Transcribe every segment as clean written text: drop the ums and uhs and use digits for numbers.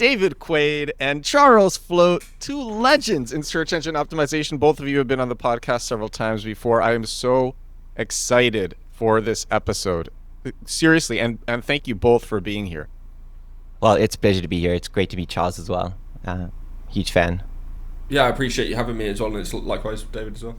David Quaid and Charles Floate, two legends in search engine optimization. Both of you have been on the podcast several times before. I am so excited for this episode. Seriously, and thank you both for being here. Well, it's a pleasure to be here. It's great to meet Charles as well. Huge fan. Yeah, I appreciate you having me as well, and it's likewise David as well.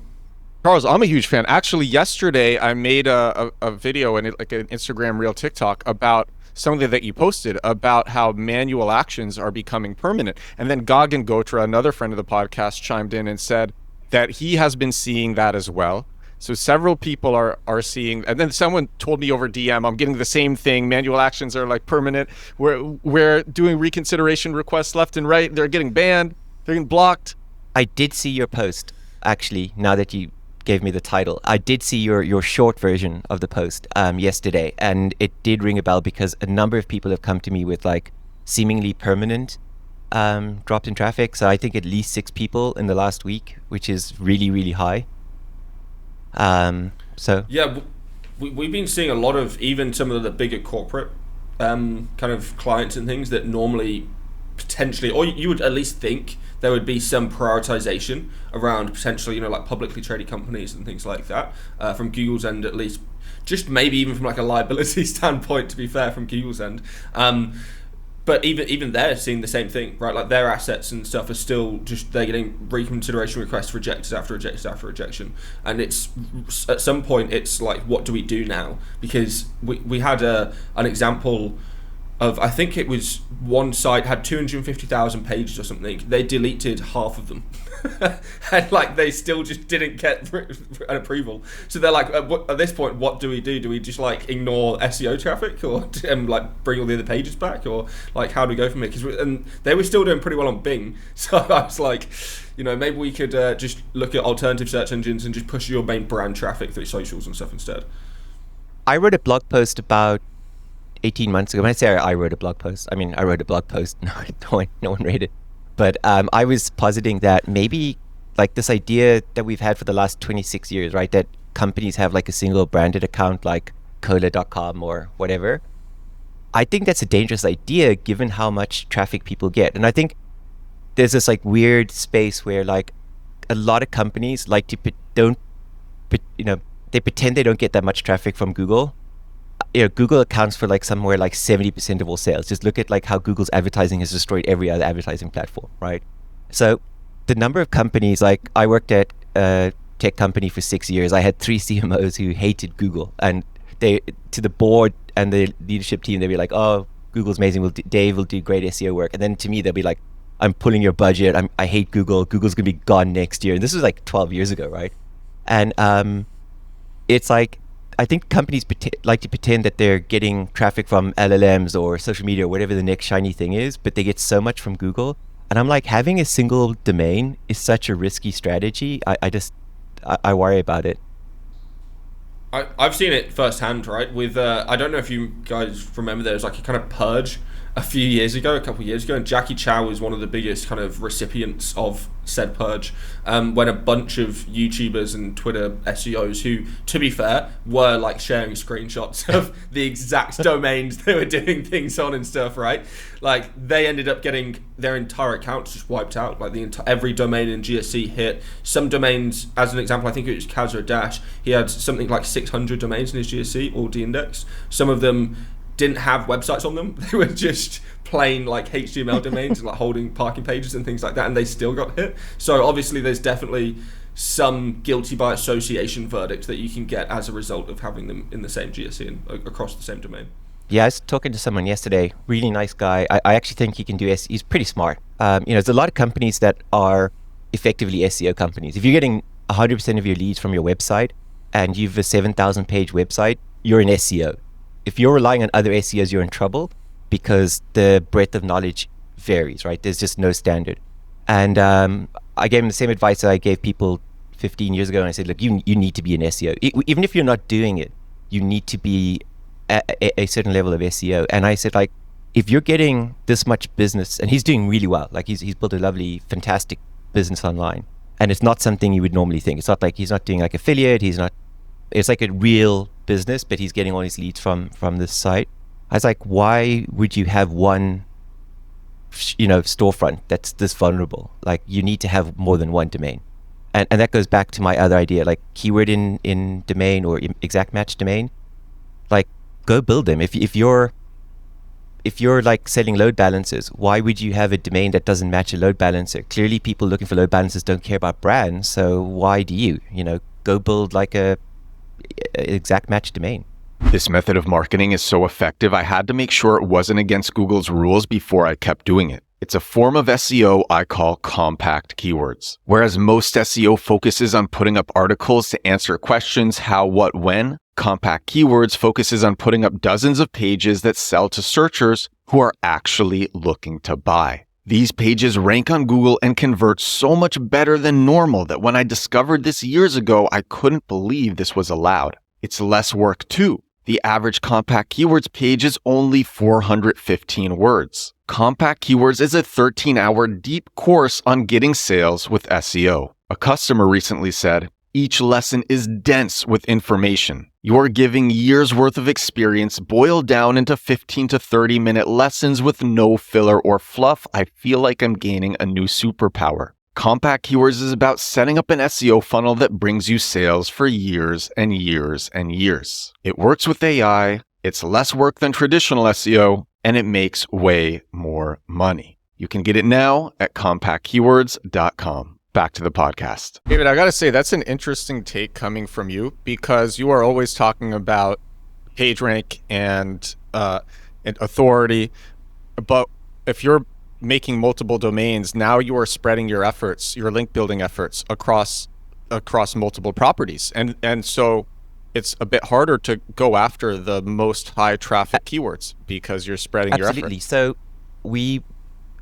Charles, I'm a huge fan. Actually, yesterday I made a video and like an Instagram Reel TikTok about something that you posted about how manual actions are becoming permanent. And then Gagan Gotra, another friend of the podcast, chimed in and said that he has been seeing that as well. So several people are seeing, and then someone told me over DM, I'm getting the same thing. Manual actions are like permanent. We're doing reconsideration requests left and right. They're getting banned. They're getting blocked. I did see your post, actually, now that you gave me the title. I did see your short version of the post yesterday, and it did ring a bell because a number of people have come to me with like seemingly permanent dropped in traffic. So I think at least 6 people in the last week, which is really, really high. So yeah, we've been seeing a lot of even some of the bigger corporate kind of clients and things that normally potentially, or you would at least think there would be some prioritization around potentially, like publicly traded companies and things like that from Google's end, at least, just maybe even from like a liability standpoint, to be fair, from Google's end. But even they're seeing the same thing, right? Like their assets and stuff are still just, they're getting reconsideration requests rejected after rejected after rejection. And it's, at some point, it's like, what do we do now? Because we had an example of, I think it was one site had 250,000 pages or something. They deleted half of them. And like they still just didn't get an approval. So they're like, at this point, what do we do? Do we just like ignore SEO traffic, or like bring all the other pages back, or like how do we go from here? And they were still doing pretty well on Bing. So I was like, maybe we could just look at alternative search engines and just push your main brand traffic through socials and stuff instead. I wrote a blog post about 18 months ago. When I say I wrote a blog post, I mean I wrote a blog post. No one read it. But I was positing that maybe like this idea that we've had for the last 26 years, right? That companies have like a single branded account like cola.com or whatever. I think that's a dangerous idea given how much traffic people get. And I think there's this like weird space where like a lot of companies like to they pretend they don't get that much traffic from Google. Google accounts for like somewhere like 70% of all sales. Just look at like how Google's advertising has destroyed every other advertising platform, right? So the number of companies, like I worked at a tech company for 6 years. I had 3 CMOs who hated Google, and they, to the board and the leadership team, they'd be like, oh, Google's amazing. Dave will do great SEO work. And then to me, they'll be like, I'm pulling your budget. I hate Google. Google's going to be gone next year. And this was like 12 years ago, right? And it's like, I think companies like to pretend that they're getting traffic from LLMs or social media or whatever the next shiny thing is, but they get so much from Google. And I'm like, having a single domain is such a risky strategy. I worry about it. I've seen it firsthand, right? With I don't know if you guys remember, there was like a kind of purge a couple of years ago, and Jackie Chow was one of the biggest kind of recipients of said purge, when a bunch of YouTubers and Twitter SEOs who, to be fair, were like sharing screenshots of the exact domains they were doing things on and stuff, right? Like they ended up getting their entire accounts just wiped out. Like every domain in GSC hit. Some domains, as an example, I think it was Kazra Dash, he had something like 600 domains in his GSC, all de-indexed. Some of them didn't have websites on them. They were just plain like HTML domains and like holding parking pages and things like that, and they still got hit. So obviously there's definitely some guilty by association verdict that you can get as a result of having them in the same GSC and across the same domain. Yeah, I was talking to someone yesterday, really nice guy. I actually think he can do SEO. He's pretty smart. There's a lot of companies that are effectively SEO companies. If you're getting 100% of your leads from your website and you've a 7,000 page website, you're an SEO. If you're relying on other SEOs, you're in trouble because the breadth of knowledge varies, right? There's just no standard. And I gave him the same advice that I gave people 15 years ago. And I said, look, you need to be an SEO. Even if you're not doing it, you need to be a certain level of SEO. And I said, like, if you're getting this much business, and he's doing really well, like he's built a lovely, fantastic business online. And it's not something you would normally think. It's not like he's not doing like affiliate. It's like a real business, but he's getting all his leads from this site. I was like, why would you have one storefront that's this vulnerable. Like, you need to have more than one domain. And that goes back to my other idea, like keyword in domain or exact match domain. Like, go build them. If you're like selling load balancers, why would you have a domain that doesn't match a load balancer? Clearly, people looking for load balancers don't care about brands. So why do you? Go build like a exact match domain. This method of marketing is so effective, I had to make sure it wasn't against Google's rules before I kept doing it. It's a form of SEO I call compact keywords. Whereas most SEO focuses on putting up articles to answer questions how, what, when, compact keywords focuses on putting up dozens of pages that sell to searchers who are actually looking to buy. These pages rank on Google and convert so much better than normal that when I discovered this years ago, I couldn't believe this was allowed. It's less work too. The average compact keywords page is only 415 words. Compact Keywords is a 13-hour deep course on getting sales with SEO. A customer recently said, "Each lesson is dense with information. You're giving years worth of experience boiled down into 15 to 30-minute lessons with no filler or fluff. I feel like I'm gaining a new superpower." Compact Keywords is about setting up an SEO funnel that brings you sales for years and years and years. It works with AI, it's less work than traditional SEO, and it makes way more money. You can get it now at compactkeywords.com. Back to the podcast. David, I got to say, that's an interesting take coming from you, because you are always talking about PageRank and authority. But if you're making multiple domains, now you are spreading your efforts, your link building efforts across multiple properties. And so it's a bit harder to go after the most high traffic keywords because you're spreading your efforts. Absolutely. So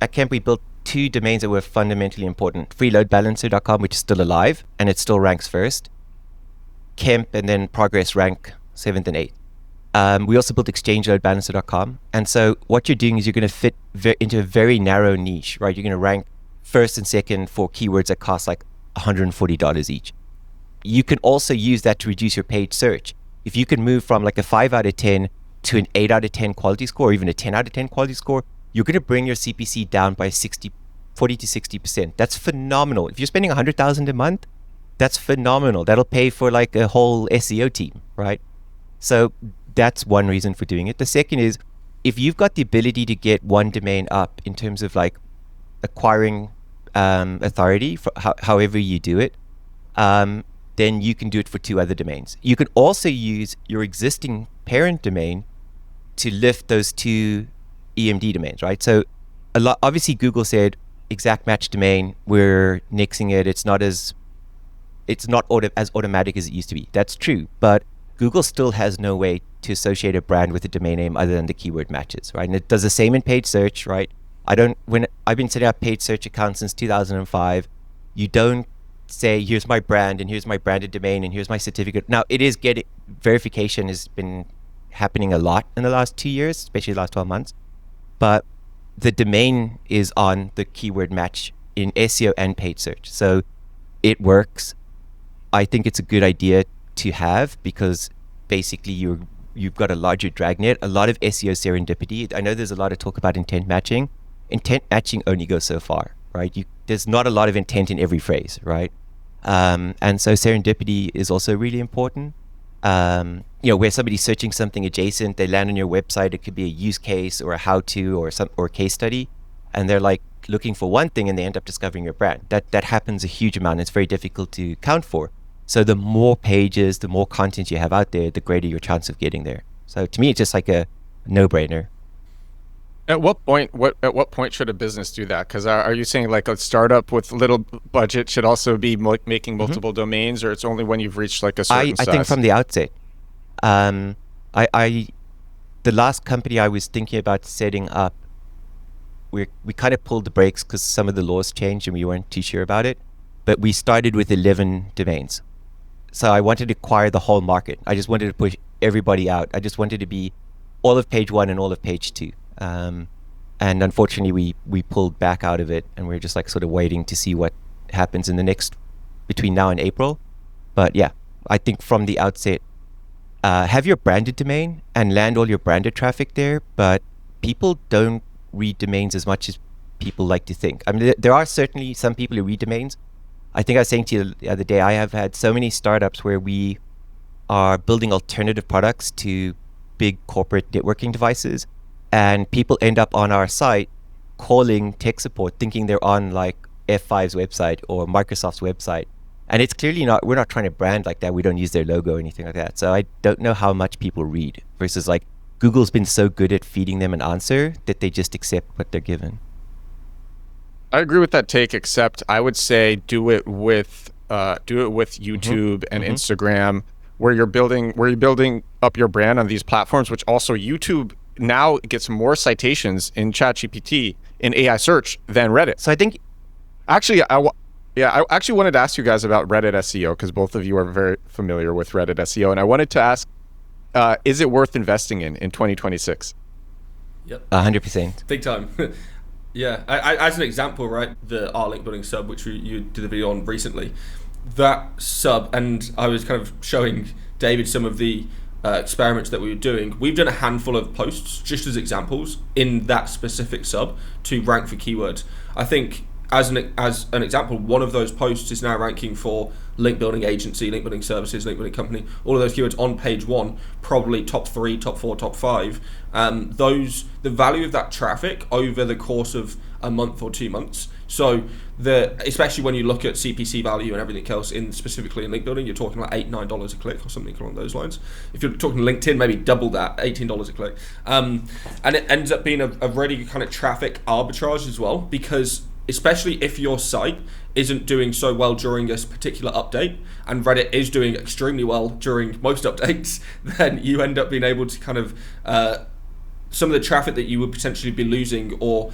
at Kemp, we built two domains that were fundamentally important. freeloadbalancer.com, which is still alive, and it still ranks first. Kemp and then Progress rank 7th and 8th. We also built exchangeloadbalancer.com. And so what you're doing is you're going to fit into a very narrow niche, right? You're going to rank first and second for keywords that cost like $140 each. You can also use that to reduce your paid search. If you can move from like a 5 out of 10 to an 8 out of 10 quality score, or even a 10 out of 10 quality score, you're going to bring your CPC down by 40 to 60%. That's phenomenal. If you're spending $100,000 a month, that's phenomenal. That'll pay for like a whole SEO team, right? So that's one reason for doing it. The second is, if you've got the ability to get one domain up in terms of like acquiring authority, for however you do it, then you can do it for 2 other domains. You can also use your existing parent domain to lift those 2 EMD domains, right? So obviously Google said exact match domain, we're nixing it. It's not as automatic as it used to be. That's true, but Google still has no way to associate a brand with a domain name other than the keyword matches, right? And it does the same in paid search, right? When I've been setting up paid search accounts since 2005, you don't say, here's my brand and here's my branded domain and here's my certificate. Now, verification has been happening a lot in the last 2 years, especially the last 12 months. But the domain is on the keyword match in SEO and paid search. So it works. I think it's a good idea to have, because basically you've got a larger dragnet, a lot of SEO serendipity. I know there's a lot of talk about intent matching. Intent matching only goes so far, right? There's not a lot of intent in every phrase, right? And so serendipity is also really important. Where somebody's searching something adjacent, they land on your website. It could be a use case or a how-to or a case study, and they're like looking for one thing and they end up discovering your brand. That happens a huge amount. It's very difficult to account for. So the more pages, the more content you have out there, the greater your chance of getting there. So to me, it's just like a no-brainer. At what point should a business do that? Because are you saying like a startup with little budget should also be making multiple domains, or it's only when you've reached like a certain size? I think from the outset. The last company I was thinking about setting up, we kind of pulled the brakes because some of the laws changed and we weren't too sure about it. But we started with 11 domains. So I wanted to acquire the whole market. I just wanted to push everybody out. I just wanted to be all of page 1 and all of page 2. And unfortunately, we pulled back out of it, and we're just like sort of waiting to see what happens in the next, between now and April. But yeah, I think from the outset, have your branded domain and land all your branded traffic there. But people don't read domains as much as people like to think. I mean, there are certainly some people who read domains. I think I was saying to you the other day, I have had so many startups where we are building alternative products to big corporate networking devices, and people end up on our site calling tech support thinking they're on like F5's website or Microsoft's website. And it's clearly not, we're not trying to brand like that. We don't use their logo or anything like that. So I don't know how much people read versus like Google's been so good at feeding them an answer that they just accept what they're given. I agree with that take, except I would say do it with YouTube and Instagram, where you're building up your brand on these platforms, which also YouTube now gets more citations in ChatGPT in AI search than Reddit. So I think actually I actually wanted to ask you guys about Reddit SEO, because both of you are very familiar with Reddit SEO, and I wanted to ask, is it worth investing in 2026? Yep. 100%. Big time. Yeah. I, as an example, right, our link building sub, which you did a video on recently, that sub, and I was kind of showing David some of the experiments that we were doing. We've done a handful of posts just as examples in that specific sub to rank for keywords. I think as an example, one of those posts is now ranking for link building agency, link building services, link building company, all of those keywords on page 1, probably top 3, top 4, top 5. The value of that traffic over the course of a month or 2 months. So especially when you look at CPC value and everything else specifically in link building, you're talking like $8-9 a click or something along those lines. If you're talking LinkedIn, maybe double that, $18 a click. And it ends up being a really kind of traffic arbitrage as well, because especially if your site isn't doing so well during a particular update, and Reddit is doing extremely well during most updates, then you end up being able to kind of some of the traffic that you would potentially be losing or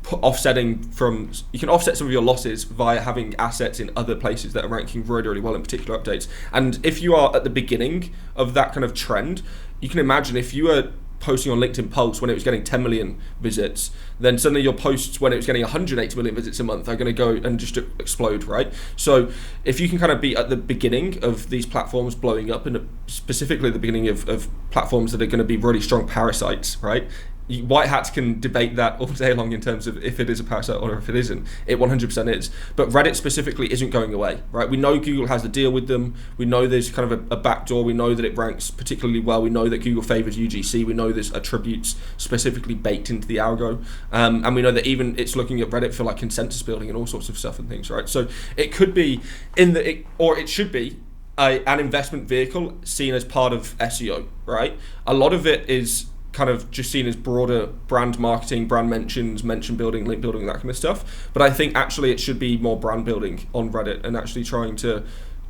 you can offset some of your losses via having assets in other places that are ranking really, really well in particular updates. And if you are at the beginning of that kind of trend, you can imagine if you are posting on LinkedIn Pulse when it was getting 10 million visits, then suddenly your posts when it was getting 180 million visits a month are going to go and just explode, right? So if you can kind of be at the beginning of these platforms blowing up, and specifically the beginning of platforms that are going to be really strong parasites, right? White hats can debate that all day long in terms of if it is a parasite or if it isn't. It 100% is. But Reddit specifically isn't going away, right? We know Google has a deal with them. We know there's kind of a backdoor. We know that it ranks particularly well. We know that Google favors UGC. We know there's attributes specifically baked into the algo. And we know that even it's looking at Reddit for like consensus building and all sorts of stuff and things, right? So it could be it should be an investment vehicle seen as part of SEO, right? A lot of it is kind of just seen as broader brand marketing, brand mentions, mention building, link building, that kind of stuff. But I think actually it should be more brand building on Reddit and actually trying to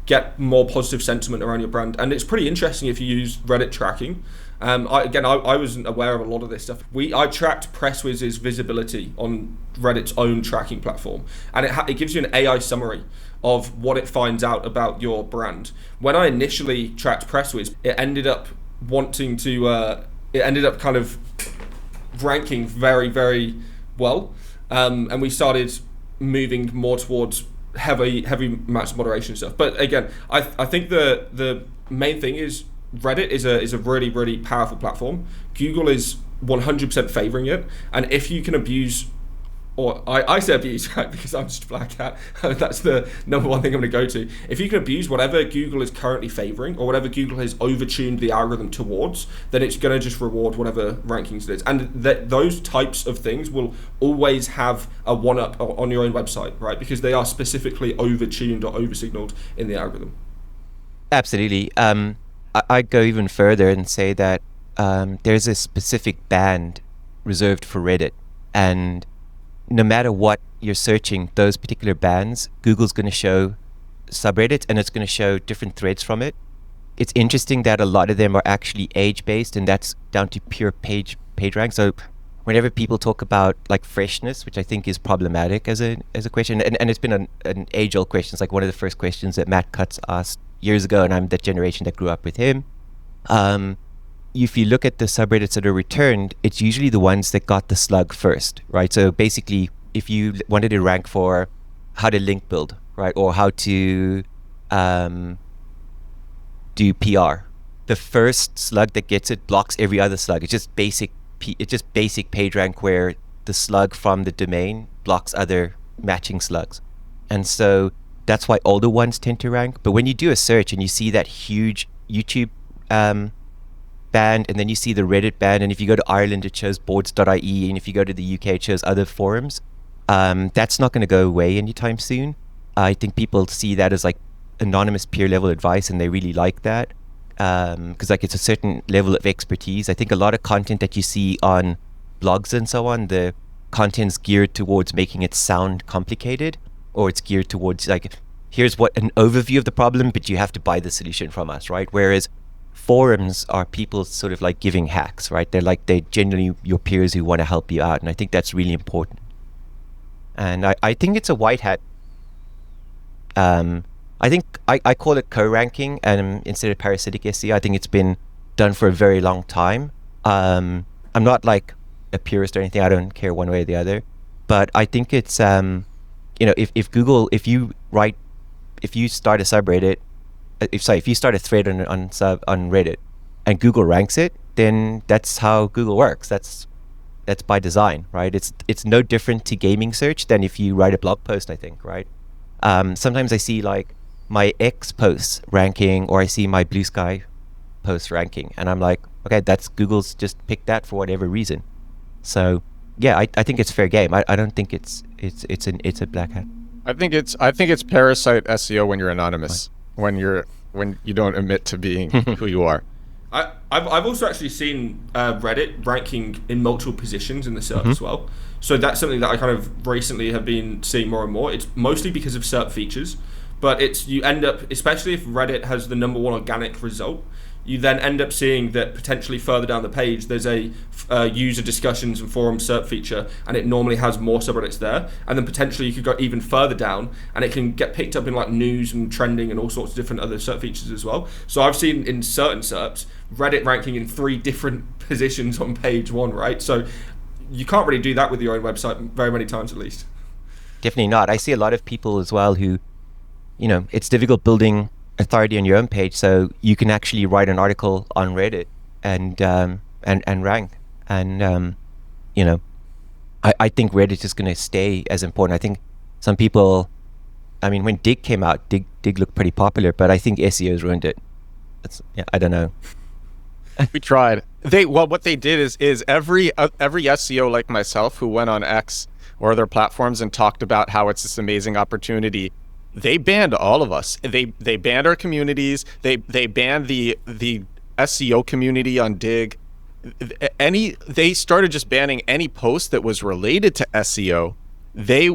get more positive sentiment around your brand. And it's pretty interesting if you use Reddit tracking. I wasn't aware of a lot of this stuff. I tracked PressWhizz's visibility on Reddit's own tracking platform, and it gives you an AI summary of what it finds out about your brand. When I initially tracked PressWhizz, it ended up kind of ranking very, very well, and we started moving more towards heavy amounts of moderation stuff. But again, I think the main thing is Reddit is a really, really powerful platform. Google is 100% favoring it, and if you can abuse, or I say abuse, right, because I'm just a black hat. That's the number one thing I'm going to go to. If you can abuse whatever Google is currently favoring or whatever Google has overtuned the algorithm towards, then it's going to just reward whatever rankings it is. And those types of things will always have a one-up on your own website, right? Because they are specifically overtuned or oversignaled in the algorithm. Absolutely. I'd go even further and say that there's a specific band reserved for Reddit, and no matter what you're searching, those particular bands, Google's going to show subreddits, and it's going to show different threads from it. It's interesting that a lot of them are actually age-based, and that's down to pure page rank. So whenever people talk about like freshness, which I think is problematic as a question, and it's been an age-old question. It's like one of the first questions that Matt Cutts asked years ago, and I'm that generation that grew up with him. If you look at the subreddits that are returned, it's usually the ones that got the slug first, right? So basically, if you wanted to rank for how to link build, right, or how to do PR, the first slug that gets it blocks every other slug. It's just basic page rank where the slug from the domain blocks other matching slugs. And so that's why older ones tend to rank. But when you do a search and you see that huge YouTube band, and then you see the Reddit band, and if you go to Ireland, it shows boards.ie, and if you go to the UK, it shows other forums, that's not going to go away anytime soon. I think people see that as like anonymous peer level advice, and they really like that because like it's a certain level of expertise. I think a lot of content that you see on blogs and so on, the content's geared towards making it sound complicated, or it's geared towards like, here's what an overview of the problem, but you have to buy the solution from us, right? Whereas forums are people sort of like giving hacks, right? They're generally your peers who want to help you out, and I think that's really important. And I think it's a white hat. I think I call it co-ranking instead of parasitic SEO. I think it's been done for a very long time. I'm not like a purist or anything. I don't care one way or the other. But I think it's, if Google, if you start a subreddit, if you start a thread on Reddit and Google ranks it, then that's how Google works. That's by design, right? It's no different to gaming search than if you write a blog post, I think, right? Sometimes I see like my X posts ranking, or I see my Blue Sky posts ranking, and I'm like, okay, that's Google's just picked that for whatever reason. So yeah, I think it's fair game. I don't think it's a black hat. I think it's parasite SEO when you're anonymous, when you don't admit to being who you are. I've also actually seen Reddit ranking in multiple positions in the SERP as well. So that's something that I kind of recently have been seeing more and more. It's mostly because of SERP features, but you end up, especially if Reddit has the #1 organic result, you then end up seeing that potentially further down the page there's a user discussions and forum SERP feature, and it normally has more subreddits there, and then potentially you could go even further down and it can get picked up in like news and trending and all sorts of different other SERP features as well. So I've seen in certain SERPs Reddit ranking in 3 different positions on page 1, right? So you can't really do that with your own website very many times, at least. Definitely not. I see a lot of people as well who, it's difficult building authority on your own page, so you can actually write an article on Reddit and rank. And I think Reddit is going to stay as important. I think some people, when Dig came out, Dig looked pretty popular, but I think SEOs ruined it. I don't know. We tried. What they did is every SEO like myself who went on X or other platforms and talked about how it's this amazing opportunity, they banned all of us. They banned our communities. They banned the SEO community on Dig. They started just banning any post that was related to SEO. Dig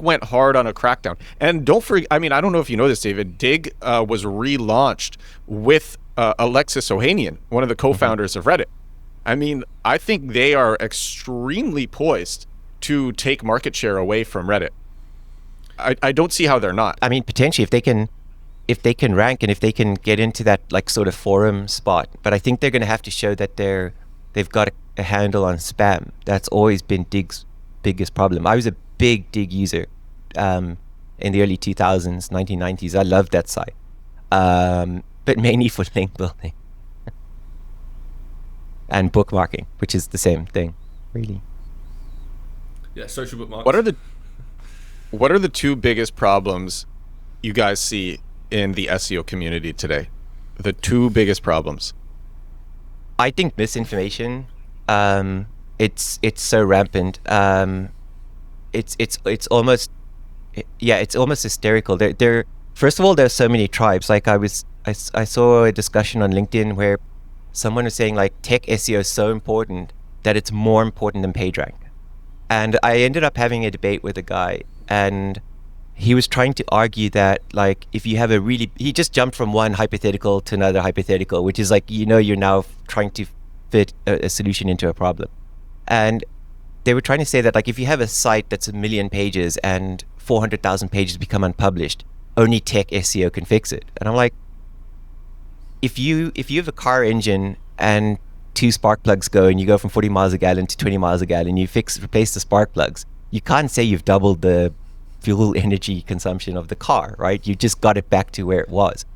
went hard on a crackdown. And don't forget, I don't know if you know this, David, Dig was relaunched with Alexis Ohanian, one of the co-founders of Reddit. I think they are extremely poised to take market share away from Reddit. I don't see how they're not. Potentially, if they can rank and if they can get into that like sort of forum spot, but I think they're going to have to show that they've got a handle on spam. That's always been Dig's biggest problem. I was a big Dig user in the early 2000s, 1990s. I loved that site, but mainly for link building and bookmarking, which is the same thing, really. Yeah, social bookmarks. What are the 2 biggest problems you guys see in the SEO community today? The 2 biggest problems. I think misinformation. It's so rampant. It's almost hysterical. First of all, there's so many tribes. Like I saw a discussion on LinkedIn where someone was saying like tech SEO is so important that it's more important than PageRank. And I ended up having a debate with a guy, and he was trying to argue that like if you have he just jumped from one hypothetical to another hypothetical, which is like, you're now trying to fit a solution into a problem. And they were trying to say that like if you have a site that's 1 million pages and 400,000 pages become unpublished, only tech SEO can fix it. And I'm like, if you have a car engine and 2 spark plugs go and you go from 40 miles a gallon to 20 miles a gallon, you replace the spark plugs, you can't say you've doubled the fuel energy consumption of the car, right? You just got it back to where it was.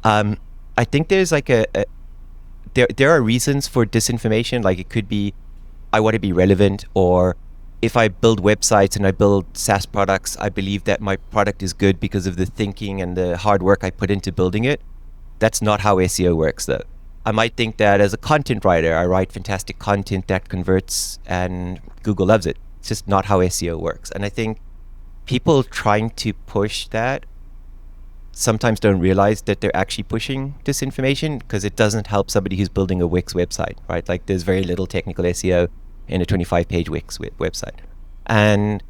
I think there's like there are reasons for disinformation. Like it could be I want to be relevant, or if I build websites and I build SaaS products, I believe that my product is good because of the thinking and the hard work I put into building it. That's not how SEO works, though. I might think that as a content writer, I write fantastic content that converts and Google loves it. It's just not how SEO works. And I think people trying to push that sometimes don't realize that they're actually pushing disinformation, because it doesn't help somebody who's building a Wix website, right? Like, there's very little technical SEO in a 25-page Wix website. And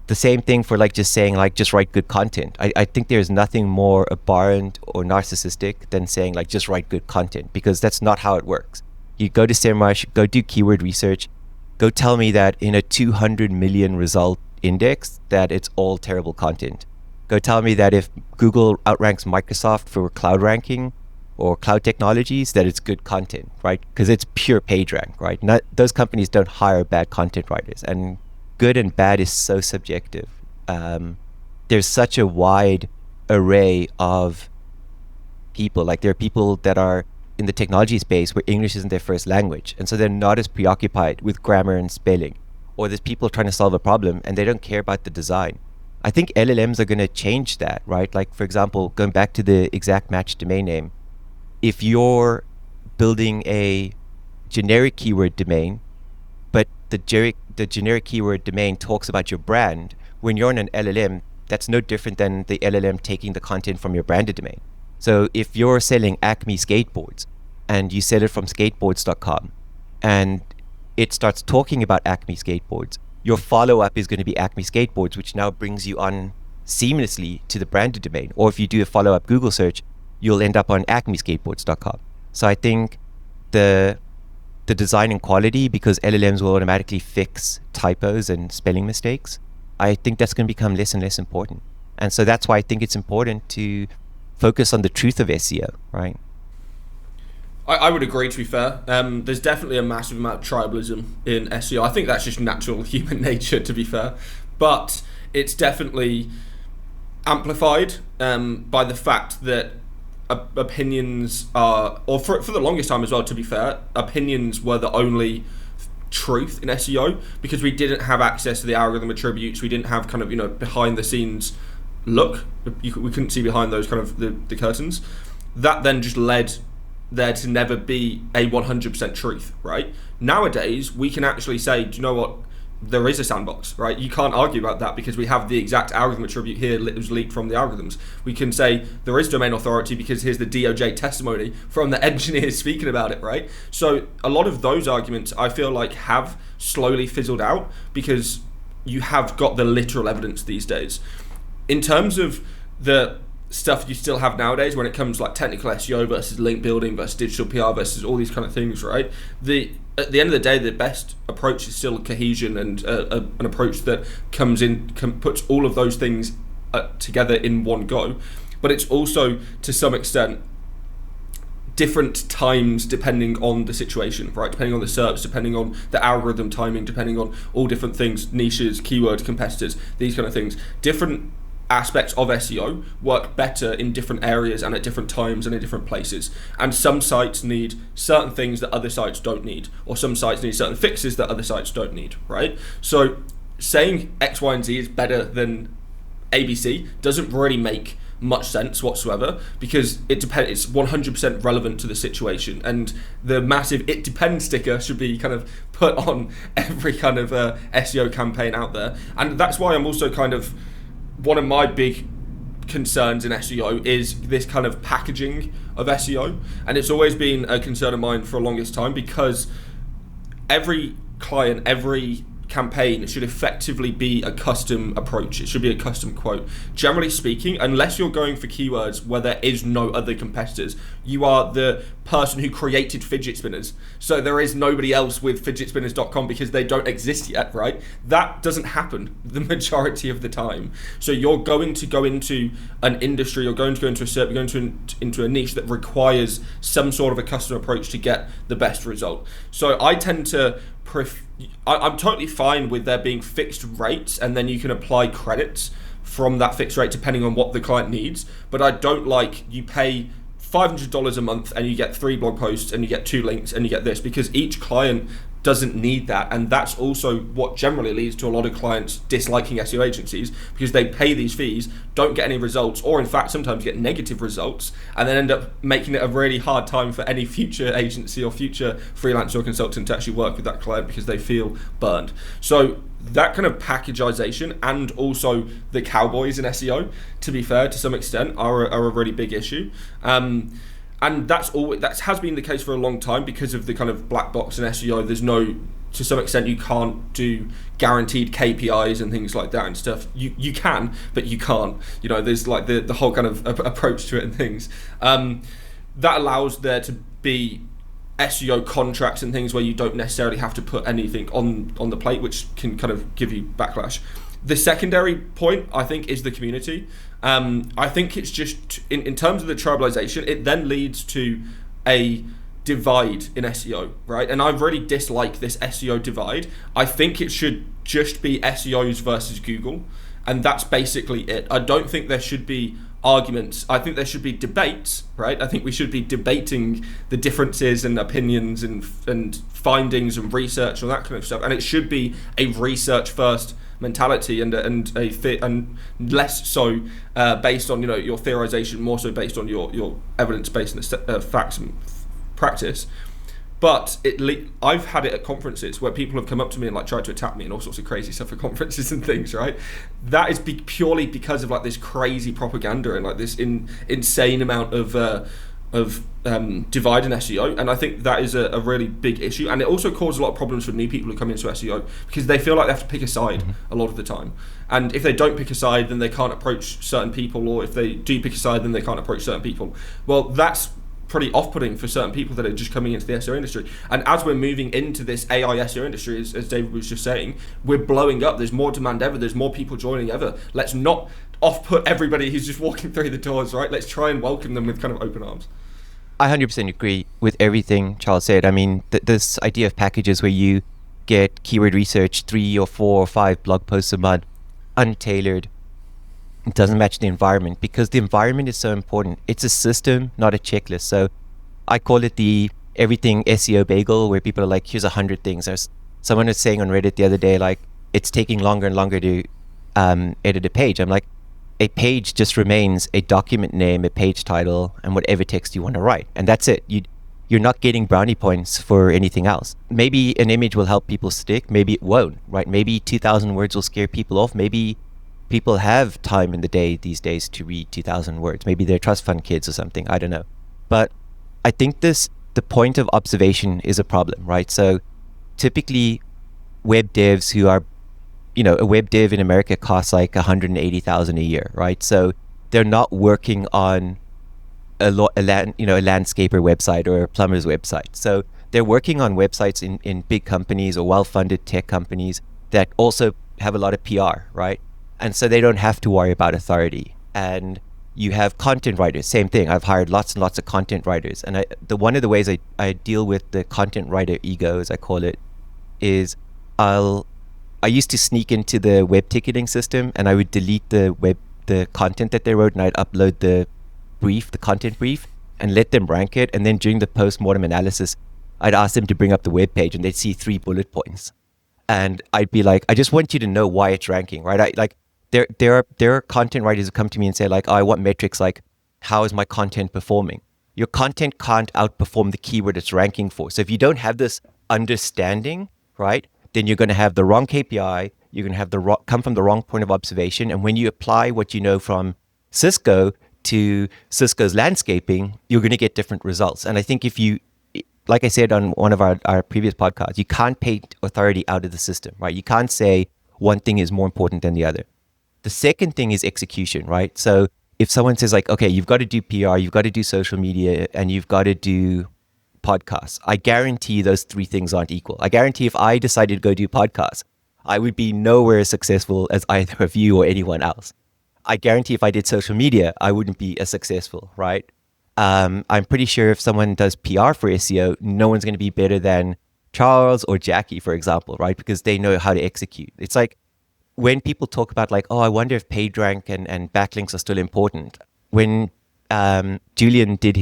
the same thing for like just saying like just write good content. I think there's nothing more abhorrent or narcissistic than saying like just write good content, because that's not how it works. You go to SEMrush, go do keyword research, go tell me that in a 200 million result index that it's all terrible content. Go tell me that if Google outranks Microsoft for cloud ranking or cloud technologies, that it's good content, right? Because it's pure page rank, right? Those companies don't hire bad content writers, and good and bad is so subjective. There's such a wide array of people. Like, there are people that are in the technology space where English isn't their first language, and so they're not as preoccupied with grammar and spelling. Or there's people trying to solve a problem and they don't care about the design. I think LLMs are going to change that, right? Like, for example, going back to the exact match domain name, if you're building a generic keyword domain, but the generic keyword domain talks about your brand, when you're in an LLM, that's no different than the LLM taking the content from your branded domain. So if you're selling Acme skateboards and you sell it from skateboards.com and it starts talking about Acme skateboards, your follow-up is going to be Acme skateboards, which now brings you on seamlessly to the branded domain. Or if you do a follow-up Google search, you'll end up on acmeskateboards.com. So I think the design and quality, because LLMs will automatically fix typos and spelling mistakes, I think that's going to become less and less important. And so that's why I think it's important to focus on the truth of SEO, right? I would agree, to be fair. There's definitely a massive amount of tribalism in SEO. I think that's just natural human nature, to be fair. But it's definitely amplified by the fact that opinions are, or for the longest time as well, to be fair, opinions were the only truth in SEO, because we didn't have access to the algorithm attributes. We didn't have kind of, behind the scenes look. We couldn't see behind those kind of the curtains. That then just led there to never be a 100% truth, right? Nowadays, we can actually say, do you know what? There is a sandbox, right? You can't argue about that because we have the exact algorithm attribute here that was leaked from the algorithms. We can say there is domain authority because here's the DOJ testimony from the engineers speaking about it, right? So a lot of those arguments, I feel like, have slowly fizzled out because you have got the literal evidence these days. In terms of the stuff you still have nowadays when it comes to like technical SEO versus link building versus digital PR versus all these kind of things, right? At the end of the day, the best approach is still cohesion and an approach that puts all of those things together in one go. But it's also, to some extent, different times depending on the situation, right? Depending on the SERPs, depending on the algorithm timing, depending on all different things, niches, keywords, competitors, these kind of things. Different aspects of SEO work better in different areas and at different times and in different places. And some sites need certain things that other sites don't need, or some sites need certain fixes that other sites don't need, right? So saying X, Y, and Z is better than ABC doesn't really make much sense whatsoever, because it's 100% relevant to the situation, and the massive "it depends" sticker should be kind of put on every kind of SEO campaign out there. And that's why I'm also kind of, one of my big concerns in SEO is this kind of packaging of SEO. And it's always been a concern of mine for the longest time, because every client, every campaign should effectively be a custom approach. It should be a custom quote. Generally speaking, unless you're going for keywords where there is no other competitors, you are the person who created fidget spinners. So there is nobody else with fidgetspinners.com because they don't exist yet, right? That doesn't happen the majority of the time. So you're going to go into an industry, you're going to go into a SERP, you're going into a niche that requires some sort of a custom approach to get the best result. So I tend to I'm totally fine with there being fixed rates, and then you can apply credits from that fixed rate depending on what the client needs. But I don't like, you pay $500 a month and you get 3 blog posts and you get 2 links and you get this, because each client doesn't need that, and that's also what generally leads to a lot of clients disliking SEO agencies, because they pay these fees, don't get any results, or in fact sometimes get negative results, and then end up making it a really hard time for any future agency or future freelancer or consultant to actually work with that client because they feel burned. So that kind of packagization, and also the cowboys in SEO, to be fair, to some extent, are a really big issue. And that has been the case for a long time because of the kind of black box in SEO. There's no, to some extent, you can't do guaranteed KPIs and things like that and stuff. You can, but you can't. You know, there's like the whole kind of approach to it and things. That allows there to be SEO contracts and things where you don't necessarily have to put anything on the plate, which can kind of give you backlash. The secondary point, I think, is the community. I think it's just, in terms of the tribalization, it then leads to a divide in SEO, right? And I really dislike this SEO divide. I think it should just be SEOs versus Google, and that's basically it. I don't think there should be arguments. I think there should be debates, right? I think we should be debating the differences and opinions and findings and research and that kind of stuff. And it should be a research first mentality and less so based on your theorization, more so based on your evidence based facts and practice. But I've had it at conferences where people have come up to me and like tried to attack me and all sorts of crazy stuff at conferences and things, right? That is purely because of like this crazy propaganda and like this insane amount of divide in SEO, and I think that is a really big issue, and it also causes a lot of problems for new people who come into SEO because they feel like they have to pick a side a lot of the time, and if they don't pick a side then they can't approach certain people, or if they do pick a side then they can't approach certain people. Well, that's pretty off-putting for certain people that are just coming into the SEO industry. And as we're moving into this AI SEO industry, as David was just saying, we're blowing up. There's more demand ever. There's more people joining ever. Let's not off-put everybody who's just walking through the doors, right? Let's try and welcome them with kind of open arms. I 100% agree with everything Charles said. I mean, this idea of packages where you get keyword research, 3 or 4 or 5 blog posts a month, untailored, it doesn't match the environment, because the environment is so important. It's a system, not a checklist. So I call it the everything SEO bagel, where people are like, here's 100 things. There's someone was saying on Reddit the other day, like, it's taking longer and longer to edit a page. I'm like, a page just remains a document name, a page title, and whatever text you want to write. And that's it. You're not getting brownie points for anything else. Maybe an image will help people stick. Maybe it won't, right? Maybe 2,000 words will scare people off. Maybe people have time in the day these days to read 2,000 words. Maybe they're trust fund kids or something. I don't know. But I think the point of observation is a problem, right? So typically web devs who are, a web dev in America costs like $180,000 a year, right? So they're not working on a landscaper website or a plumber's website. So they're working on websites in big companies or well-funded tech companies that also have a lot of PR, right? And so they don't have to worry about authority. And you have content writers, same thing. I've hired lots and lots of content writers. And one of the ways I deal with the content writer ego, as I call it, is I used to sneak into the web ticketing system and I would delete the content that they wrote, and I'd upload the content brief, and let them rank it. And then during the post-mortem analysis, I'd ask them to bring up the web page and they'd see 3 bullet points. And I'd be like, I just want you to know why it's ranking, right? There are content writers who come to me and say like, oh, I want metrics like, how is my content performing? Your content can't outperform the keyword it's ranking for. So if you don't have this understanding, right, then you're going to have the wrong KPI. You're going to have come from the wrong point of observation. And when you apply what you know from Cisco to Cisco's landscaping, you're going to get different results. And I think if you, like I said on one of our previous podcasts, you can't paint authority out of the system, right? You can't say one thing is more important than the other. The second thing is execution, right? So if someone says like, okay, you've got to do PR, you've got to do social media, and you've got to do podcasts, I guarantee those 3 things aren't equal. I guarantee if I decided to go do podcasts, I would be nowhere as successful as either of you or anyone else. I guarantee if I did social media, I wouldn't be as successful, right? I'm pretty sure if someone does PR for SEO, no one's going to be better than Charles or Jackie, for example, right? Because they know how to execute. It's like when people talk about like, oh, I wonder if PageRank and backlinks are still important. When Julian did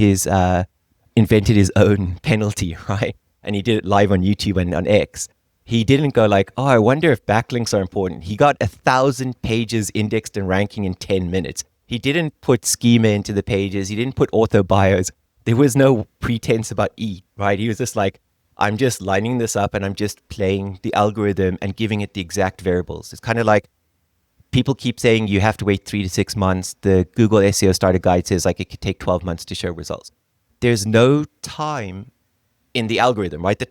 invented his own penalty, right? and he did it live on YouTube and on X, he didn't go like, oh, I wonder if backlinks are important. He got 1,000 pages indexed and ranking in 10 minutes. He didn't put schema into the pages. He didn't put author bios. There was no pretense about right? He was just like, I'm just lining this up and I'm just playing the algorithm and giving it the exact variables. It's kind of like people keep saying you have to wait 3 to 6 months. The Google SEO starter guide says like it could take 12 months to show results. There's no time in the algorithm, right?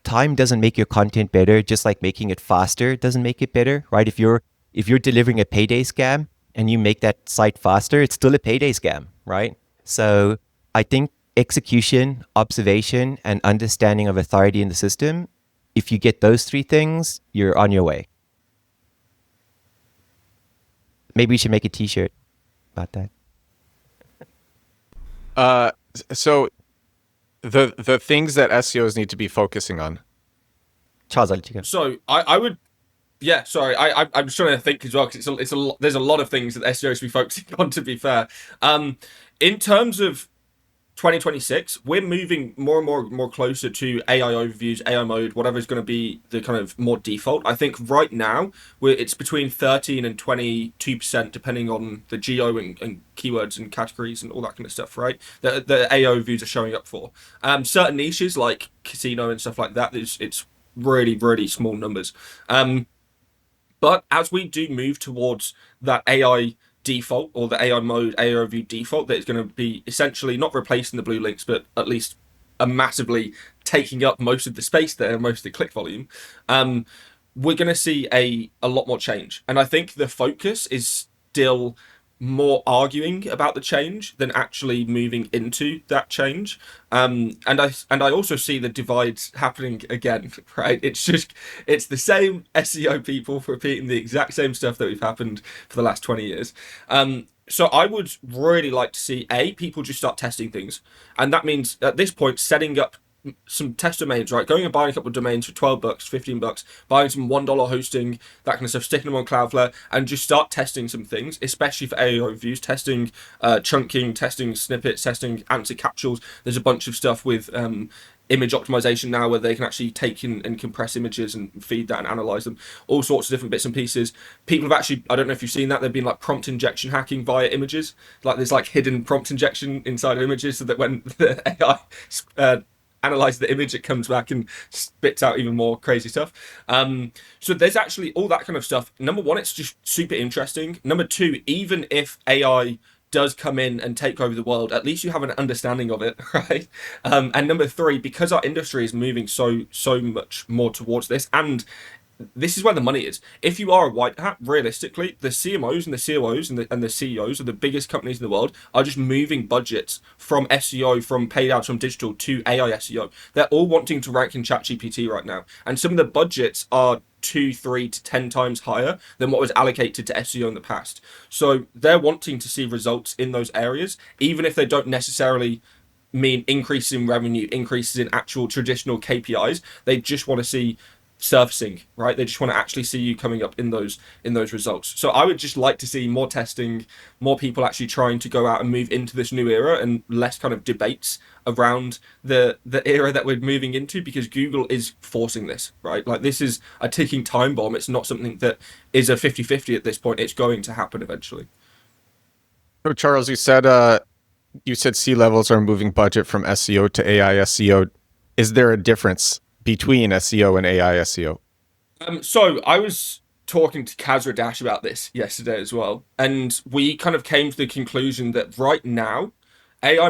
Time doesn't make your content better, just like making it faster doesn't make it better, right? If you're delivering a payday scam and you make that site faster, it's still a payday scam, right? So I think execution, observation, and understanding of authority in the system, if you get those 3 things, you're on your way. Maybe we should make a t-shirt about that. So the things that SEOs need to be focusing on. Charles, I'll let you go. So I would, yeah. Sorry, I'm just trying to think as well because there's a lot of things that SEOs should be focusing on. To be fair, in terms of 2026, we're moving more and more closer to AI overviews, AI mode, whatever is going to be the kind of more default. I think right now it's between 13 and 22%, depending on the geo and keywords and categories and all that kind of stuff, right? The AI overviews are showing up for. Certain niches like casino and stuff like that, it's really small numbers. But as we do move towards that AI default or the AI mode, AI overview default, that is going to be essentially not replacing the blue links, but at least massively taking up most of the space there, most of the click volume, we're going to see a lot more change. And I think the focus is still more arguing about the change than actually moving into that change. And I also see the divides happening again, right? It's the same SEO people repeating the exact same stuff that we've happened for the last 20 years. So I would really like to see people just start testing things, and that means at this point setting up some test domains, right? Going and buying a couple of domains for $12, $15, buying some $1 hosting, that kind of stuff, sticking them on Cloudflare, and just start testing some things, especially for AI overviews, testing chunking, testing snippets, testing answer capsules. There's a bunch of stuff with image optimization now where they can actually take in and compress images and feed that and analyze them, all sorts of different bits and pieces. People have actually, I don't know if you've seen that, they've been like prompt injection hacking via images. Like there's like hidden prompt injection inside of images so that when the AI analyze the image, it comes back and spits out even more crazy stuff. So there's actually all that kind of stuff. Number one, it's just super interesting. Number two, even if AI does come in and take over the world, at least you have an understanding of it, right? And number three, because our industry is moving so much more towards this, and this is where the money is. If you are a white hat, realistically, the CMOs and the COOs and the CEOs of the biggest companies in the world are just moving budgets from SEO, from paid ads, from digital to AI SEO. They're all wanting to rank in ChatGPT right now. And some of the budgets are 2, 3 to 10 times higher than what was allocated to SEO in the past. So they're wanting to see results in those areas, even if they don't necessarily mean increases in revenue, increases in actual traditional KPIs. They just want to see surfacing, right? They just want to actually see you coming up in those results. So I would just like to see more testing, more people actually trying to go out and move into this new era, and less kind of debates around the era that we're moving into, because Google is forcing this, right? Like this is a ticking time bomb. It's not something that is a 50-50 at this point. It's going to happen eventually. So Charles, you said C-levels are moving budget from SEO to AI SEO. Is there a difference between SEO and AI SEO? So I was talking to Kazra Dash about this yesterday as well, and we kind of came to the conclusion that right now,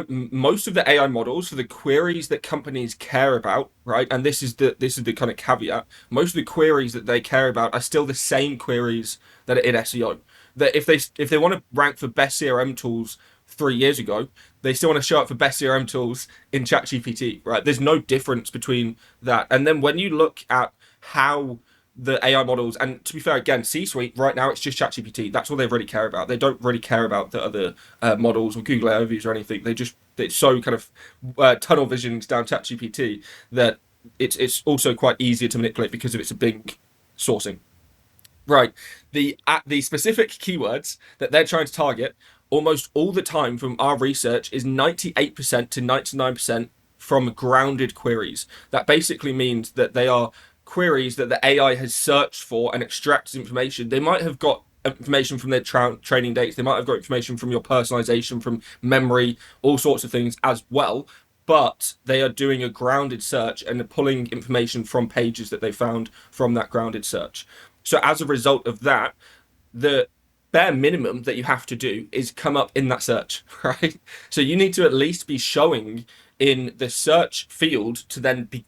most of the AI models for the queries that companies care about, right? And this is the kind of caveat. Most of the queries that they care about are still the same queries that are in SEO. That if they want to rank for best CRM tools 3 years ago, they still want to show up for best CRM tools in ChatGPT, right? There's no difference between that. And then when you look at how the AI models, and to be fair, again, C-suite right now, it's just ChatGPT. That's all they really care about. They don't really care about the other models or Google AI overviews or anything. It's so kind of tunnel vision down ChatGPT that it's also quite easier to manipulate because of its big sourcing. Right. The specific keywords that they're trying to target almost all the time from our research is 98% to 99% from grounded queries. That basically means that they are queries that the AI has searched for and extracted information. They might have got information from their training dates. They might have got information from your personalization, from memory, all sorts of things as well. But they are doing a grounded search and pulling information from pages that they found from that grounded search. So as a result of that, the bare minimum that you have to do is come up in that search, right? So you need to at least be showing in the search field to then be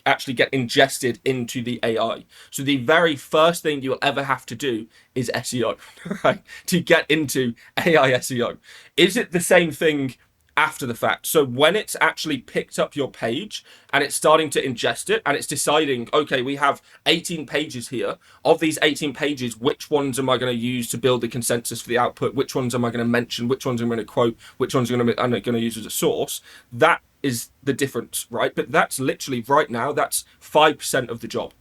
actually get ingested into the AI. So the very first thing you'll ever have to do is SEO, right? To get into AI SEO. Is it the same thing after the fact? So when it's actually picked up your page and it's starting to ingest it and it's deciding, okay, we have 18 pages here. Of these 18 pages, which ones am I going to use to build the consensus for the output? Which ones am I going to mention? Which ones am I going to quote? Which ones am I going to use as a source? That is the difference, right? But that's literally right now, that's 5% of the job.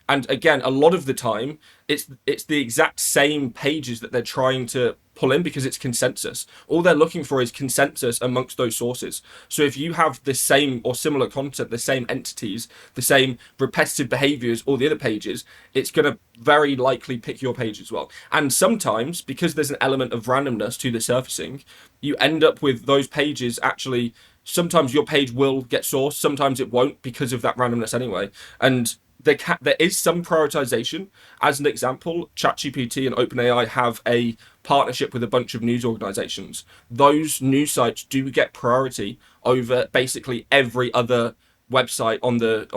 And again, a lot of the time, it's the exact same pages that they're trying to pull in because it's consensus. All they're looking for is consensus amongst those sources. So if you have the same or similar content, the same entities, the same repetitive behaviors, all the other pages, it's going to very likely pick your page as well. And sometimes, because there's an element of randomness to the surfacing, you end up with those pages actually, sometimes your page will get sourced, sometimes it won't because of that randomness anyway. And there is some prioritization. As an example, ChatGPT and OpenAI have a partnership with a bunch of news organizations. Those news sites do get priority over basically every other website on the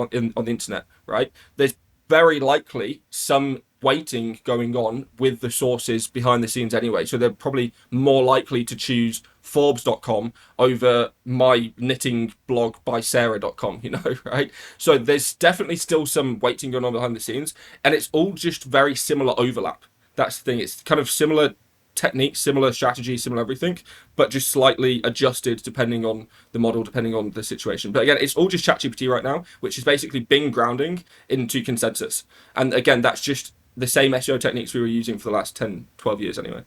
internet, right? There's very likely some weighting going on with the sources behind the scenes anyway. So they're probably more likely to choose Forbes.com over my knitting blog by Sarah.com, right? So there's definitely still some weighting going on behind the scenes, and it's all just very similar overlap. That's the thing. It's kind of similar techniques, similar strategy, similar everything, but just slightly adjusted depending on the model, depending on the situation. But again, it's all just ChatGPT right now, which is basically Bing grounding into consensus. And again, that's just the same SEO techniques we were using for the last 10, 12 years anyway.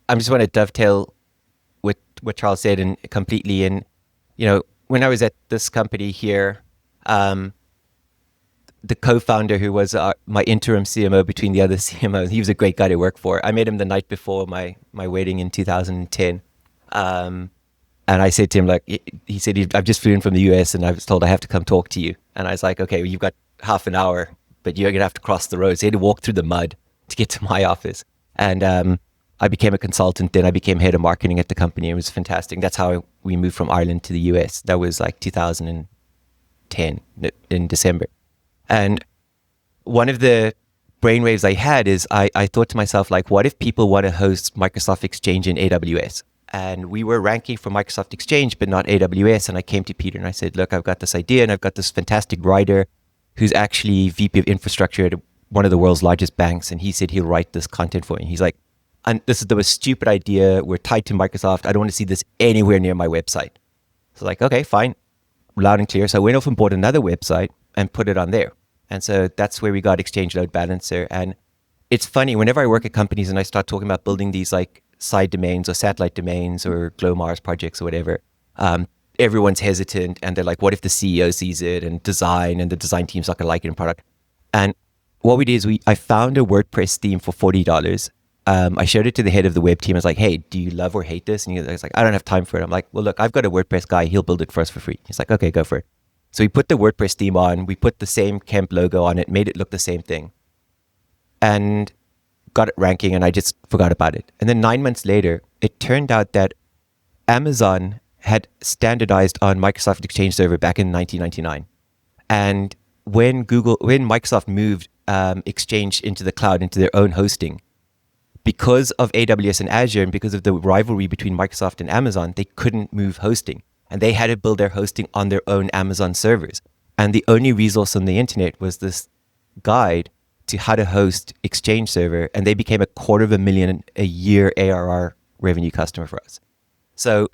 I just want to dovetail with what Charles said and completely in, when I was at this company here, the co-founder who was my interim CMO between the other CMOs, he was a great guy to work for. I met him the night before my wedding in 2010. And I said to him, he said, I've just flown from the US and I was told I have to come talk to you. And I was like, okay, well, you've got half an hour, but you're going to have to cross the road. So he had to walk through the mud to get to my office. And I became a consultant. Then I became head of marketing at the company. It was fantastic. That's how we moved from Ireland to the US. That was like 2010 in December. And one of the brainwaves I had is I thought to myself, what if people want to host Microsoft Exchange in AWS? And we were ranking for Microsoft Exchange, but not AWS. And I came to Peter and I said, look, I've got this idea and I've got this fantastic writer who's actually VP of infrastructure at one of the world's largest banks. And he said he'll write this content for me. He's like, and this is the most stupid idea. We're tied to Microsoft. I don't want to see this anywhere near my website. So okay, fine. Loud and clear. So I went off and bought another website and put it on there. And so that's where we got Exchange Load Balancer. And it's funny, whenever I work at companies and I start talking about building these side domains or satellite domains or Glow Mars projects or whatever, everyone's hesitant and they're like, what if the CEO sees it and the design team's not going to like it in product? And what we did is I found a WordPress theme for $40. I showed it to the head of the web team. I was like, hey, do you love or hate this? And he was like, I don't have time for it. I'm like, well, look, I've got a WordPress guy. He'll build it for us for free. He's like, okay, go for it. So we put the WordPress theme on, we put the same Kemp logo on it, made it look the same thing, and got it ranking, and I just forgot about it. And then 9 months later, it turned out that Amazon had standardized on Microsoft Exchange Server back in 1999. And when Microsoft moved Exchange into the cloud, into their own hosting, because of AWS and Azure and because of the rivalry between Microsoft and Amazon, they couldn't move hosting. And they had to build their hosting on their own Amazon servers. And the only resource on the internet was this guide to how to host Exchange Server. And they became $250,000 a year ARR revenue customer for us. So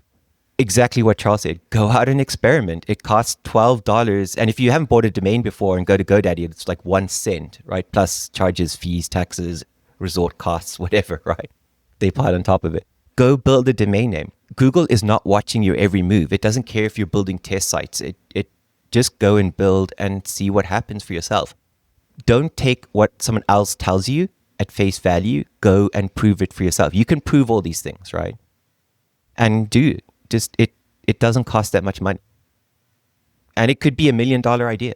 exactly what Charles said, go out and experiment. It costs $12. And if you haven't bought a domain before and go to GoDaddy, it's like 1 cent, right? Plus charges, fees, taxes, resort costs, whatever, right? They pile on top of it. go build a domain name. Google is not watching your every move. It doesn't care if you're building test sites. It just go and build and see what happens for yourself. Don't take what someone else tells you at face value. Go and prove it for yourself. You can prove all these things, right? And do it. Just it doesn't cost that much money. And it could be $1 million idea.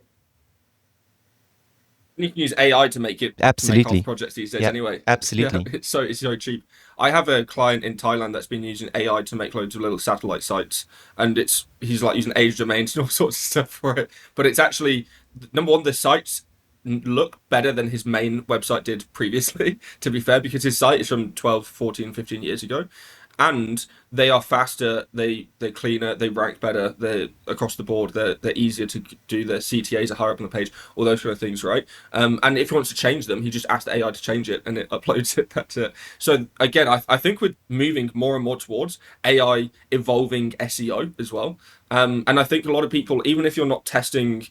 You can use AI to make it Absolutely. to make projects these days anyway. Absolutely. Yeah, it's so cheap. I have a client in Thailand that's been using AI to make loads of little satellite sites, and he's like using age domains and all sorts of stuff for it. But it's actually, number one, the sites look better than his main website did previously, to be fair, because his site is from 12, 14, 15 years ago. And they are faster, they're cleaner, they rank better, they're across the board, they're easier to do, their CTAs are higher up on the page, all those kind of things, right? And if he wants to change them, he just asks the AI to change it and it uploads it. That's it. So again, I think we're moving more and more towards AI evolving SEO as well. And I think a lot of people, even if you're not testing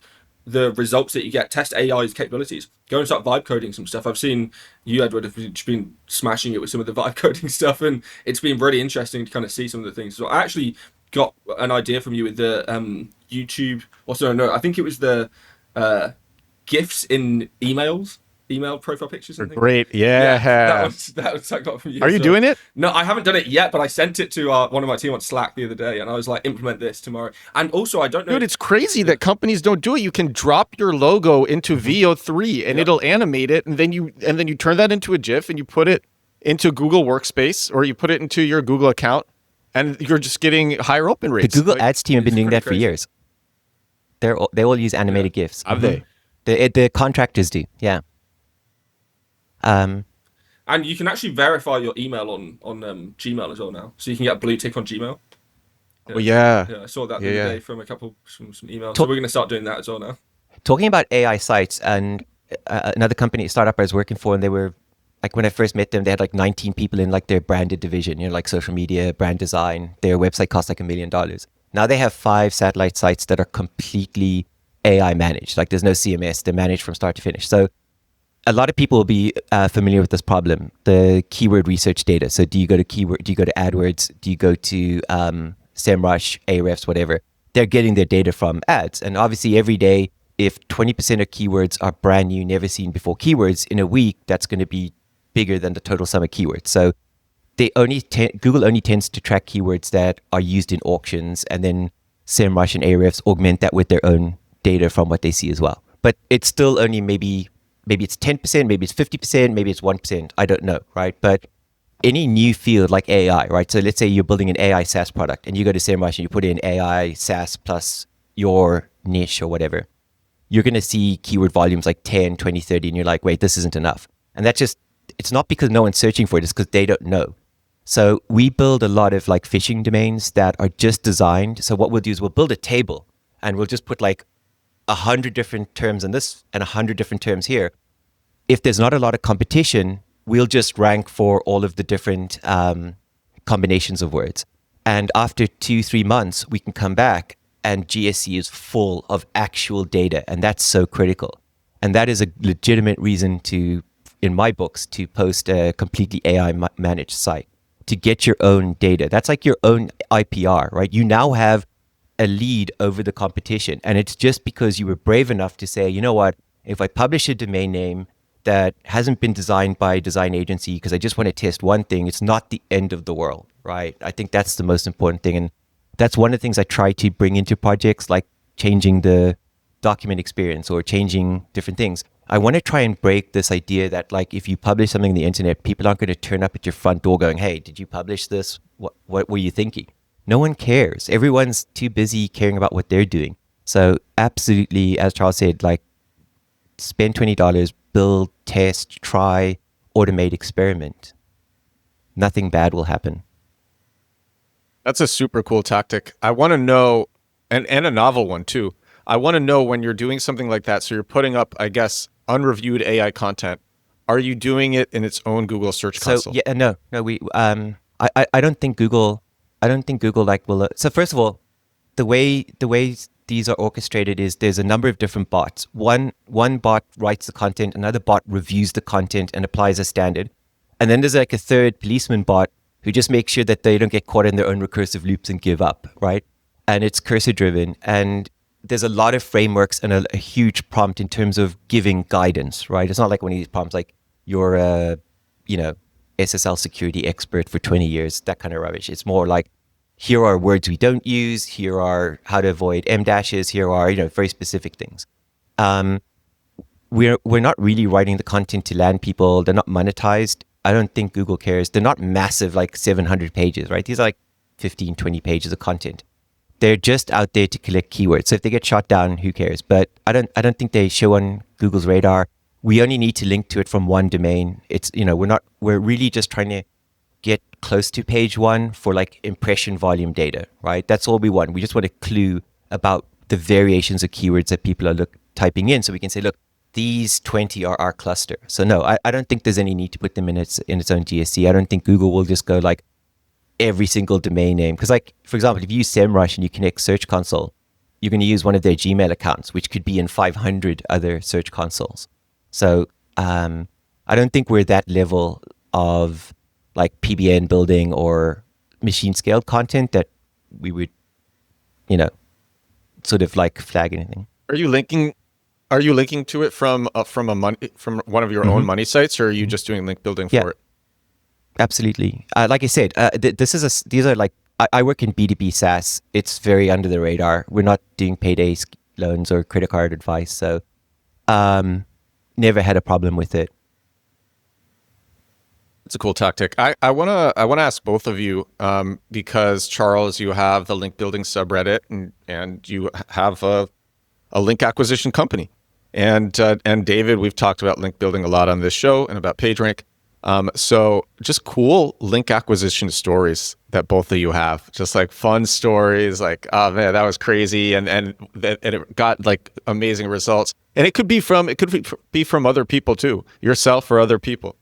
the results that you get, test AI's capabilities. Go and start vibe coding some stuff. I've seen you, Edward, have been smashing it with some of the vibe coding stuff, and it's been really interesting to kind of see some of the things. So I actually got an idea from you with the YouTube. Also, no, I think it was the GIFs in email profile pictures and things. Great, yeah. That was I got from you. Are you doing it? No, I haven't done it yet, but I sent it to one of my team on Slack the other day, and I was like, implement this tomorrow. And also, I don't know. Dude, it's crazy that companies don't do it. You can drop your logo into VO3 and it'll animate it, and then you turn that into a GIF and you put it into Google Workspace, or you put it into your Google account, and you're just getting higher open rates. The Google Ads team have been doing that for years. They all use animated GIFs. Have they? The contractors do, yeah. And you can actually verify your email on Gmail as well now, so you can get a blue tick on Gmail. Oh yeah. I saw that the other day from some emails. So we're going to start doing that as well now. Talking about AI sites, and another company, startup I was working for, and they were like, when I first met them, they had like 19 people in like their branded division, like social media, brand design. Their website cost like $1 million. Now they have 5 satellite sites that are completely AI managed. Like there's no CMS. They're managed from start to finish. So a lot of people will be familiar with this problem, the keyword research data. So do you go to AdWords? Do you go to SEMrush, Ahrefs, whatever? They're getting their data from ads. And obviously every day, if 20% of keywords are brand new, never seen before keywords, in a week, that's going to be bigger than the total sum of keywords. So Google only tends to track keywords that are used in auctions, and then SEMrush and Ahrefs augment that with their own data from what they see as well. But it's still only maybe it's 10%, maybe it's 50%, maybe it's 1%. I don't know, right? But any new field like AI, right? So let's say you're building an AI SaaS product, and you go to SEMrush and you put in AI SaaS plus your niche or whatever. You're going to see keyword volumes like 10, 20, 30, and you're like, wait, this isn't enough. And that's just, it's not because no one's searching for it, it's because they don't know. So we build a lot of like phishing domains that are just designed. So what we'll do is we'll build a table, and we'll just put like 100 different terms in this and 100 different terms here. If there's not a lot of competition, we'll just rank for all of the different combinations of words. And after 2-3 months, we can come back and GSC is full of actual data. And that's so critical. And that is a legitimate reason to, in my books, to post a completely AI managed site, to get your own data. That's like your own IPR, right? You now have a lead over the competition. And it's just because you were brave enough to say, you know what, if I publish a domain name that hasn't been designed by a design agency because I just want to test one thing, it's not the end of the world, right? I think that's the most important thing. And that's one of the things I try to bring into projects, like changing the document experience or changing different things. I want to try and break this idea that like if you publish something on the internet, people aren't going to turn up at your front door going, hey, did you publish this? What were you thinking? No one cares. Everyone's too busy caring about what they're doing. So absolutely, as Charles said, like spend $20, build, test, try, automate, experiment. Nothing bad will happen. That's a super cool tactic. I want to know, and a novel one too. I want to know when you're doing something like that. So you're putting up, I guess, unreviewed AI content. Are you doing it in its own Google Search Console? So yeah, no. We I don't think Google like will. So first of all, the way these are orchestrated is there's a number of different bots. One bot writes the content, another bot reviews the content and applies a standard, and then there's like a third policeman bot who just make sure that they don't get caught in their own recursive loops and give up, right? And it's cursor driven. And there's a lot of frameworks and a huge prompt in terms of giving guidance, right? It's not like one of these prompts like you're a, SSL security expert for 20 years, that kind of rubbish. It's more like, here are words we don't use, here are how to avoid M dashes, here are, very specific things. We're not really writing the content to land people. They're not monetized. I don't think Google cares. They're not massive, like 700 pages, right? These are like 15, 20 pages of content. They're just out there to collect keywords. So if they get shot down, who cares? But I don't think they show on Google's radar. We only need to link to it from one domain. It's, we're really just trying to get close to page one for like impression volume data, right? That's all we want. We just want a clue about the variations of keywords that people are typing in. So we can say, look, these 20 are our cluster. So no, I don't think there's any need to put them in its own GSC. I don't think Google will just go like every single domain name. Because like, for example, if you use SEMrush and you connect Search Console, you're going to use one of their Gmail accounts, which could be in 500 other Search Consoles. So I don't think we're that level of like PBN building or machine scaled content that we would, sort of like flag anything. Are you linking to it from one of your own money sites, or are you just doing link building for it? Absolutely. Like I said, these are like, I work in B2B SaaS. It's very under the radar. We're not doing payday loans or credit card advice. So never had a problem with it. It's a cool tactic. I wanna ask both of you, because Charles, you have the link building subreddit and you have a link acquisition company. And David, we've talked about link building a lot on this show and about PageRank. So just cool link acquisition stories that both of you have, just like fun stories, like, oh man, that was crazy. And it got like amazing results. And it could be from other people too, yourself or other people.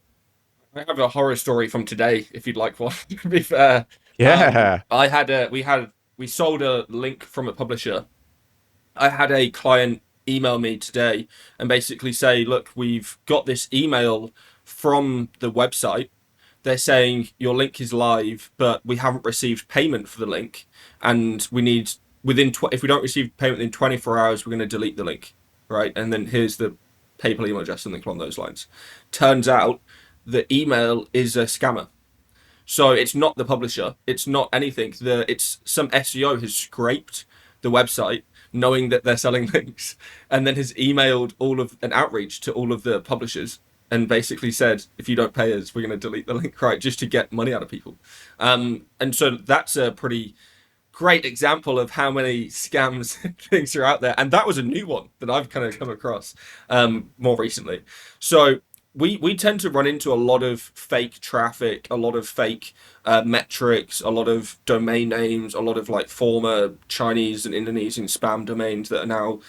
I have a horror story from today, if you'd like one. To be fair, Yeah. We sold a link from a publisher. I had a client email me today and basically say, look, we've got this email from the website. They're saying your link is live, but we haven't received payment for the link, and we need if we don't receive payment within 24 hours, we're going to delete the link, right? And then here's the PayPal email address, something along those lines. Turns out the email is a scammer. So it's not the publisher. It's not anything. It's some SEO has scraped the website knowing that they're selling links, and then has emailed an outreach to all of the publishers and basically said, if you don't pay us, we're going to delete the link, right? Just to get money out of people. And so that's a pretty great example of how many scams things are out there. And that was a new one that I've kind of come across more recently. So we tend to run into a lot of fake traffic, a lot of fake metrics, a lot of domain names, a lot of like former Chinese and Indonesian spam domains that are now,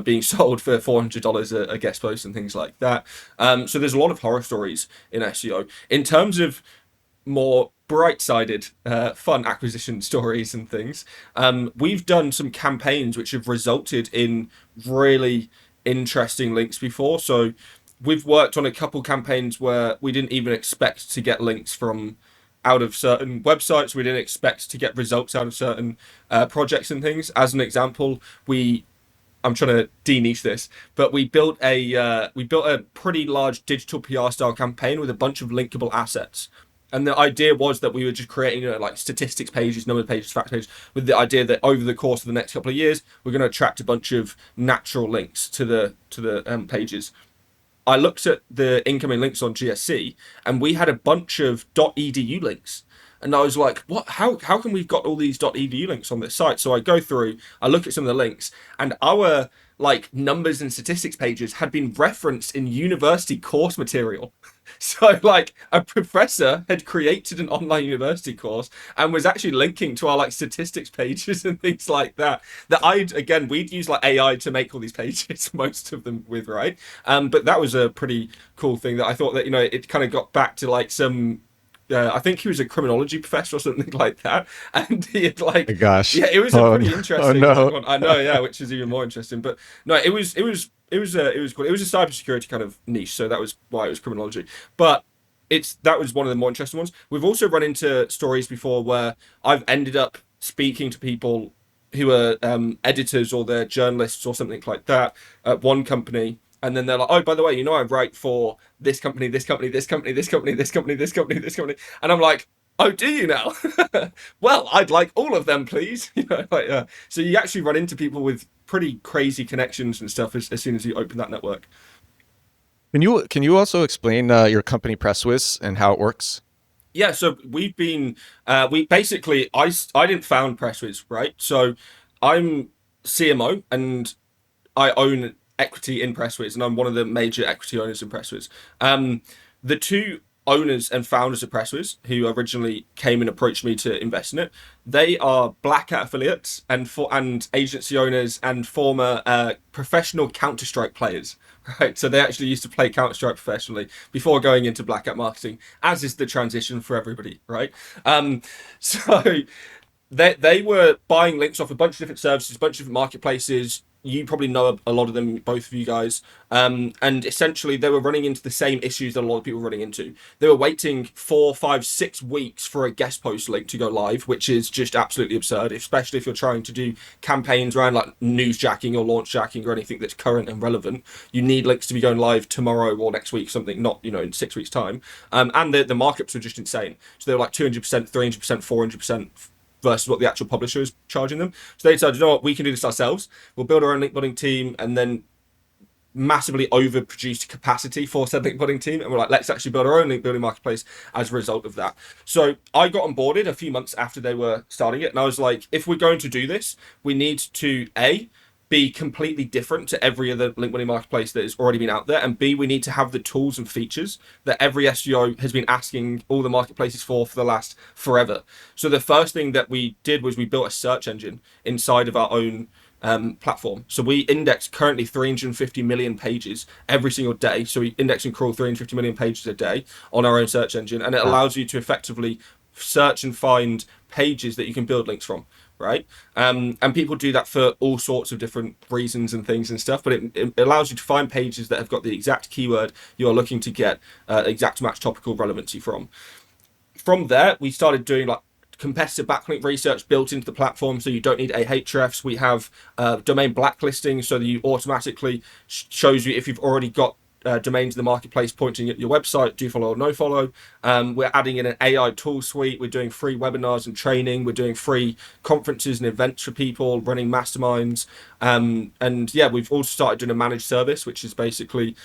being sold for $400 a guest post and things like that. So there's a lot of horror stories in SEO. In terms of more bright-sided, fun acquisition stories and things, we've done some campaigns which have resulted in really interesting links before. So we've worked on a couple campaigns where we didn't even expect to get links from out of certain websites. We didn't expect to get results out of certain projects and things. As an example, I'm trying to de-niche this, but we built a pretty large digital PR style campaign with a bunch of linkable assets. And the idea was that we were just creating like statistics pages, number of pages, fact pages, with the idea that over the course of the next couple of years, we're going to attract a bunch of natural links to the pages. I looked at the incoming links on GSC, and we had a bunch of .edu links. And I was like, what? How can we've got all these .edu links on this site? So I go through, I look at some of the links, and our like numbers and statistics pages had been referenced in university course material. So like a professor had created an online university course and was actually linking to our like statistics pages and things like that. We'd use like AI to make all these pages, most of them with, right? But that was a pretty cool thing that I thought that, it kind of got back to like some, I think he was a criminology professor or something like that, and he had like, my gosh, yeah, it was a pretty interesting. Oh no, I know, yeah, which is even more interesting. But no, it was cool. It was a cybersecurity kind of niche, so that was why it was criminology. But that was one of the more interesting ones. We've also run into stories before where I've ended up speaking to people who are editors or they're journalists or something like that at one company, and then they're like, "Oh, by the way, you know, I write for this company, this company, this company, this company, this company, this company, this company," and I'm like, "Oh, do you now? Well, I'd like all of them, please." So you actually run into people with pretty crazy connections and stuff as soon as you open that network. Can you also explain your company PressWhizz and how it works? Yeah, so we've been we basically I didn't found PressWhizz, right? So I'm CMO and I own equity in PressWhizz, and I'm one of the major equity owners in PressWhizz. The two owners and founders of PressWhizz, who originally came and approached me to invest in it, they are Black Hat affiliates and agency owners and former professional Counter-Strike players. Right, so they actually used to play Counter-Strike professionally before going into Black Hat marketing, as is the transition for everybody, right? So they were buying links off a bunch of different services, a bunch of different marketplaces. You probably know a lot of them, both of you guys. And essentially, they were running into the same issues that a lot of people were running into. They were waiting 4, 5, 6 weeks for a guest post link to go live, which is just absolutely absurd, especially if you're trying to do campaigns around like newsjacking or launch jacking or anything that's current and relevant. You need links to be going live tomorrow or next week, something, not, in 6 weeks' time. And the markups were just insane. So they were like 200%, 300%, 400%. Versus what the actual publisher is charging them. So they decided, you know what, we can do this ourselves. We'll build our own link building team and then massively overproduced capacity for said link building team. And we're like, let's actually build our own link building marketplace as a result of that. So I got onboarded a few months after they were starting it. And I was like, if we're going to do this, we need to be completely different to every other link building marketplace that has already been out there, and B, we need to have the tools and features that every SEO has been asking all the marketplaces for the last forever. So the first thing that we did was we built a search engine inside of our own platform. So we index currently 350 million pages every single day. So we index and crawl 350 million pages a day on our own search engine, and it allows you to effectively search and find pages that you can build links from, right? And people do that for all sorts of different reasons and things and stuff, but it allows you to find pages that have got the exact keyword you are looking to get exact match topical relevancy from. From there, we started doing like competitive backlink research built into the platform, so you don't need Ahrefs. We have domain blacklisting, so that you automatically shows you if you've already got domains in the marketplace pointing at your website, do follow or no follow. We're adding in an AI tool suite. We're doing free webinars and training. We're doing free conferences and events for people, running masterminds. And yeah, we've also started doing a managed service, which is basically,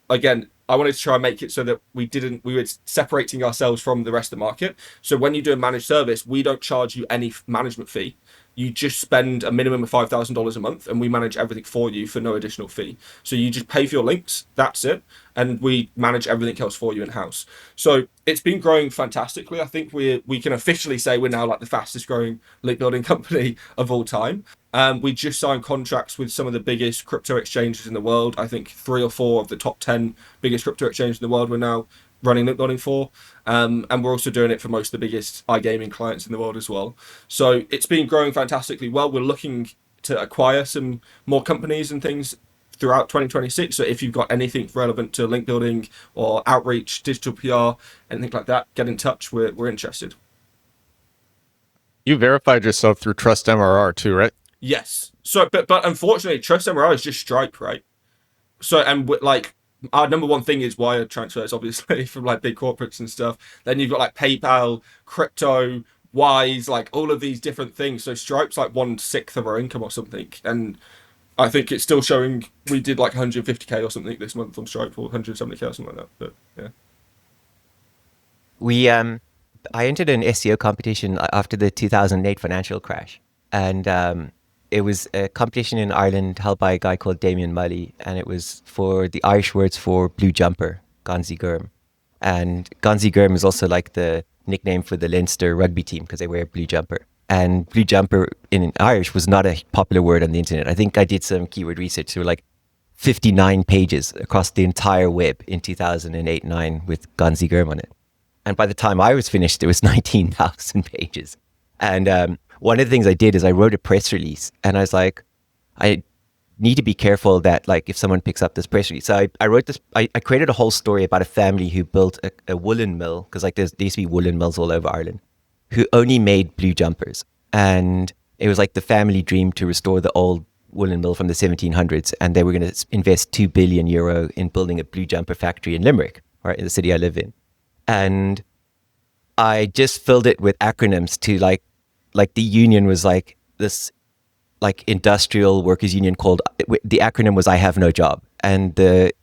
again, I wanted to try and make it so that we were separating ourselves from the rest of the market. So when you do a managed service, we don't charge you any management fee. You just spend a minimum of $5,000 a month, and we manage everything for you for no additional fee. So you just pay for your links, that's it, and we manage everything else for you in-house. So it's been growing fantastically. I think we can officially say we're now like the fastest growing link building company of all time. We just signed contracts with some of the biggest crypto exchanges in the world. I think 3 or 4 of the top 10 biggest crypto exchanges in the world we're now running link building for. And we're also doing it for most of the biggest iGaming clients in the world as well. So it's been growing fantastically well. We're looking to acquire some more companies and things throughout 2026. So if you've got anything relevant to link building or outreach, digital PR, anything like that, get in touch. We're interested. You verified yourself through Trust MRR too, right? Yes. So, but unfortunately, Trust MRR is just Stripe, right? So, and like, our number one thing is wire transfers, obviously, from like big corporates and stuff. Then you've got like PayPal, crypto, Wise, like all of these different things. So Stripe's like 1/6 of our income or something. And I think it's still showing we did like 150K or something this month on Stripe, or 170K or something like that. But yeah. I entered an SEO competition after the 2008 financial crash. And it was a competition in Ireland held by a guy called YMYL, and it was for the Irish words for blue jumper, Gonzi Gurm. And Gonzi Gurm is also like the nickname for the Leinster rugby team because they wear blue jumper. And blue jumper in Irish was not a popular word on the internet. I think I did some keyword research. There were like 59 pages across the entire web in 2008-9 with Gonzi Gurm on it. And by the time I was finished, it was 19,000 pages. And one of the things I did is I wrote a press release, and I was like, I need to be careful that like if someone picks up this press release. So I wrote this, I created a whole story about a family who built a woolen mill, because like there used to be woolen mills all over Ireland, who only made blue jumpers. And it was like the family dream to restore the old woolen mill from the 1700s. And they were going to invest €2 billion in building a blue jumper factory in Limerick, right, in the city I live in. And I just filled it with acronyms to like the union was like this like industrial workers union called, the acronym was I have no job. And the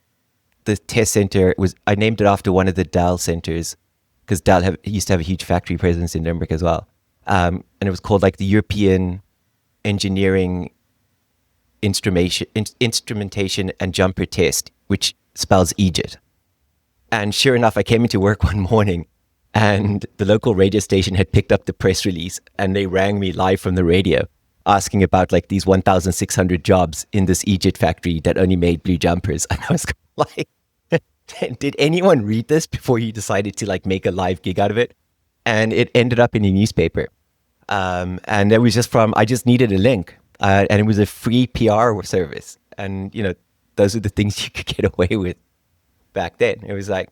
test center was, I named it after one of the Dell centers, because Dell used to have a huge factory presence in Limerick as well. And it was called like the European Engineering Instrumentation and Jumper Test, which spells EJIT. And sure enough, I came into work one morning and the local radio station had picked up the press release and they rang me live from the radio asking about like these 1,600 jobs in this EJIT factory that only made blue jumpers. And I was like, did anyone read this before you decided to like make a live gig out of it? And it ended up in a newspaper. And it was just I just needed a link. And it was a free PR service. And, you know, those are the things you could get away with back then. It was like,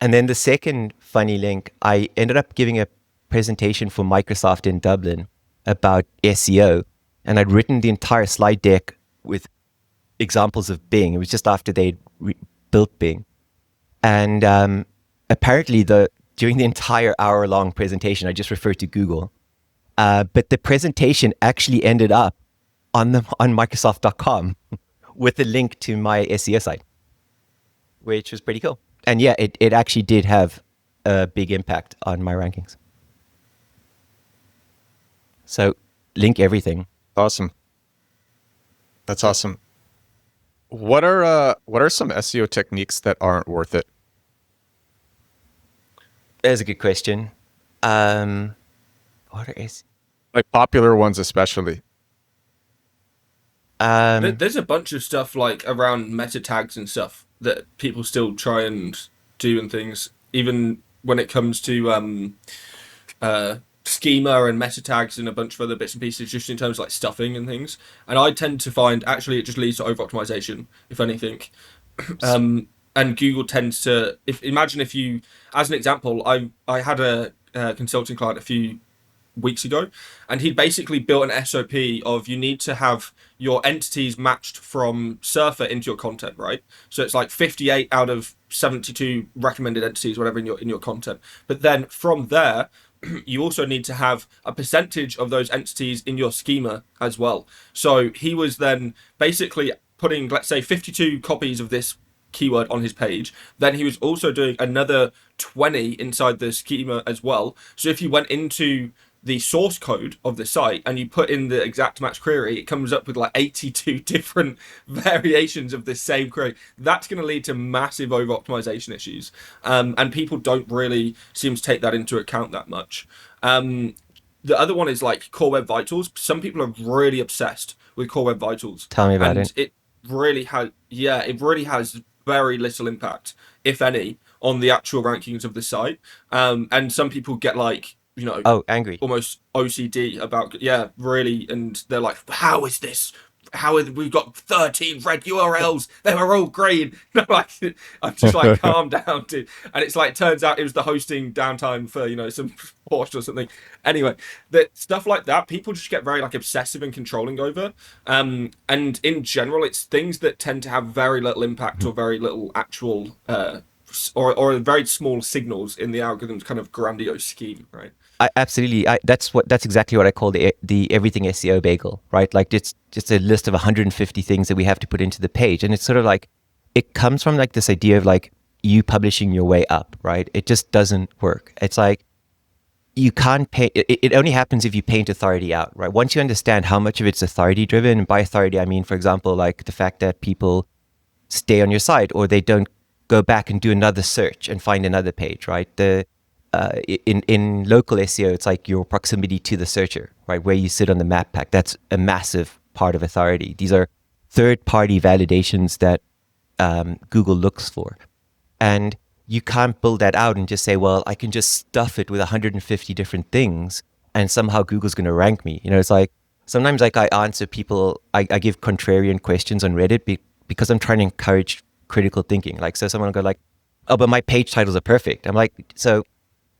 and then the second funny link, I ended up giving a presentation for Microsoft in Dublin about SEO. And I'd written the entire slide deck with examples of Bing. It was just after they'd built Bing. And apparently during the entire hour-long presentation, I just referred to Google. But the presentation actually ended up on Microsoft.com with a link to my SEO site, which was pretty cool. And yeah, it actually did have a big impact on my rankings. So link everything. Awesome. That's awesome. What are some SEO techniques that aren't worth it? That's a good question. What are like popular ones especially? There's a bunch of stuff like around meta tags and stuff that people still try and do and things, even when it comes to schema and meta tags and a bunch of other bits and pieces, just in terms of like stuffing and things. And I tend to find actually it just leads to over optimization, if anything. And Google tends to, imagine if you, as an example, I had a consulting client a few weeks ago, and he basically built an SOP of you need to have your entities matched from Surfer into your content, right? So it's like 58 out of 72 recommended entities, whatever, in your content. But then from there, you also need to have a percentage of those entities in your schema as well. So he was then basically putting, let's say, 52 copies of this keyword on his page. Then he was also doing another 20 inside the schema as well. So if you went into the source code of the site and you put in the exact match query, it comes up with like 82 different variations of the same query. That's going to lead to massive over optimization issues, and people don't really seem to take that into account that much. The other one is like Core Web Vitals. Some people are really obsessed with Core Web Vitals. Tell me about it. It really has very little impact, if any, on the actual rankings of the site. And some people get like, you know, angry, almost OCD about, really, and they're like, how is this? We've got 13 red URLs, they were all green. I'm just like, calm down, dude. And it's like, turns out it was the hosting downtime for, you know, some Porsche or something. Anyway, that stuff like that, people just get very like obsessive and controlling over. And in general, it's things that tend to have very little impact or very little actual or very small signals in the algorithm's kind of grandiose scheme, right? Absolutely. That's exactly what I call the everything SEO bagel, right? Like it's just a list of 150 things that we have to put into the page. And it's sort of like, it comes from like this idea of like you publishing your way up, right? It just doesn't work. It's like, you can't pay, it only happens if you paint authority out, right? Once you understand how much of it's authority driven, and by authority, I mean, for example, like the fact that people stay on your site or they don't go back and do another search and find another page, right? In local SEO, it's like your proximity to the searcher, right? Where you sit on the map pack. That's a massive part of authority. These are third-party validations that Google looks for. And you can't build that out and just say, well, I can just stuff it with 150 different things and somehow Google's going to rank me. You know, it's like, sometimes like I answer people, I give contrarian questions on Reddit because I'm trying to encourage critical thinking. Like, so someone will go like, oh, but my page titles are perfect. I'm like, so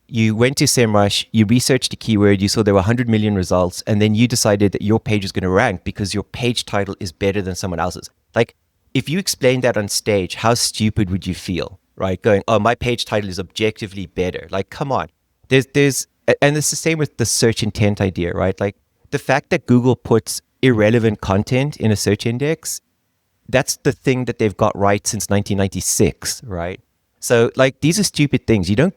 you went to SEMrush, you researched a keyword, you saw there were 100 million results, and then you decided that your page is going to rank because your page title is better than someone else's. Like, if you explained that on stage, how stupid would you feel, right? Going, oh, my page title is objectively better. Like, come on. And it's the same with the search intent idea, right? Like, the fact that Google puts irrelevant content in a search index, that's the thing that they've got right since 1996, right? So like, these are stupid things. You don't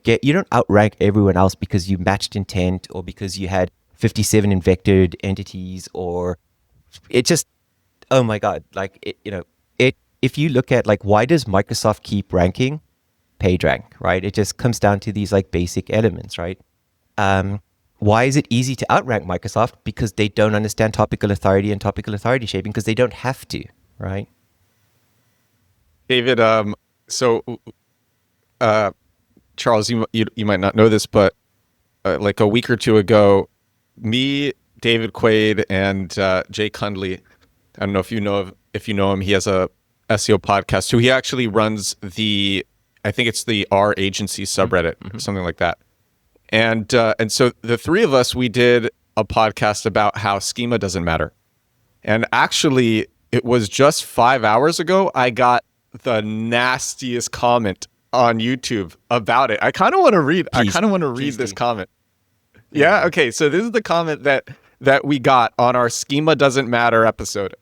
outrank everyone else because you matched intent or because you had 57 invectored entities, or it just, oh my God. Like, if you look at like, why does Microsoft keep ranking PageRank, right? It just comes down to these like basic elements, right? Why is it easy to outrank Microsoft? Because they don't understand topical authority and topical authority shaping, because they don't have to, right? David, so Charles, you might not know this, but like a week or two ago, me, David Quaid, and Jay Cundley, I don't know if you know him. He has a SEO podcast too. He actually runs I think it's the R Agency subreddit, something like that. And so the three of us, we did a podcast about how schema doesn't matter. And actually, it was just 5 hours ago, I got the nastiest comment on YouTube about it. I kind of want to read this comment. Yeah. Okay. So this is the comment that we got on our schema doesn't matter episode.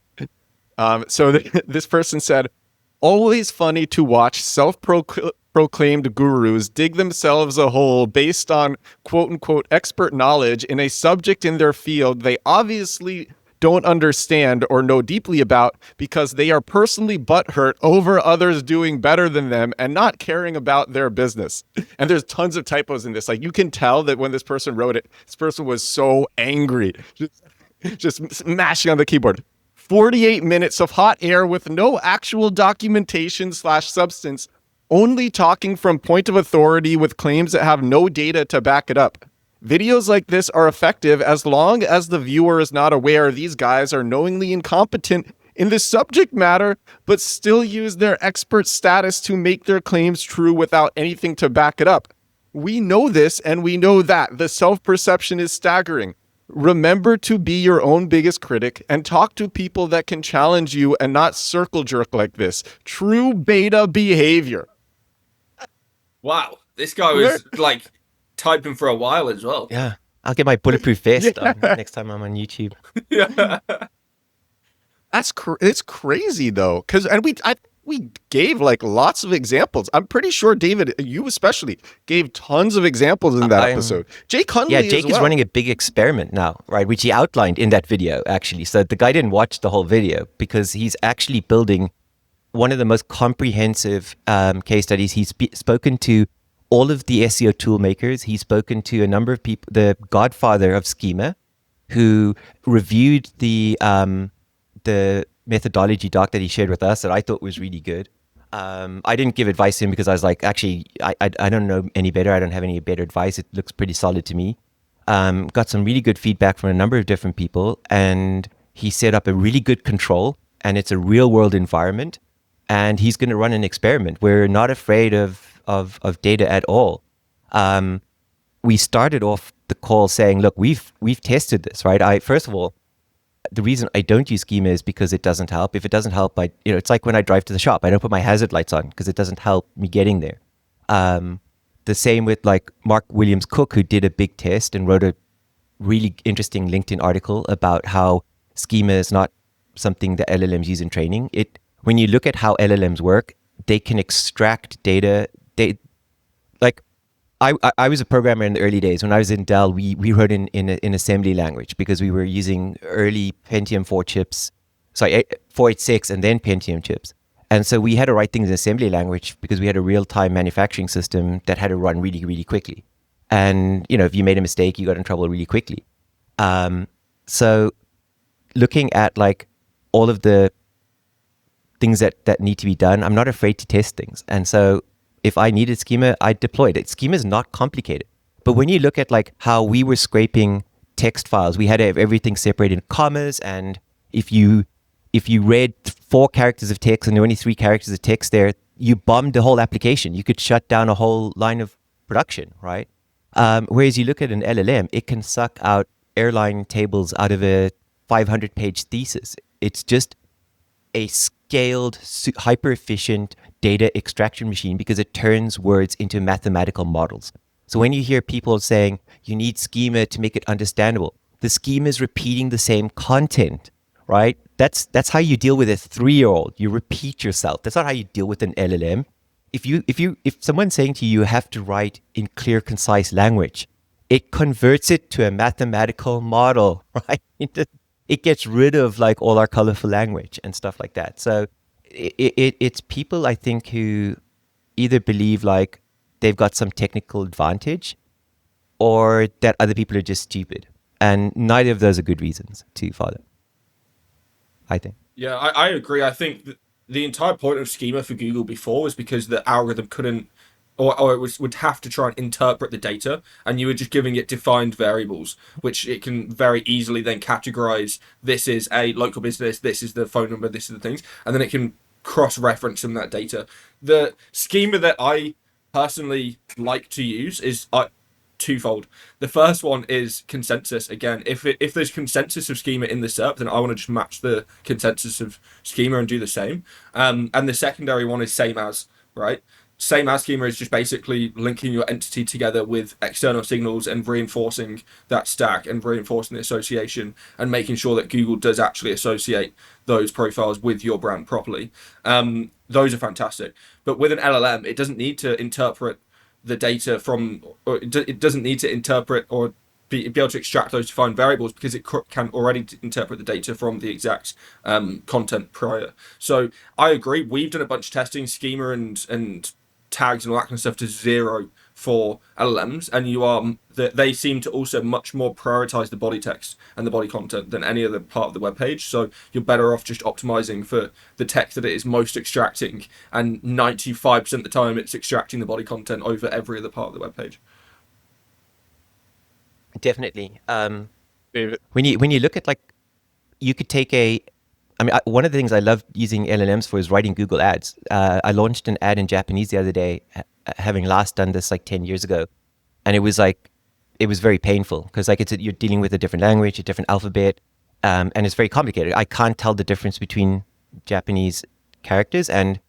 This person said, always funny to watch self-proclaimed gurus dig themselves a hole based on quote unquote expert knowledge in a subject in their field they obviously don't understand or know deeply about, because they are personally butthurt over others doing better than them and not caring about their business. And there's tons of typos in this. Like, you can tell that when this person wrote it, this person was so angry, just smashing on the keyboard. 48 minutes of hot air with no actual documentation / substance, only talking from point of authority with claims that have no data to back it up. Videos like this are effective as long as the viewer is not aware these guys are knowingly incompetent in the subject matter, but still use their expert status to make their claims true without anything to back it up. We know this, and we know that. The self-perception is staggering. Remember to be your own biggest critic and talk to people that can challenge you and not circle jerk like this. True beta behavior. Wow, this guy was like typing for a while as well. Yeah, I'll get my bulletproof vest on next time I'm on YouTube. Yeah. It's crazy though, because we gave like lots of examples. I'm pretty sure, David, you especially gave tons of examples in that episode. Jake Cundley, yeah, Jake is running a big experiment now, right? Which he outlined in that video actually. So the guy didn't watch the whole video because he's actually building one of the most comprehensive case studies. He's spoken to all of the SEO tool makers. He's spoken to a number of people, the godfather of schema, who reviewed the methodology doc that he shared with us that I thought was really good. I didn't give advice to him because I was like, actually, I don't know any better. I don't have any better advice. It looks pretty solid to me. Got some really good feedback from a number of different people, and he set up a really good control, and it's a real world environment, and he's going to run an experiment. We're not afraid of data at all. We started off the call saying, look, we've tested this, right? First of all, the reason I don't use schema is because it doesn't help. If it doesn't help, it's like when I drive to the shop, I don't put my hazard lights on because it doesn't help me getting there. The same with like Mark Williams Cook, who did a big test and wrote a really interesting LinkedIn article about how schema is not something that LLMs use in training. When you look at how LLMs work, they can extract data. I was a programmer in the early days. When I was in Dell, we wrote in assembly language because we were using early Pentium 4 chips, 486 and then Pentium chips. And so we had to write things in assembly language because we had a real-time manufacturing system that had to run really, really quickly. And, if you made a mistake, you got in trouble really quickly. So looking at like all of the things that need to be done, I'm not afraid to test things. And so if I needed schema, I deployed it. Schema is not complicated. But when you look at like how we were scraping text files. We had to have everything separated in commas, and if you read 4 characters of text and there were only 3 characters of text there, you bombed the whole application. You could shut down a whole line of production, right? Whereas you look at an LLM, it can suck out airline tables out of a 500-page thesis. It's just a scaled, hyper-efficient data extraction machine because it turns words into mathematical models. So when you hear people saying you need schema to make it understandable, the schema is repeating the same content, right? That's how you deal with a 3-year-old. You repeat yourself. That's not how you deal with an LLM. If someone's saying to you, you have to write in clear, concise language, it converts it to a mathematical model, right? It gets rid of like all our colorful language and stuff like that. So it's people, I think, who either believe like they've got some technical advantage or that other people are just stupid. And neither of those are good reasons to follow, I think. Yeah, I agree. I think the entire point of schema for Google before was because the algorithm couldn't, or it would have to try and interpret the data, and you were just giving it defined variables, which it can very easily then categorize. This is a local business, this is the phone number, this is the things, and then it can cross-reference from that data. The schema that I personally like to use is twofold. The first one is consensus. Again, if there's consensus of schema in the SERP, then I want to just match the consensus of schema and do the same. And the secondary one is same as, right? Same as schema is just basically linking your entity together with external signals and reinforcing that stack and reinforcing the association and making sure that Google does actually associate those profiles with your brand properly. Those are fantastic. But with an LLM, it doesn't need to interpret the data from, or it doesn't need to interpret or be able to extract those defined variables because it can already interpret the data from the exact content prior. So I agree. We've done a bunch of testing, schema and tags and all that kind of stuff to 0 for LLMs, and they seem to also much more prioritize the body text and the body content than any other part of the web page. So you're better off just optimizing for the text that it is most extracting, and 95% of the time it's extracting the body content over every other part of the web page. Definitely. David. When you look at, like, you could take one of the things I love using LLMs for is writing Google ads. I launched an ad in Japanese the other day, having last done this like 10 years ago. And it was very painful because you're dealing with a different language, a different alphabet, and it's very complicated. I can't tell the difference between Japanese characters, and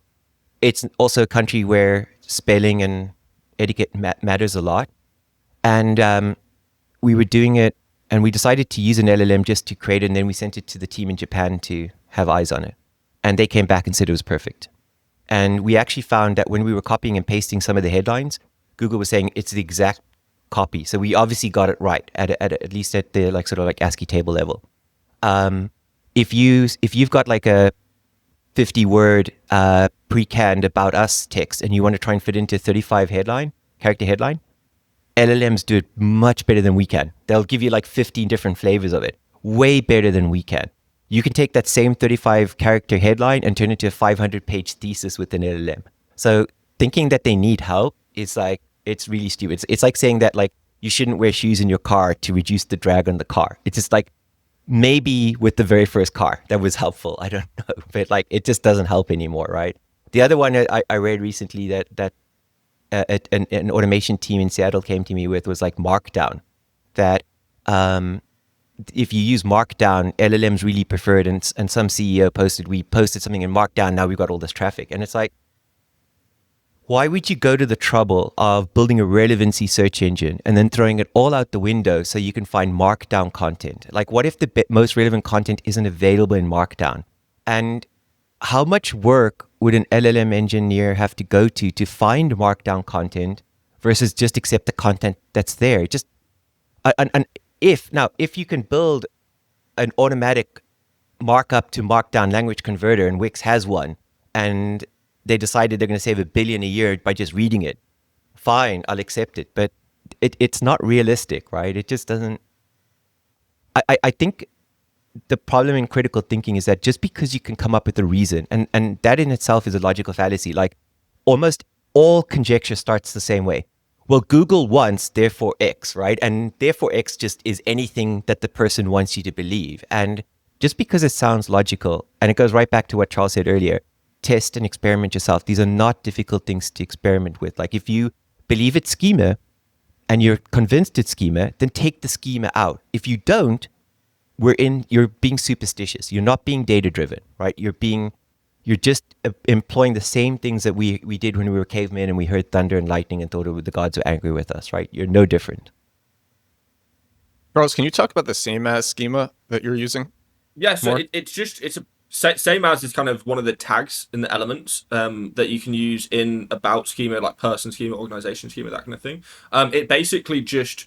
it's also a country where spelling and etiquette matters a lot. And we were doing it, and we decided to use an LLM just to create it, and then we sent it to the team in Japan to have eyes on it. And they came back and said it was perfect. And we actually found that when we were copying and pasting some of the headlines, Google was saying it's the exact copy. So we obviously got it right at least at the like sort of like ASCII table level. If you've got like a 50-word pre-canned about us text and you want to try and fit into a 35 character headline, LLMs do it much better than we can. They'll give you like 15 different flavors of it. Way better than we can. You can take that same 35 character headline and turn it into a 500-page thesis with an LLM. So thinking that they need help is like, it's really stupid. It's like saying that like you shouldn't wear shoes in your car to reduce the drag on the car. It's just like, maybe with the very first car that was helpful. I don't know, but like it just doesn't help anymore, right? The other one I read recently that an automation team in Seattle came to me with was like Markdown. That if you use Markdown, LLMs really prefer it. And some CEO we posted something in Markdown, now we've got all this traffic. And it's like, why would you go to the trouble of building a relevancy search engine and then throwing it all out the window so you can find Markdown content? Like, what if the most relevant content isn't available in Markdown? And how much work would an LLM engineer have to go to find Markdown content versus just accept the content that's there? If you can build an automatic markup to Markdown language converter, and Wix has one, and they decided they're going to save $1 billion a year by just reading it, fine, I'll accept it. But it's not realistic, right? It just doesn't. I think the problem in critical thinking is that just because you can come up with a reason, and that in itself is a logical fallacy. Like almost all conjecture starts the same way. well, Google wants, therefore X, right? And therefore X just is anything that the person wants you to believe. And just because it sounds logical, and it goes right back to what Charles said earlier, test and experiment yourself. These are not difficult things to experiment with. Like if you believe it's schema and you're convinced it's schema, then take the schema out. If you don't, you're being superstitious. You're not being data driven, right? You're just employing the same things that we did when we were cavemen and we heard thunder and lightning and thought the gods were angry with us, right? You're no different. Charles, can you talk about the same as schema that you're using? Yeah, so it's a same as is kind of one of the tags in the elements that you can use in about schema, like person schema, organization schema, that kind of thing. It basically just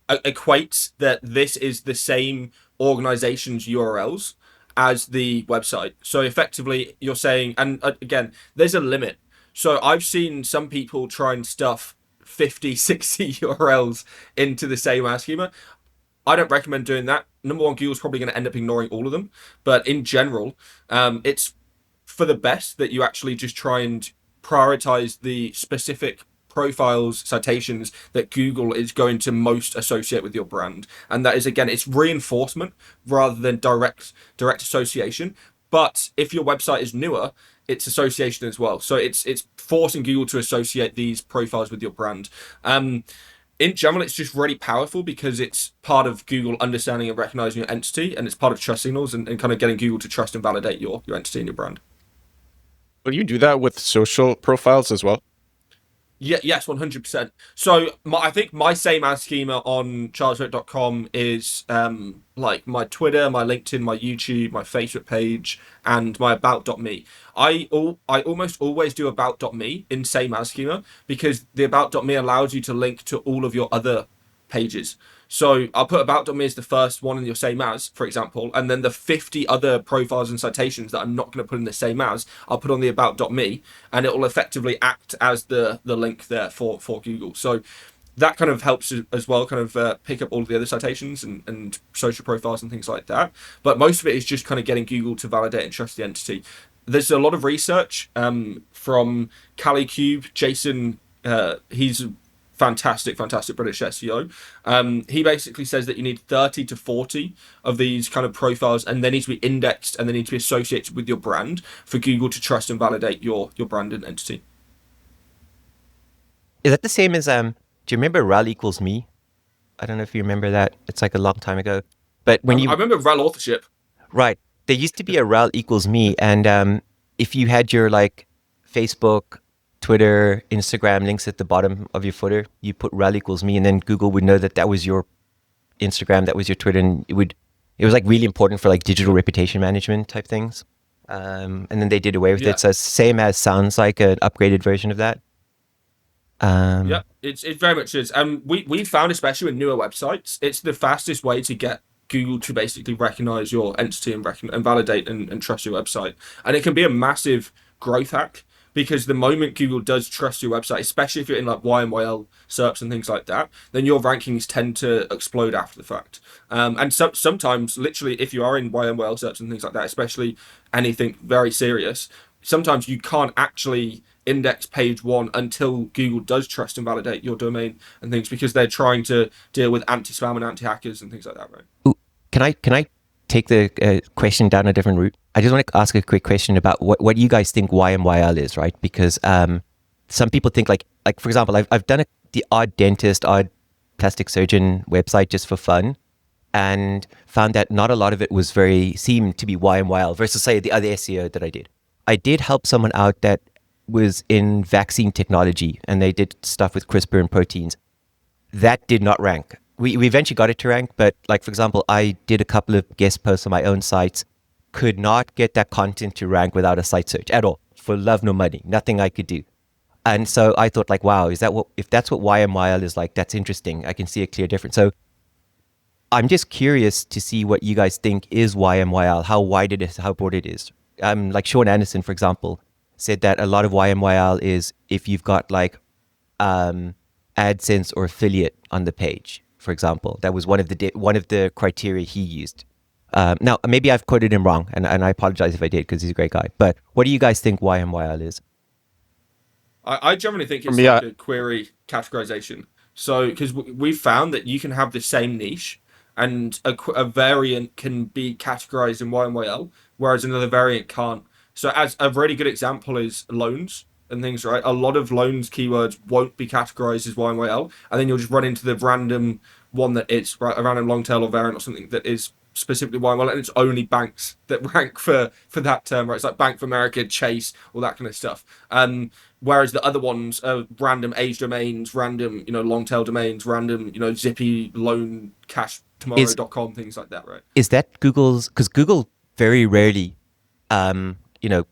equates that this is the same organization's URLs as the website. So effectively, you're saying, and again, there's a limit. So I've seen some people try and stuff 50, 60 URLs into the same as schema. I don't recommend doing that. Number one, Google's probably going to end up ignoring all of them. But in general, it's for the best that you actually just try and prioritize the specific profiles, citations that Google is going to most associate with your brand. And that is, again, it's reinforcement rather than direct association. But if your website is newer, it's association as well. So it's forcing Google to associate these profiles with your brand. In general, it's just really powerful because it's part of Google understanding and recognizing your entity, and it's part of trust signals and kind of getting Google to trust and validate your entity and your brand. Will you do that with social profiles as well? Yeah, yes, 100%. So I think my same as schema on charlesfloate.com is like my Twitter, my LinkedIn, my YouTube, my Facebook page, and my about.me. I almost always do about.me in same as schema because the about.me allows you to link to all of your other pages. So I'll put about.me as the first one in your same as, for example, and then the 50 other profiles and citations that I'm not going to put in the same as, I'll put on the about.me, and it will effectively act as the link there for Google. So that kind of helps as well, kind of pick up all of the other citations and social profiles and things like that. But most of it is just kind of getting Google to validate and trust the entity. There's a lot of research from Cali Cube, Jason, he's fantastic British SEO. He basically says that you need 30 to 40 of these kind of profiles, and they need to be indexed and they need to be associated with your brand for Google to trust and validate your brand and entity. Is that the same as, do you remember rel equals me? I don't know if you remember that. It's like a long time ago. But when I remember rel authorship. Right. There used to be a rel equals me, and if you had your like Facebook, Twitter, Instagram links at the bottom of your footer, you put rel equals me, and then Google would know that was your Instagram, that was your Twitter, and it was like really important for like digital reputation management type things. And then they did away with it. So same as sounds like an upgraded version of that. Yeah, it very much is. We found, especially with newer websites, it's the fastest way to get Google to basically recognize your entity and validate and trust your website. And it can be a massive growth hack. Because the moment Google does trust your website, especially if you're in like YMYL, SERPs and things like that, then your rankings tend to explode after the fact. And sometimes, literally, if you are in YMYL, SERPs and things like that, especially anything very serious, sometimes you can't actually index page one until Google does trust and validate your domain and things, because they're trying to deal with anti-spam and anti-hackers and things like that, right? Ooh, can I take the question down a different route? I just want to ask a quick question about what you guys think YMYL is, right? Because some people think like for example, I've done the odd dentist, odd plastic surgeon website just for fun, and found that not a lot of it seemed to be YMYL versus say the other SEO that I did. I did help someone out that was in vaccine technology, and they did stuff with CRISPR and proteins. That did not rank. We eventually got it to rank, but like, for example, I did a couple of guest posts on my own sites, could not get that content to rank without a site search at all, for love nor money, nothing I could do. And so I thought like, wow, if that's what YMYL is like, that's interesting. I can see a clear difference. So I'm just curious to see what you guys think is YMYL, how wide it is, how broad it is. Like Sean Anderson, for example, said that a lot of YMYL is if you've got like AdSense or affiliate on the page, for example. That was one of the criteria he used. Now, maybe I've quoted him wrong, and I apologize if I did, because he's a great guy. But what do you guys think YMYL is? I generally think For it's me, like a query categorization. So, because we've found that you can have the same niche and a variant can be categorized in YMYL, whereas another variant can't. So, as a really good example is loans and things, right? A lot of loans keywords won't be categorized as YMYL, and then you'll just run into the random one that is, right, a random long tail or variant or something that is specifically YMYL, and it's only banks that rank for that term, right? It's like Bank of America, Chase, all that kind of stuff. Whereas the other ones are random age domains, random, long tail domains, random, zippy loan cash tomorrow.com, things like that, right? Is that Google's, because Google very rarely, you know,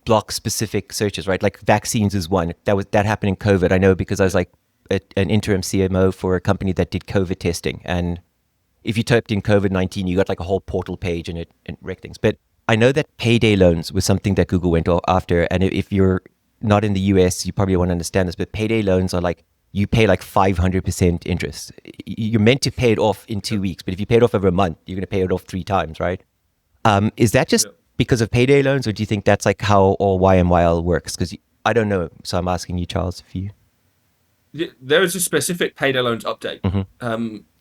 block specific searches, right? Like vaccines is one. That happened in COVID. I know because I was like an interim CMO for a company that did COVID testing. And if you typed in COVID-19, you got like a whole portal page and it wrecked things. But I know that payday loans was something that Google went after. And if you're not in the US, you probably won't understand this, but payday loans are like, you pay like 500% interest. You're meant to pay it off in 2 weeks, but if you pay it off over a month, you're going to pay it off 3 times, right? Is that just because of payday loans, or do you think that's like how all YMYL works? Because I don't know, so I'm asking you, Charles, if you... There was a specific payday loans update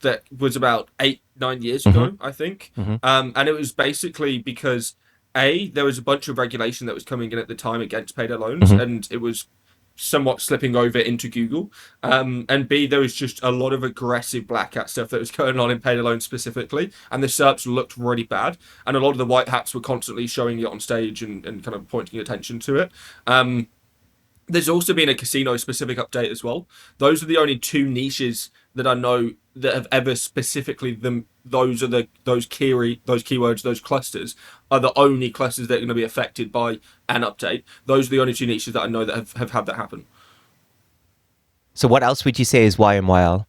that was about 8-9 years ago, I think. And it was basically because there was a bunch of regulation that was coming in at the time against payday loans, and it was somewhat slipping over into Google. And B, there was just a lot of aggressive black hat stuff that was going on in payday loans specifically, and the SERPs looked really bad. And a lot of the white hats were constantly showing it on stage and kind of pointing attention to it. There's also been a casino-specific update as well. Those are the only 2 niches that I know that have ever specifically those keywords, those clusters are the only clusters that are going to be affected by an update. Those are the only 2 niches that I know that have had that happen. So what else would you say is YMYL?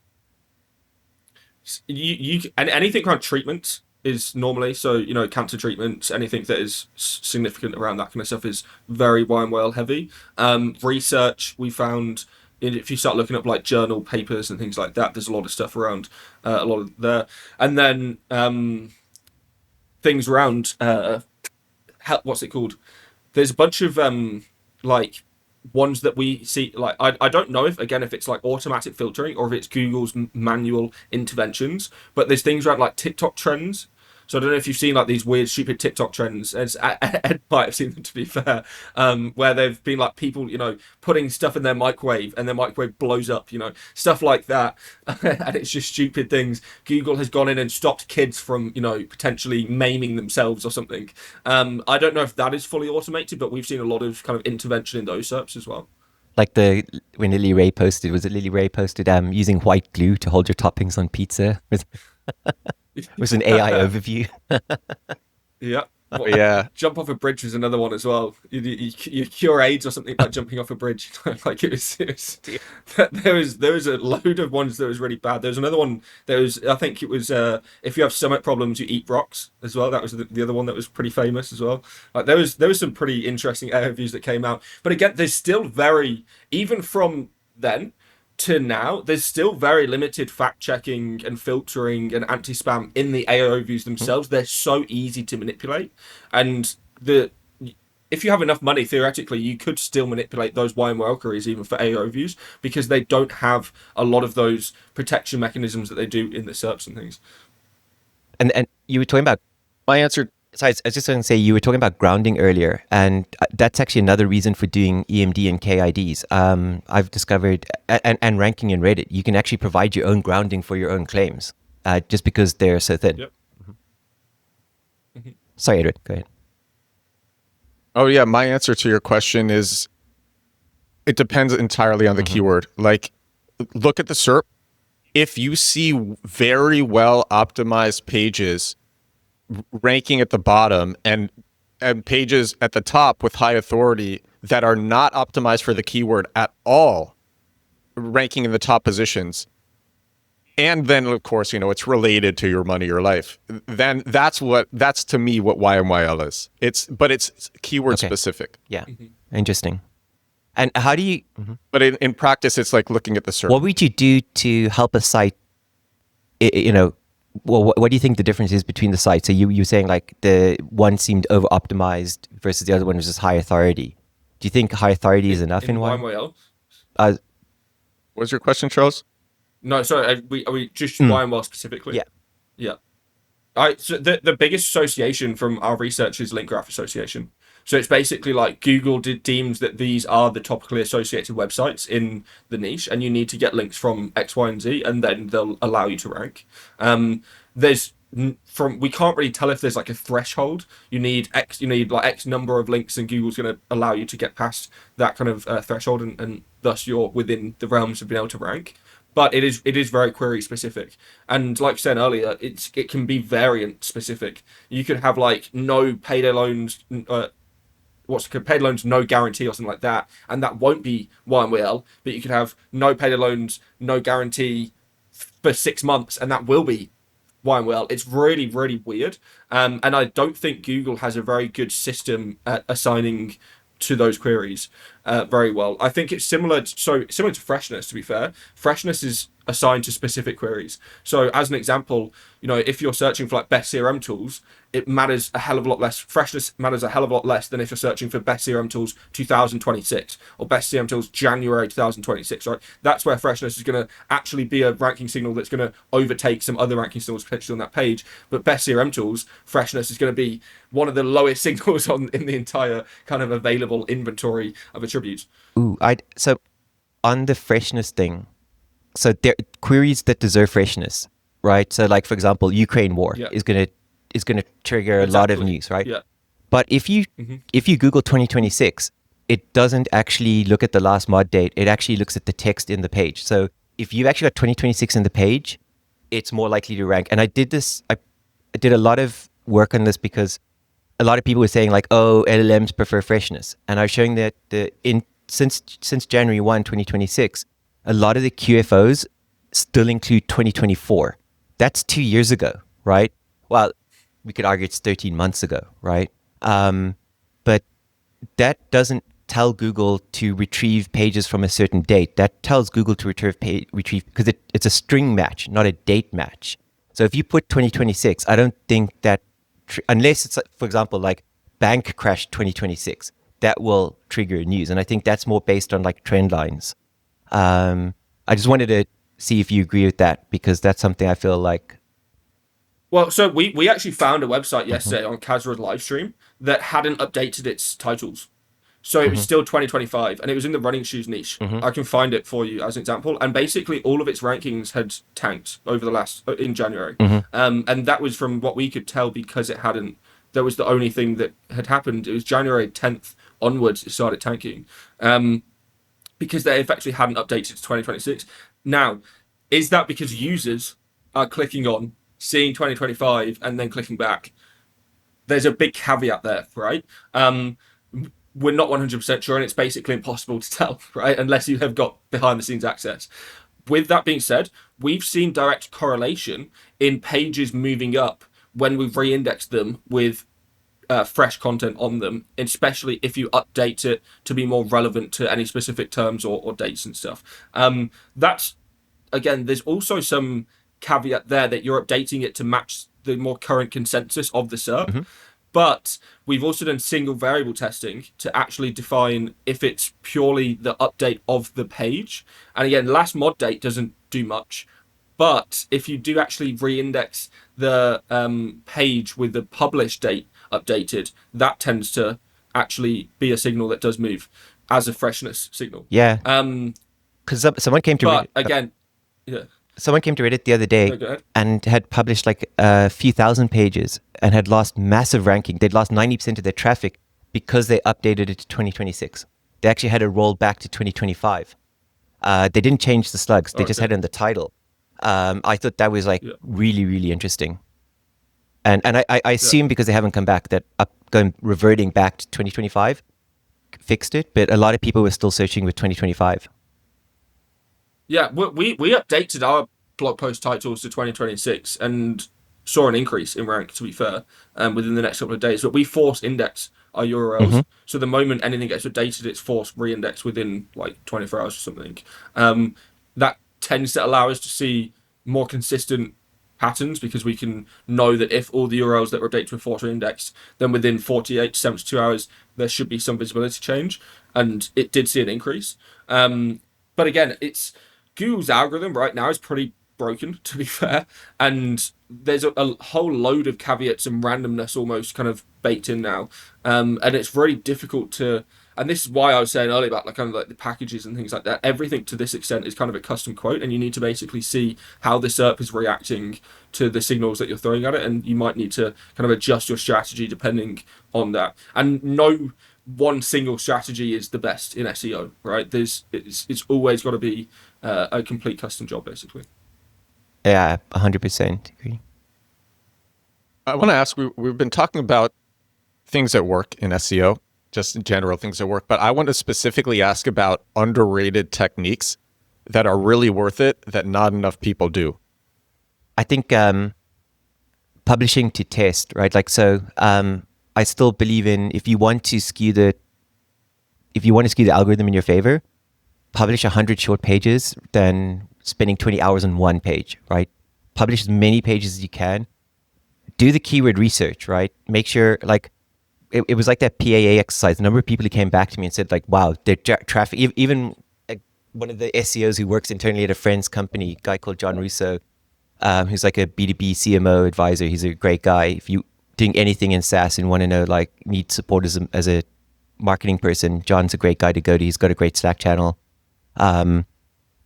And anything around treatments is normally, so cancer treatments, anything that is significant around that kind of stuff is very YMYL heavy. Research, we found, if you start looking up like journal papers and things like that, there's a lot of stuff around a lot of there. And then things around what's it called? There's a bunch of like ones that we see, like I don't know if it's like automatic filtering or if it's Google's manual interventions, but there's things around like TikTok trends. So I don't know if you've seen like these weird, stupid TikTok trends. Ed might have seen them, to be fair, where they've been like people, putting stuff in their microwave and their microwave blows up, stuff like that. And it's just stupid things. Google has gone in and stopped kids from, potentially maiming themselves or something. I don't know if that is fully automated, but we've seen a lot of kind of intervention in those SERPs as well. Like when Lily Ray posted, using white glue to hold your toppings on pizza? It was an AI overview. Yeah. Well, yeah. Jump off a bridge was another one as well. You cure AIDS or something by jumping off a bridge. Like it was there was a load of ones that was really bad. There was another one. I think it was if you have stomach problems, you eat rocks as well. That was the other one that was pretty famous as well. Like there was some pretty interesting AI reviews that came out. But again, there's still even from then to now, there's still very limited fact checking and filtering and anti-spam in the AI overviews themselves. They're so easy to manipulate, and if you have enough money, theoretically, you could still manipulate those YMYL queries even for AI overviews because they don't have a lot of those protection mechanisms that they do in the SERPs and things. And you were talking about My answer. So I was just going to say, you were talking about grounding earlier, and that's actually another reason for doing EMD and KIDs. I've discovered, and ranking in Reddit, you can actually provide your own grounding for your own claims, just because they're so thin. Yep. Sorry, Edward, go ahead. Oh yeah, my answer to your question is, it depends entirely on the keyword. Like, look at the SERP. If you see very well optimized pages ranking at the bottom and pages at the top with high authority that are not optimized for the keyword at all, ranking in the top positions, and then of course it's related to your money or life, then that's to me what YMYL is. It's keyword specific. Yeah. Interesting. And how do you but in practice it's like looking at the SERP. What would you do to help a site, well, what do you think the difference is between the sites? So you were saying like the one seemed over optimized versus the other one was just high authority. Do you think high authority is enough in YMYL? Uh, What's your question, Charles? No, sorry. Are we just mm, YMYL specifically? yeah. Yeah. So the biggest association from our research is link graph association. So it's basically like Google deems that these are the topically associated websites in the niche, and you need to get links from X, Y, and Z, and then they'll allow you to rank. There's from we can't really tell if there's like a threshold. You need like X number of links, and Google's going to allow you to get past that kind of threshold, and thus you're within the realms of being able to rank. But it is very query specific, and like I said earlier, it can be variant specific. You could have like no payday loans, payday loans no guarantee or something like that, and that won't be YMYL. But you could have no payday loans no guarantee for 6 months, and that will be YMYL. It's really really weird, and I don't think Google has a very good system at assigning to those queries very well. I think it's similar to freshness. To be fair, freshness is assigned to specific queries. So as an example, if you're searching for like best CRM tools, it matters a hell of a lot less. Freshness matters a hell of a lot less than if you're searching for best CRM tools 2026 or best CRM tools January 2026. Right, that's where freshness is going to actually be a ranking signal that's going to overtake some other ranking signals potentially on that page. But best CRM tools freshness is going to be one of the lowest signals in the entire kind of available inventory of attributes. Ooh, so on the freshness thing, so there queries that deserve freshness, right? So like for example, Ukraine war Yeah, is gonna trigger a lot of exactly. news, right? Yeah. But if you Hmm. if you Google 2026, it doesn't actually look at the last mod date. It actually looks at the text in the page. So if you've actually got 2026 in the page, it's more likely to rank. And I did a lot of work on this because a lot of people were saying like, oh, LLMs prefer freshness, and I was showing that since January 1, 2026, a lot of the QFOs still include 2024. That's 2 years ago, right? Well, we could argue it's 13 months ago, right? But that doesn't tell Google to retrieve pages from a certain date. That tells Google to retrieve because it's a string match, not a date match. So if you put 2026, I don't think that, unless it's, for example, like bank crash 2026, that will trigger news. And I think that's more based on like trend lines. I just wanted to see if you agree with that because that's something I feel like. Well, so we actually found a website Mhm, yesterday on Kazra's live stream that hadn't updated its titles. So it was mhm, still 2025, and it was in the running shoes niche. mhm, I can find it for you as an example. And basically, all of its rankings had tanked over the last in January, mhm. and that was from what we could tell because it hadn't. That was the only thing that had happened. It was January 10th onwards it started tanking, because they effectively hadn't updated to 2026. Now, is that because users are clicking on, seeing 2025, and then clicking back? There's a big caveat there, right? We're not 100% sure, and it's basically impossible to tell, right? Unless you have got behind the scenes access. With that being said, we've seen direct correlation in pages moving up when we've re-indexed them with fresh content on them, especially if you update it to be more relevant to any specific terms or dates and stuff. That's again, there's also some caveat there that you're updating it to match the more current consensus of the SERP. Mhm. But we've also done single variable testing to actually define if it's purely the update of the page. And again, last mod date doesn't do much. But if you do actually re-index the page with the published date updated, that tends to actually be a signal that does move as a freshness signal. Yeah, Um, because someone came to but Reddit. again, yeah, Someone came to Reddit the other day no, go ahead. and had published like a few thousand pages and had lost massive ranking. They'd lost 90% of their traffic because they updated it to 2026. They actually had to roll back to 2025. They didn't change the slugs. They just Okay, had it in the title. I thought that was like yeah, really, really interesting. And I yeah. assume because they haven't come back that reverting back to 2025 fixed it. But a lot of people were still searching with 2025. Yeah, we updated our blog post titles to 2026 and saw an increase in rank, to be fair, within the next couple of days. But we force index our Hmm. URLs. So the moment anything gets updated, it's forced re-index within like 24 hours or something. That tends to allow us to see more consistent patterns because we can know that if all the URLs that were updated were forced re-indexed, then within 48 to 72 hours, there should be some visibility change. And it did see an increase. but again, it's Google's algorithm right now is pretty broken, to be fair, and there's a whole load of caveats and randomness almost kind of baked in now, and it's very difficult to. And this is why I was saying earlier about like kind of like the packages and things like that. Everything to this extent is kind of a custom quote, and you need to basically see how the SERP is reacting to the signals that you're throwing at it, and you might need to kind of adjust your strategy depending on that. And no one single strategy is the best in SEO, right? It's always got to be a complete custom job, basically. Yeah, 100% agree. I want to ask, we've been talking about things that work in SEO, just in general things that work, but I want to specifically ask about underrated techniques that are really worth it that not enough people do. I think publishing to test, right? Like, so I still believe in if you want to skew the algorithm in your favor, publish 100 short pages than spending 20 hours on one page, right? Publish as many pages as you can. Do the keyword research, right? Make sure, like, it was like that PAA exercise. The number of people who came back to me and said, like, wow, their traffic, even one of the SEOs who works internally at a friend's company, a guy called John Russo, who's like a B2B CMO advisor. He's a great guy. If you doing anything in SaaS and want to know, like, need support as a marketing person, John's a great guy to go to. He's got a great Slack channel.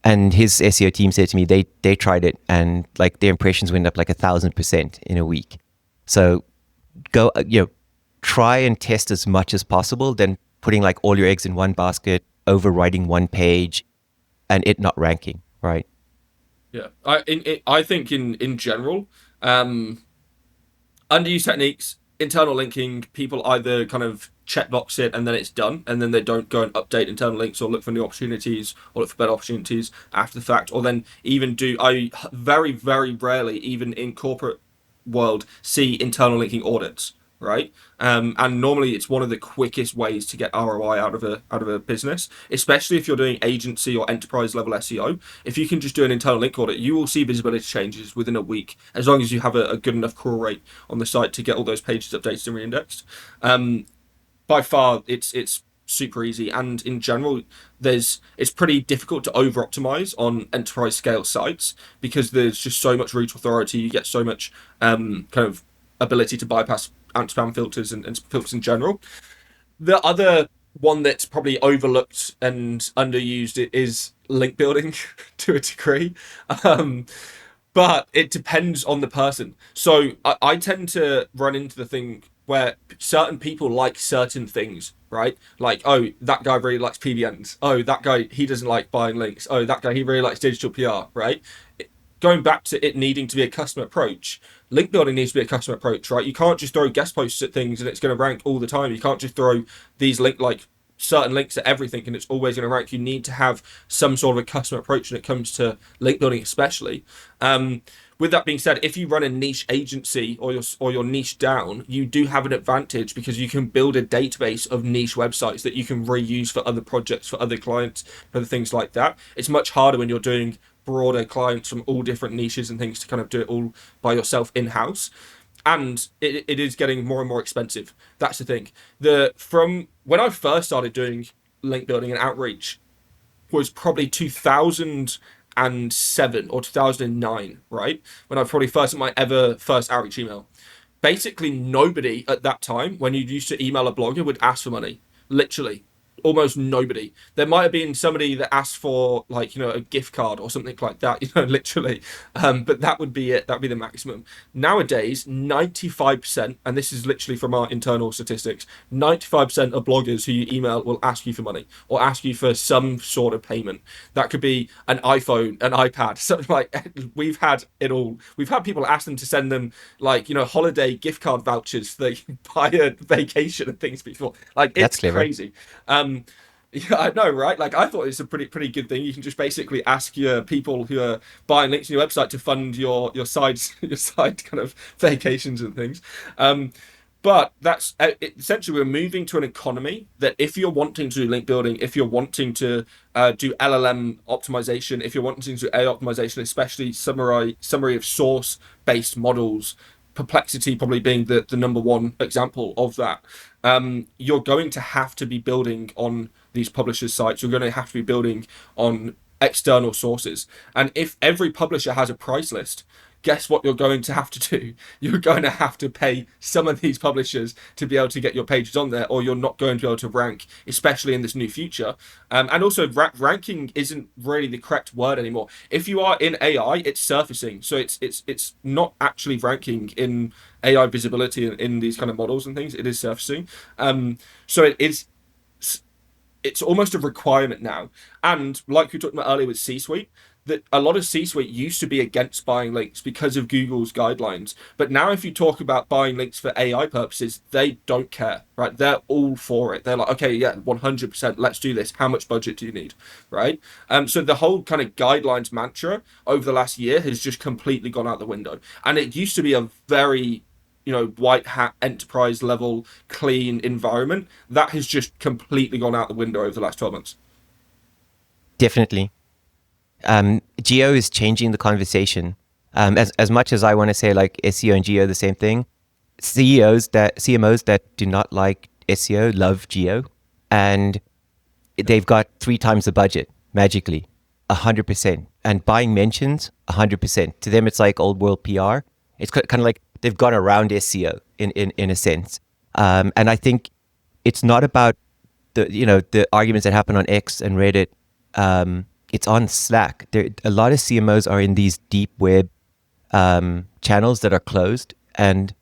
And his SEO team said to me, they tried it and like their impressions went up like 1,000% in a week. So go, try and test as much as possible, then putting like all your eggs in one basket, overwriting one page and it not ranking, right? Yeah, I think in general, underused techniques, internal linking, people either kind of checkbox it and then it's done, and then they don't go and update internal links or look for new opportunities or look for better opportunities after the fact, or then even I very, very rarely, even in corporate world, see internal linking audits, right? And normally it's one of the quickest ways to get ROI out of a business, especially if you're doing agency or enterprise level SEO. If you can just do an internal link audit, you will see visibility changes within a week, as long as you have a good enough crawl rate on the site to get all those pages updated and reindexed. By far, it's super easy, and in general, it's pretty difficult to over optimize on enterprise scale sites because there's just so much root authority. You get so much kind of ability to bypass anti-spam filters and filters in general. The other one that's probably overlooked and underused is link building to a degree. But it depends on the person. So I tend to run into the thing where certain people like certain things, right? Like, oh, that guy really likes PBNs. Oh, that guy, he doesn't like buying links. Oh, that guy, he really likes digital PR, right? Going back to it needing to be a custom approach, link building needs to be a custom approach, right? You can't just throw guest posts at things and it's going to rank all the time. You can't just throw these certain links at everything and it's always going to rank. You need to have some sort of a custom approach when it comes to link building, especially. With that being said, if you run a niche agency or your niche down, you do have an advantage because you can build a database of niche websites that you can reuse for other projects, for other clients, for things like that. It's much harder when you're doing broader clients from all different niches and things to kind of do it all by yourself in-house. And it is getting more and more expensive. That's the thing. From when I first started doing link building and outreach was probably 2007 or 2009, right? When I probably first my first outreach email. Basically, nobody at that time, when you used to email a blogger, would ask for money. Literally. Almost nobody. There might have been somebody that asked for a gift card or something like that, literally. But that would be it. That'd be the maximum. Nowadays, 95%, and this is literally from our internal statistics, 95% of bloggers who you email will ask you for money or ask you for some sort of payment. That could be an iPhone, an iPad, something like. We've had it all. We've had people ask them to send them holiday gift card vouchers so they can buy a vacation and things before. It's crazy. Yeah, I know, right? I thought it's a pretty good thing. You can just basically ask your people who are buying links on your website to fund your side kind of vacations and things. But that's essentially, we're moving to an economy that if you're wanting to do link building, if you're wanting to do LLM optimization, if you're wanting to do AI optimization, especially summary of source based models, Perplexity probably being the number one example of that. You're going to have to be building on these publishers' sites, you're going to have to be building on external sources. And if every publisher has a price list, guess what you're going to have to do? You're going to have to pay some of these publishers to be able to get your pages on there, or you're not going to be able to rank, especially in this new future. And also, ranking isn't really the correct word anymore. If you are in AI, it's surfacing, so it's not actually ranking in AI visibility in these kind of models and things. It is surfacing. So it is. It's almost a requirement now. And like we talked about earlier with C-Suite, that a lot of C-Suite used to be against buying links because of Google's guidelines. But now if you talk about buying links for AI purposes, they don't care, right? They're all for it. They're like, okay, yeah, 100%, let's do this. How much budget do you need, right? So the whole kind of guidelines mantra over the last year has just completely gone out the window. And it used to be a very white hat enterprise level clean environment that has just completely gone out the window over the last 12 months. Definitely. Geo is changing the conversation. As much as I want to say like SEO and Geo the same thing, CMOs that do not like SEO love Geo, and they've got 3 times the budget magically, 100%, and buying mentions 100%. To them, it's like old world PR. It's kind of like they've gone around SEO in a sense. And I think it's not about the arguments that happen on X and Reddit. It's on Slack. A lot of CMOs are in these deep web channels that are closed. And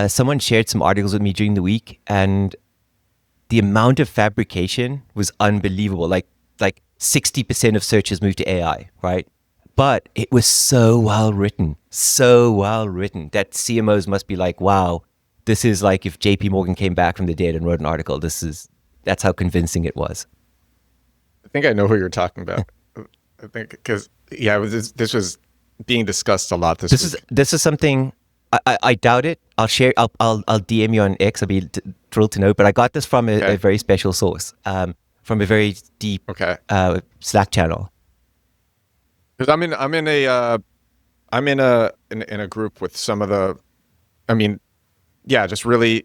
someone shared some articles with me during the week, and the amount of fabrication was unbelievable. Like 60% of searches moved to AI, right? But it was so well written that CMOs must be like, wow, this is like if JP Morgan came back from the dead and wrote an article. That's how convincing it was. I think I know who you're talking about. I think because this was being discussed a lot this week. This is something I doubt it. I'll share. I'll DM you on X. I'll be thrilled to know. But I got this from a very special source, from a very deep Slack channel. Because I'm in a group with some of the, just really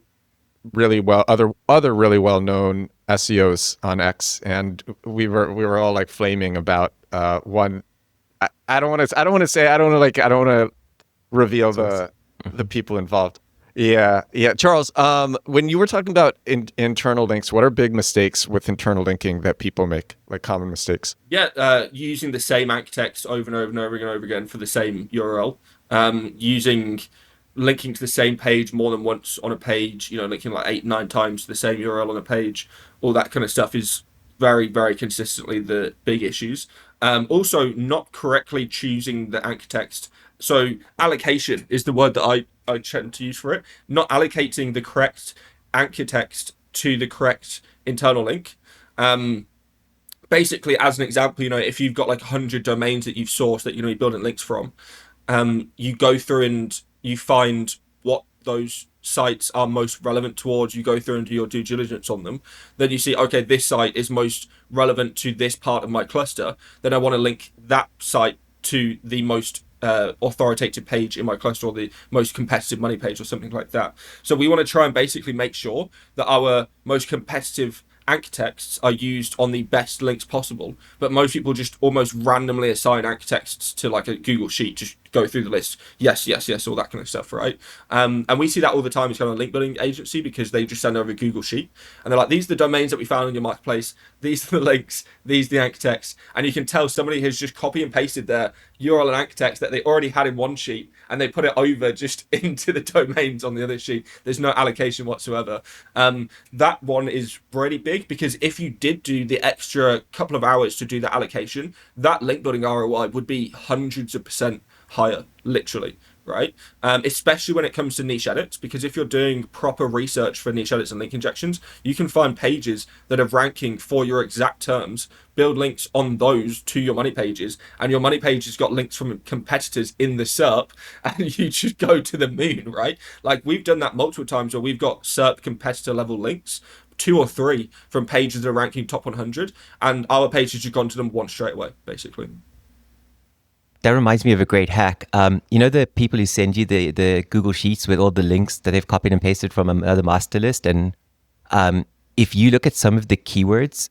well other really well known SEOs on X, and we were all like flaming about one. I don't want to reveal the people involved. Yeah. Charles, when you were talking about internal links, what are big mistakes with internal linking that people make, like common mistakes? Yeah, using the same anchor text over and over and over and over again for the same URL. Linking to the same page more than once on a page, linking like 8-9 times to the same URL on a page. All that kind of stuff is very, very consistently the big issues. Also, not correctly choosing the anchor text. So allocation is the word that I tend to use for it. Not allocating the correct anchor text to the correct internal link. Basically, as an example, if you've got like 100 domains that you've sourced that you're building links from, you go through and you find what those sites are most relevant towards. You go through and do your due diligence on them. Then you see, okay, this site is most relevant to this part of my cluster. Then I want to link that site to the most authoritative page in my cluster, or the most competitive money page, or something like that. So we want to try and basically make sure that our most competitive anchor texts are used on the best links possible. But most people just almost randomly assign anchor texts to like a Google sheet, just go through the list, yes, all that kind of stuff, right? And we see that all the time as kind of a link building agency, because they just send over a Google sheet and they're like, these are the domains that we found in your marketplace, these are the links, these are the anchor texts, and you can tell somebody has just copy and pasted their URL and anchor text that they already had in one sheet, and they put it over just into the domains on the other sheet. There's no allocation whatsoever. That one is really big, because if you did do the extra couple of hours to do the allocation, that link building ROI would be hundreds of % higher, literally, right? Especially when it comes to niche edits, because if you're doing proper research for niche edits and link injections, you can find pages that are ranking for your exact terms, build links on those to your money pages, and your money page has got links from competitors in the SERP, and you just go to the moon, right? Like, we've done that multiple times where we've got SERP competitor level links, 2 or 3 from pages that are ranking top 100, and our page has just gone to them once straight away, basically. That reminds me of a great hack. The people who send you the Google Sheets with all the links that they've copied and pasted from another master list, and if you look at some of the keywords,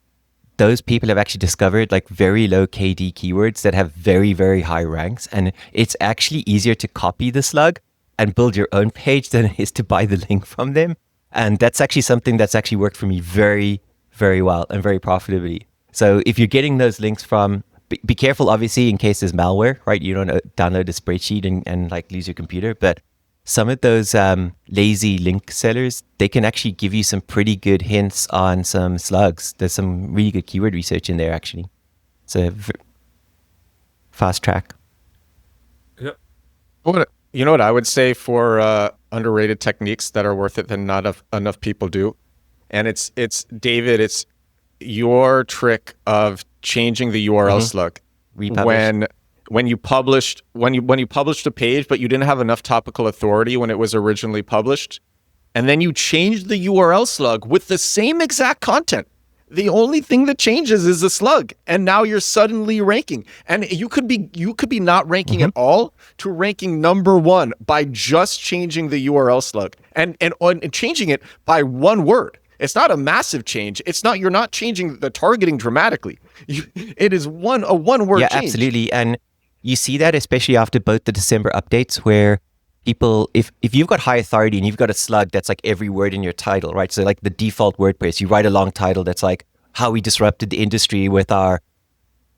those people have actually discovered like very low KD keywords that have very, very high ranks. And it's actually easier to copy the slug and build your own page than it is to buy the link from them. And that's actually something that's actually worked for me very, very well and very profitably. So if you're getting those links from, be careful, obviously, in case there's malware, right? You don't download a spreadsheet and like lose your computer. But some of those lazy link sellers, they can actually give you some pretty good hints on some slugs. There's some really good keyword research in there, actually. So fast track. Yep. You know what I would say for underrated techniques that are worth it that not enough people do? And it's David, it's your trick of changing the URL slug when you published a page, but you didn't have enough topical authority when it was originally published, and then you changed the URL slug with the same exact content. The only thing that changes is the slug, and now you're suddenly ranking. And you could be not ranking at all to ranking #1 by just changing the URL slug and changing it by one word. It's not a massive change. You're not changing the targeting dramatically. It is a one word change. Yeah, absolutely. And you see that especially after both the December updates, where people, if you've got high authority and you've got a slug that's like every word in your title, right? So like the default WordPress, you write a long title that's like how we disrupted the industry with our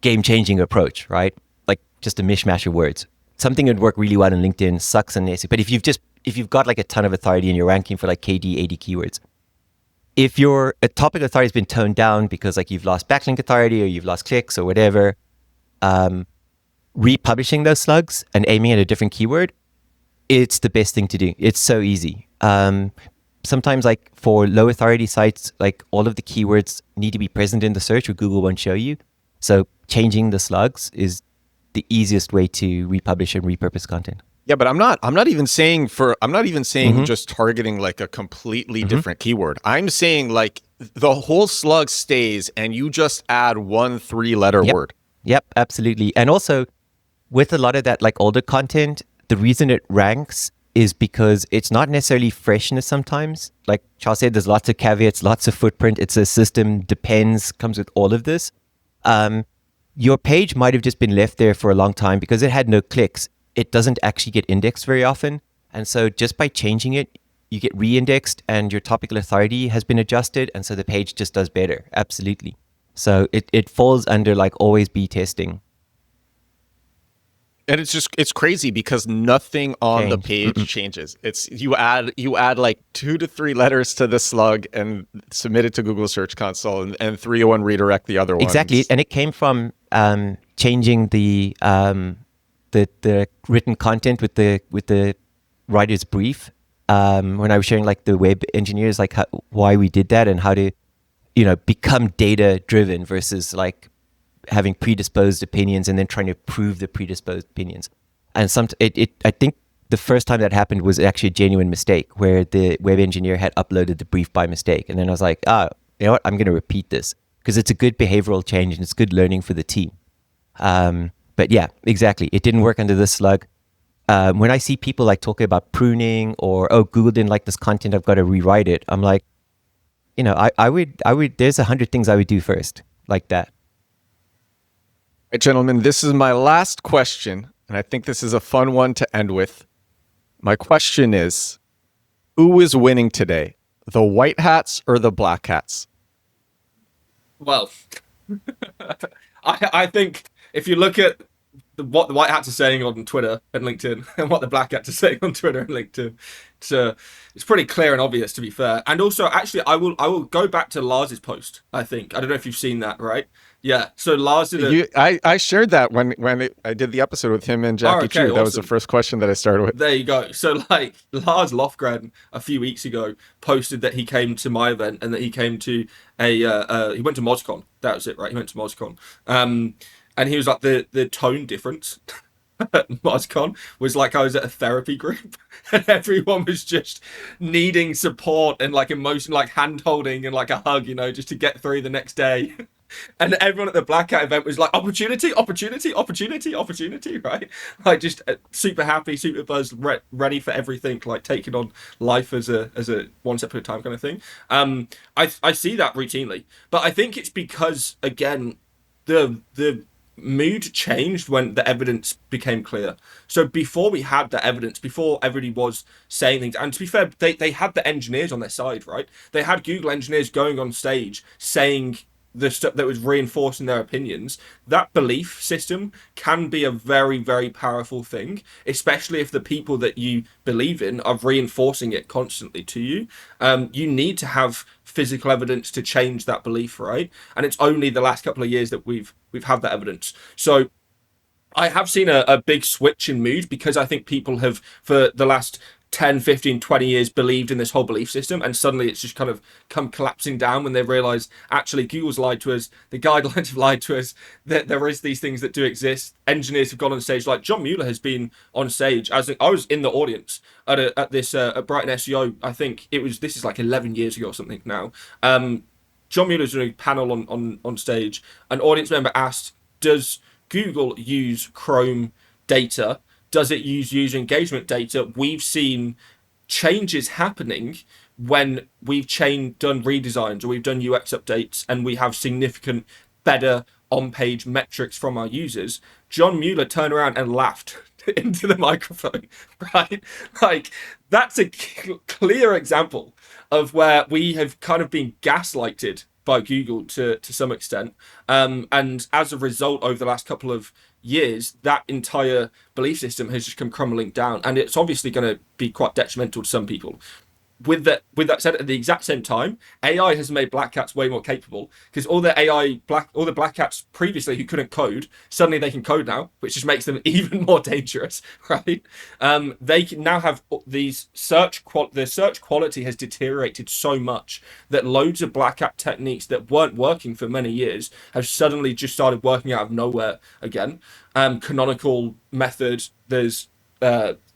game-changing approach, right? Like just a mishmash of words. Something that would work really well in LinkedIn sucks in SEO. But if you've got like a ton of authority and you're ranking for like KD 80 keywords, if your topic authority has been toned down because like you've lost backlink authority or you've lost clicks or whatever, republishing those slugs and aiming at a different keyword, it's the best thing to do. It's so easy. Sometimes like for low authority sites, like all of the keywords need to be present in the search or Google won't show you. So changing the slugs is the easiest way to republish and repurpose content. Yeah, but I'm not even saying just targeting like a completely different keyword. I'm saying like the whole slug stays and you just add 1 3-letter word. Yep, absolutely. And also with a lot of that like older content, the reason it ranks is because it's not necessarily freshness sometimes. Like Charles said, there's lots of caveats, lots of footprint. It's a system, depends, comes with all of this. Your page might have just been left there for a long time because it had no clicks. It doesn't actually get indexed very often. And so just by changing it, you get re-indexed and your topical authority has been adjusted. And so the page just does better. Absolutely. So it falls under like always be testing. And it's crazy because nothing on the page changes. It's you add like 2 to 3 letters to the slug and submit it to Google Search Console and 301 redirect the other ones. Exactly. And it came from changing the written content with the writer's brief. When I was sharing like the web engineers, like why we did that and how to, become data driven versus like having predisposed opinions and then trying to prove the predisposed opinions. And I think the first time that happened was actually a genuine mistake where the web engineer had uploaded the brief by mistake. And then I was like, you know what? I'm going to repeat this because it's a good behavioral change and it's good learning for the team. But yeah, exactly. It didn't work under this slug. When I see people like talking about pruning or, Google didn't like this content, I've got to rewrite it. I'm like, I would, there's 100 things I would do first like that. Right, gentlemen, this is my last question, and I think this is a fun one to end with. My question is, who is winning today, the white hats or the black hats? Well, I think if you look at what the white hats are saying on Twitter and LinkedIn and what the black hats are saying on Twitter and LinkedIn, it's pretty clear and obvious, to be fair. And also, actually, I will go back to Lars's post. I think I don't know if you've seen that, right? Yeah. So Lars did I shared that when I did the episode with him and Jackie Chu. That was the first question that I started with. There you go. So like Lars Lofgren a few weeks ago posted that he came to my event and that he came to he went to MozCon. That was it, right? He went to MozCon. And he was like the tone difference at MozCon was like I was at a therapy group and everyone was just needing support and like emotion, like hand holding and like a hug, just to get through the next day. And everyone at the Black Hat event was like, opportunity, opportunity, opportunity, opportunity, right? Like just super happy, super buzzed, ready for everything, like taking on life as a one step at a time kind of thing. I see that routinely, but I think it's because again, the mood changed when the evidence became clear. So before we had the evidence, before everybody was saying things, and to be fair, they had the engineers on their side, right? They had Google engineers going on stage saying the stuff that was reinforcing their opinions. That belief system can be a very, very powerful thing, especially if the people that you believe in are reinforcing it constantly to you. You need to have physical evidence to change that belief, right? And it's only the last couple of years that we've had that evidence. So I have seen a big switch in mood because I think people have, for the last 10, 15, 20 years, believed in this whole belief system, and suddenly it's just kind of come collapsing down when they realize actually Google's lied to us, the guidelines have lied to us, that there is these things that do exist. Engineers have gone on stage, like John Mueller has been on stage. As I was in the audience at this at Brighton SEO, I think this is like 11 years ago or something now. John Mueller's doing a panel on stage. An audience member asked, does Google use Chrome data? Does it use user engagement data? We've seen changes happening when we've done redesigns or we've done UX updates and we have significant better on-page metrics from our users. John Mueller turned around and laughed into the microphone, right? Like, that's a clear example of where we have kind of been gaslighted by Google to some extent. And as a result, over the last couple of years, that entire belief system has just come crumbling down. And it's obviously going to be quite detrimental to some people. With that said, at the exact same time, AI has made black hats way more capable, because all the black hats previously who couldn't code, suddenly they can code now, which just makes them even more dangerous, right? They can now have these the search quality has deteriorated so much that loads of black hat techniques that weren't working for many years have suddenly just started working out of nowhere again. Canonical method, there's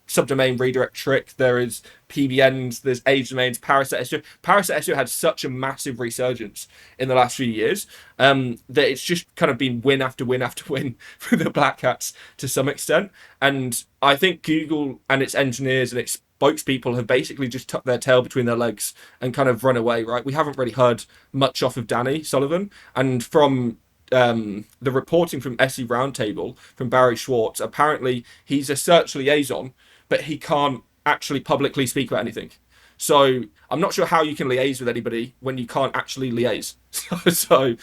subdomain redirect trick, there is PBNs, there's age domains, Parasite SEO. Parasite SEO had such a massive resurgence in the last few years that it's just kind of been win after win after win for the black hats to some extent. And I think Google and its engineers and its spokespeople have basically just tucked their tail between their legs and kind of run away, right? We haven't really heard much off of Danny Sullivan. And from the reporting from SE Roundtable from Barry Schwartz, apparently he's a search liaison, but he can't actually publicly speak about anything. So I'm not sure how you can liaise with anybody when you can't actually liaise. So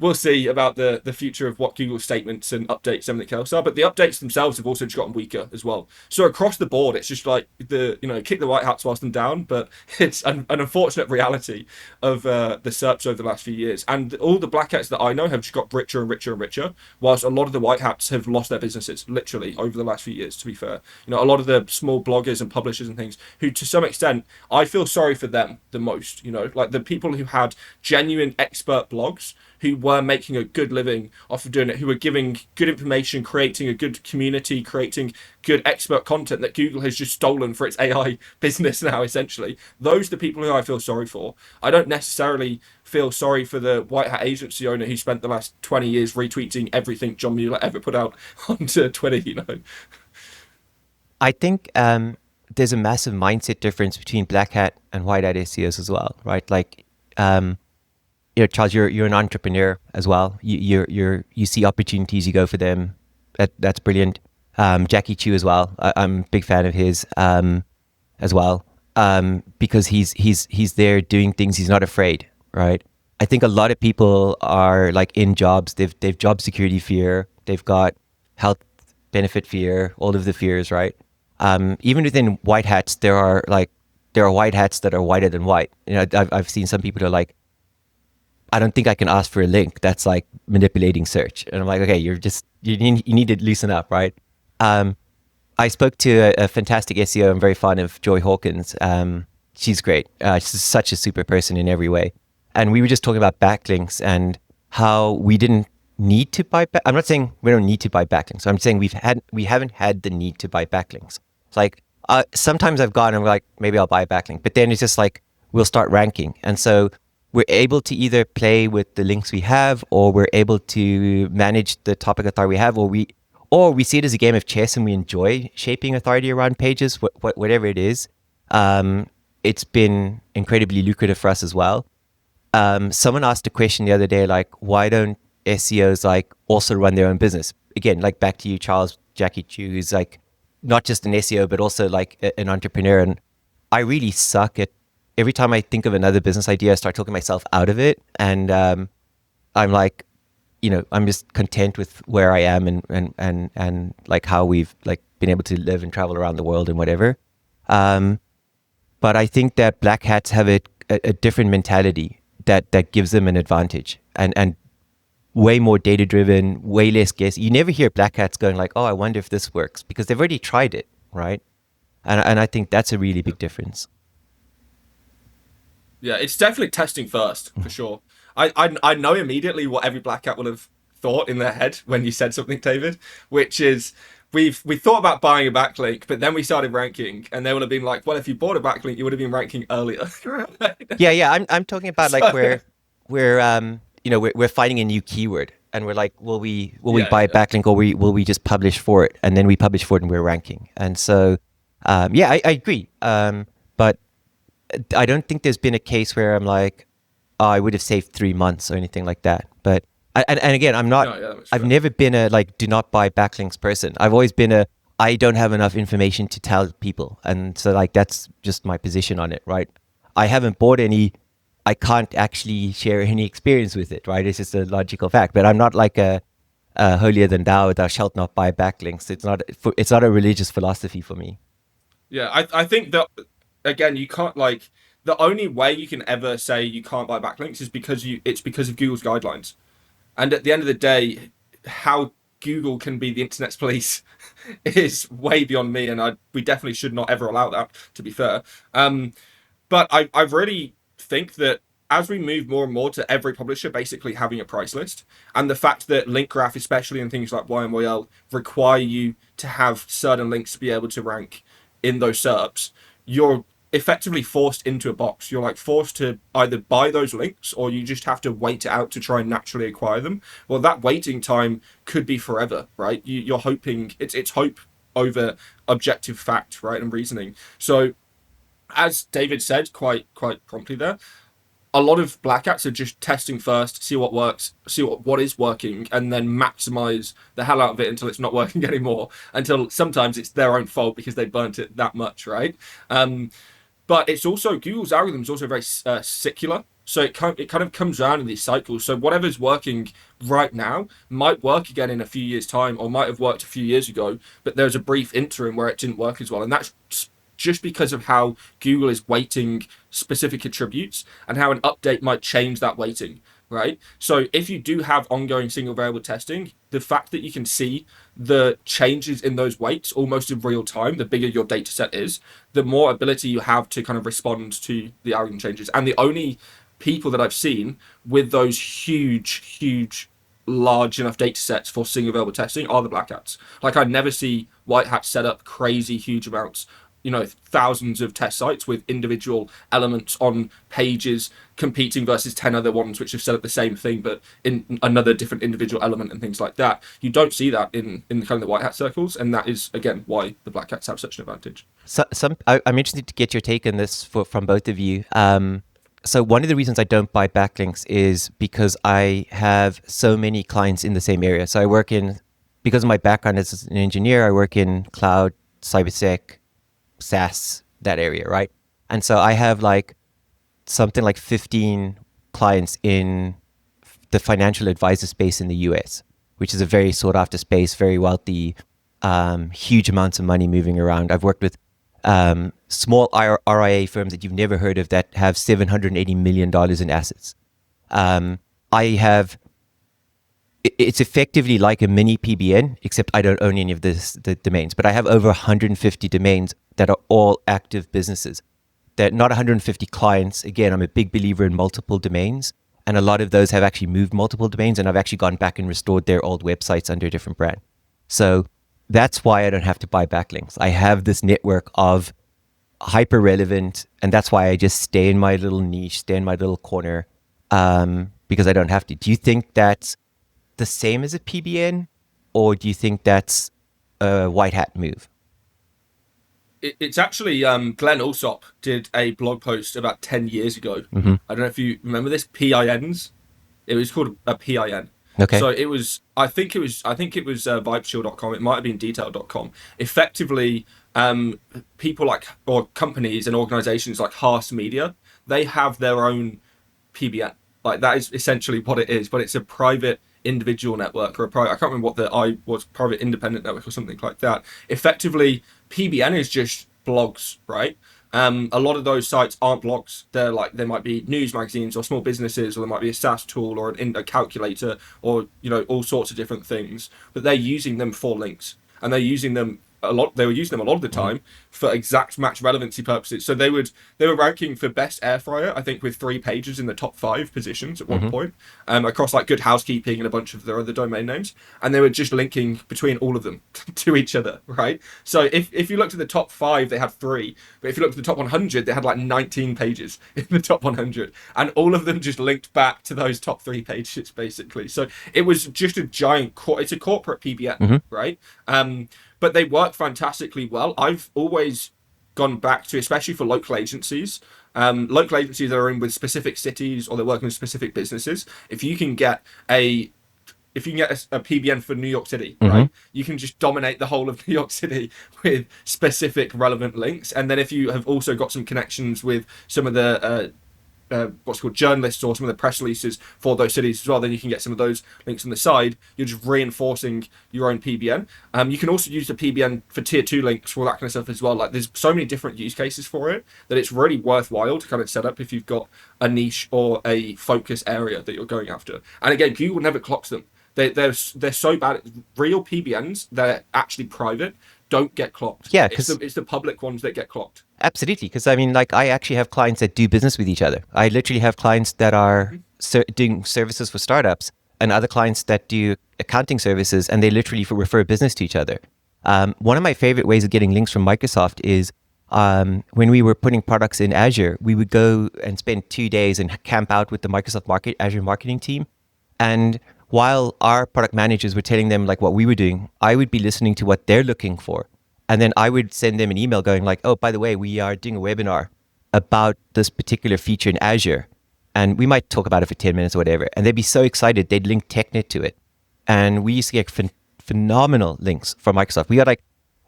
we'll see about the future of what Google's statements and updates and everything else are. But the updates themselves have also just gotten weaker as well. So across the board, it's just like kick the white hats whilst them down. But it's an unfortunate reality of the SERPs over the last few years. And all the black hats that I know have just got richer and richer and richer, whilst a lot of the white hats have lost their businesses, literally, over the last few years, to be fair. A lot of the small bloggers and publishers and things who, to some extent, I feel sorry for them the most. Like the people who had genuine expert blogs, who were making a good living off of doing it, who were giving good information, creating a good community, creating good expert content that Google has just stolen for its AI business now, essentially. Those are the people who I feel sorry for. I don't necessarily feel sorry for the white hat agency owner who spent the last 20 years retweeting everything John Mueller ever put out onto Twitter, I think there's a massive mindset difference between black hat and white hat SEOs as well, right? Like, Charles, you're an entrepreneur as well. You see opportunities, you go for them. That's brilliant. Jackie Chu as well. I'm a big fan of his as well, because he's there doing things. He's not afraid, right? I think a lot of people are like in jobs. They've job security fear. They've got health benefit fear. All of the fears, right? Even within white hats, there are white hats that are whiter than white. I've seen some people who are like, I don't think I can ask for a link. That's like manipulating search. And I'm like, okay, you need to loosen up, right? I spoke to a fantastic SEO. I'm very fond of Joy Hawkins. She's great. She's such a super person in every way. And we were just talking about backlinks and how we didn't need to buy. I'm not saying we don't need to buy backlinks. I'm saying we haven't had the need to buy backlinks. It's like sometimes I've gone and I'm like, maybe I'll buy a backlink, but then it's just like we'll start ranking. And so we're able to either play with the links we have, or we're able to manage the topic authority we have, or we see it as a game of chess and we enjoy shaping authority around pages, whatever it is. It's been incredibly lucrative for us as well. Someone asked a question the other day, like, why don't SEOs like also run their own business? Again, like back to you, Charles Jackie Chu, who's like not just an SEO, but also like an entrepreneur. And I really suck at, every time I think of another business idea, I start talking myself out of it. And I'm like, I'm just content with where I am and like how we've like been able to live and travel around the world and whatever. But I think that black hats have a different mentality that gives them an advantage, and way more data driven, way less guess. You never hear black hats going like, oh, I wonder if this works, because they've already tried it, right? And I think that's a really big difference. Yeah, it's definitely testing first, for sure. I know immediately what every black hat will have thought in their head when you said something, David, which is we thought about buying a backlink, but then we started ranking, and they would have been like, well, if you bought a backlink, you would have been ranking earlier. Yeah. I'm talking about like where we're finding a new keyword, and we're like, will we buy a backlink, or will we just publish for it, and then we publish for it and we're ranking. And so I agree. But I don't think there's been a case where I'm like, oh, I would have saved 3 months or anything like that. But and again, I'm not. I've never been a like do not buy backlinks person. I've always been a I don't have enough information to tell people, and so like that's just my position on it, right? I haven't bought any. I can't actually share any experience with it, right? It's just a logical fact. But I'm not like a holier than thou shalt not buy backlinks. It's not a religious philosophy for me. Yeah, I think that, again, you can't, like, the only way you can ever say you can't buy backlinks is because of Google's guidelines. And at the end of the day, how Google can be the internet's police is way beyond me, and we definitely should not ever allow that, to be fair. But I really think that as we move more and more to every publisher basically having a price list, and the fact that link graph, especially in things like YMYL, require you to have certain links to be able to rank in those SERPs, you're effectively forced into a box. You're like forced to either buy those links, or you just have to wait it out to try and naturally acquire them. Well, that waiting time could be forever, right? You're hoping it's hope over objective fact, right, and reasoning. So, as David said quite promptly there, a lot of black hats are just testing first, see what works, see what is working, and then maximize the hell out of it until it's not working anymore, until sometimes it's their own fault because they burnt it that much, right? But it's also, Google's algorithm is also very secular. So it kind of comes around in these cycles. So whatever's working right now might work again in a few years' time, or might have worked a few years ago, but there's a brief interim where it didn't work as well. And that's just because of how Google is weighting specific attributes and how an update might change that weighting, right? So if you do have ongoing single variable testing, the fact that you can see the changes in those weights almost in real time, the bigger your data set is, the more ability you have to kind of respond to the algorithm changes. And the only people that I've seen with those huge large enough data sets for single variable testing are the black hats. Like, I never see white hats set up crazy huge amounts, thousands of test sites with individual elements on pages competing versus 10 other ones which have set up the same thing but in another different individual element and things like that. You don't see that in kind of the white hat circles, and that is again why the black hats have such an advantage. So I'm interested to get your take on this from both of you. So one of the reasons I don't buy backlinks is because I have so many clients in the same area. So because of my background as an engineer, I work in cloud, cybersec, SaaS, that area, right? And so I have like something like 15 clients in the financial advisor space in the US, which is a very sought after space, very wealthy, huge amounts of money moving around. I've worked with small RIA firms that you've never heard of that have $780 million in assets. It's effectively like a mini PBN, except I don't own any of the domains, but I have over 150 domains that are all active businesses. They're not 150 clients. Again, I'm a big believer in multiple domains, and a lot of those have actually moved multiple domains, and I've actually gone back and restored their old websites under a different brand. So that's why I don't have to buy backlinks. I have this network of hyper relevant, and that's why I just stay in my little niche, stay in my little corner, because I don't have to. Do you think that's the same as a PBN, or do you think that's a white hat move? It's actually Glenn Alsop did a blog post about 10 years ago. Mm-hmm. I don't know if you remember this, PINs. It was called a PIN. Okay. So it was, vibeshield.com. It might have been detail.com. Effectively, people like, or companies and organizations like Haas Media, they have their own PBN. Like that is essentially what it is, but it's a private individual network or a private, I can't remember what I was, private independent network or something like that. Effectively, PBN is just blogs, right? A lot of those sites aren't blogs. They're like, they might be news magazines or small businesses, or there might be a SaaS tool or a calculator or, all sorts of different things, but they're using them for links, and they're using them a lot. They were using them a lot of the time for exact match relevancy purposes. So they were ranking for best air fryer, I think, with 3 pages in the top 5 positions at one point, across like Good Housekeeping and a bunch of their other domain names, and they were just linking between all of them to each other, right? So if you looked at the top 5, they had 3, but if you looked at the top 100, they had like 19 pages in the top 100, and all of them just linked back to those top 3 pages basically. So it was just a giant it's a corporate PBN, right? But they work fantastically well. I've always gone back to, especially for local agencies that are in with specific cities or they're working with specific businesses. If you can get a PBN for New York City, right, you can just dominate the whole of New York City with specific relevant links. And then if you have also got some connections with some of the what's called journalists or some of the press releases for those cities as well, then you can get some of those links on the side. You're just reinforcing your own PBN. You can also use the PBN for tier 2 links for all that kind of stuff as well. Like there's so many different use cases for it that it's really worthwhile to kind of set up if you've got a niche or a focus area that you're going after. And again, Google never clocks them. They're so bad. Real PBNs, they're actually private, don't get clocked. Yeah, it's the public ones that get clocked. Absolutely, because I mean, like, I actually have clients that do business with each other. I literally have clients that are doing services for startups, and other clients that do accounting services, and they literally refer business to each other. One of my favorite ways of getting links from Microsoft is when we were putting products in Azure, we would go and spend 2 days and camp out with the Microsoft Azure marketing team, and while our product managers were telling them like what we were doing, I would be listening to what they're looking for. And then I would send them an email going like, oh, by the way, we are doing a webinar about this particular feature in Azure. And we might talk about it for 10 minutes or whatever. And they'd be so excited, they'd link TechNet to it. And we used to get phenomenal links from Microsoft. We got like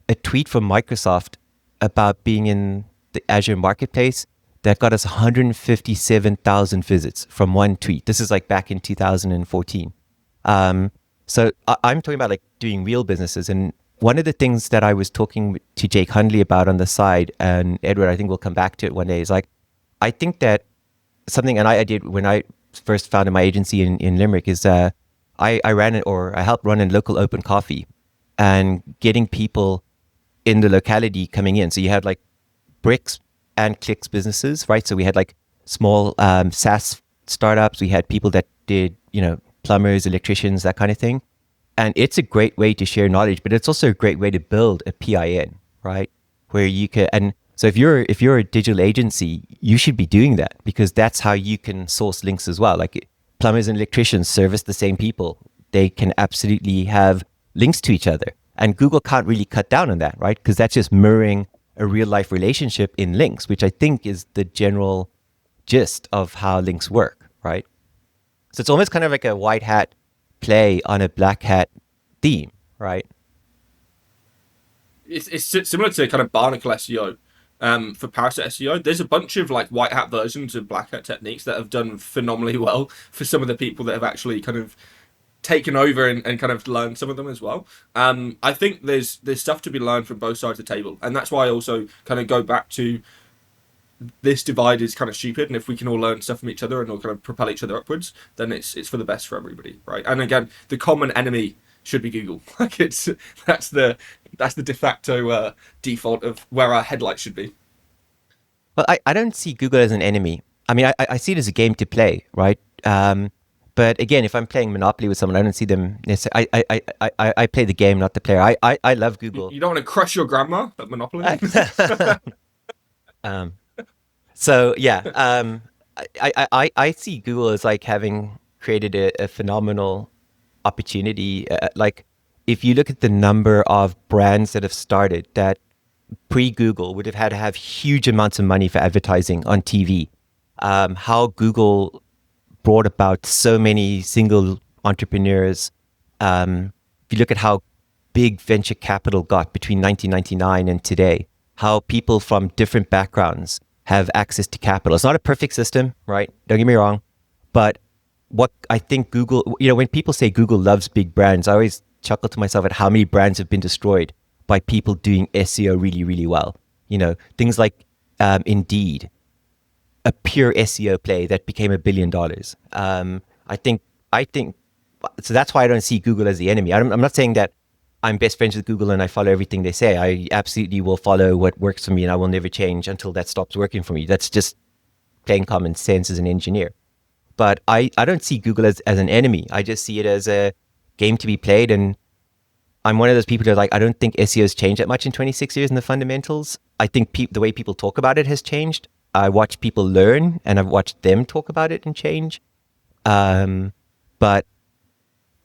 a tweet from Microsoft about being in the Azure Marketplace that got us 157,000 visits from one tweet. This is like back in 2014. So I'm talking about like doing real businesses. And one of the things that I was talking to Jake Hundley about on the side, and Edward, I think we'll come back to it one day, is like, I think that something, and I did when I first founded my agency in Limerick, is I ran it, or I helped run a local open coffee and getting people in the locality coming in. So you had like bricks and clicks businesses, right? So we had like small SaaS startups. We had people that did, plumbers, electricians, that kind of thing. And it's a great way to share knowledge, but it's also a great way to build a PIN, right? Where you can, and so if you're a digital agency, you should be doing that, because that's how you can source links as well. Like plumbers and electricians service the same people. They can absolutely have links to each other. And Google can't really cut down on that, right? Because that's just mirroring a real life relationship in links, which I think is the general gist of how links work, right? So it's almost kind of like a white hat play on a black hat theme, right? It's similar to kind of Barnacle SEO for Parasite SEO. There's a bunch of like white hat versions of black hat techniques that have done phenomenally well for some of the people that have actually kind of taken over and kind of learned some of them as well. I think there's stuff to be learned from both sides of the table, and that's why I also kind of go back to this divide is kind of stupid, and if we can all learn stuff from each other and all kind of propel each other upwards, then it's for the best for everybody, right? And again, the common enemy should be Google. Like that's the de facto default of where our headlights should be. Well, I don't see Google as an enemy. I mean, I see it as a game to play, right? But again, if I'm playing Monopoly with someone, I don't see them necessarily. I play the game, not the player. I love Google. You don't want to crush your grandma at Monopoly? So yeah, I see Google as like having created a phenomenal opportunity. Like if you look at the number of brands that have started that pre-Google would have had to have huge amounts of money for advertising on TV, how Google brought about so many single entrepreneurs. If you look at how big venture capital got between 1999 and today, how people from different backgrounds have access to capital. It's not a perfect system, right? Don't get me wrong. But what I think Google, when people say Google loves big brands, I always chuckle to myself at how many brands have been destroyed by people doing SEO really, really well. Things like Indeed, a pure SEO play that became $1 billion. I think so. That's why I don't see Google as the enemy. I'm not saying that I'm best friends with Google and I follow everything they say. I absolutely will follow what works for me, and I will never change until that stops working for me. That's just plain common sense as an engineer. But I don't see Google as an enemy. I just see it as a game to be played. And I'm one of those people that I don't think SEO's changed that much in 26 years in the fundamentals. I think the way people talk about it has changed. I watch people learn, and I've watched them talk about it and change. But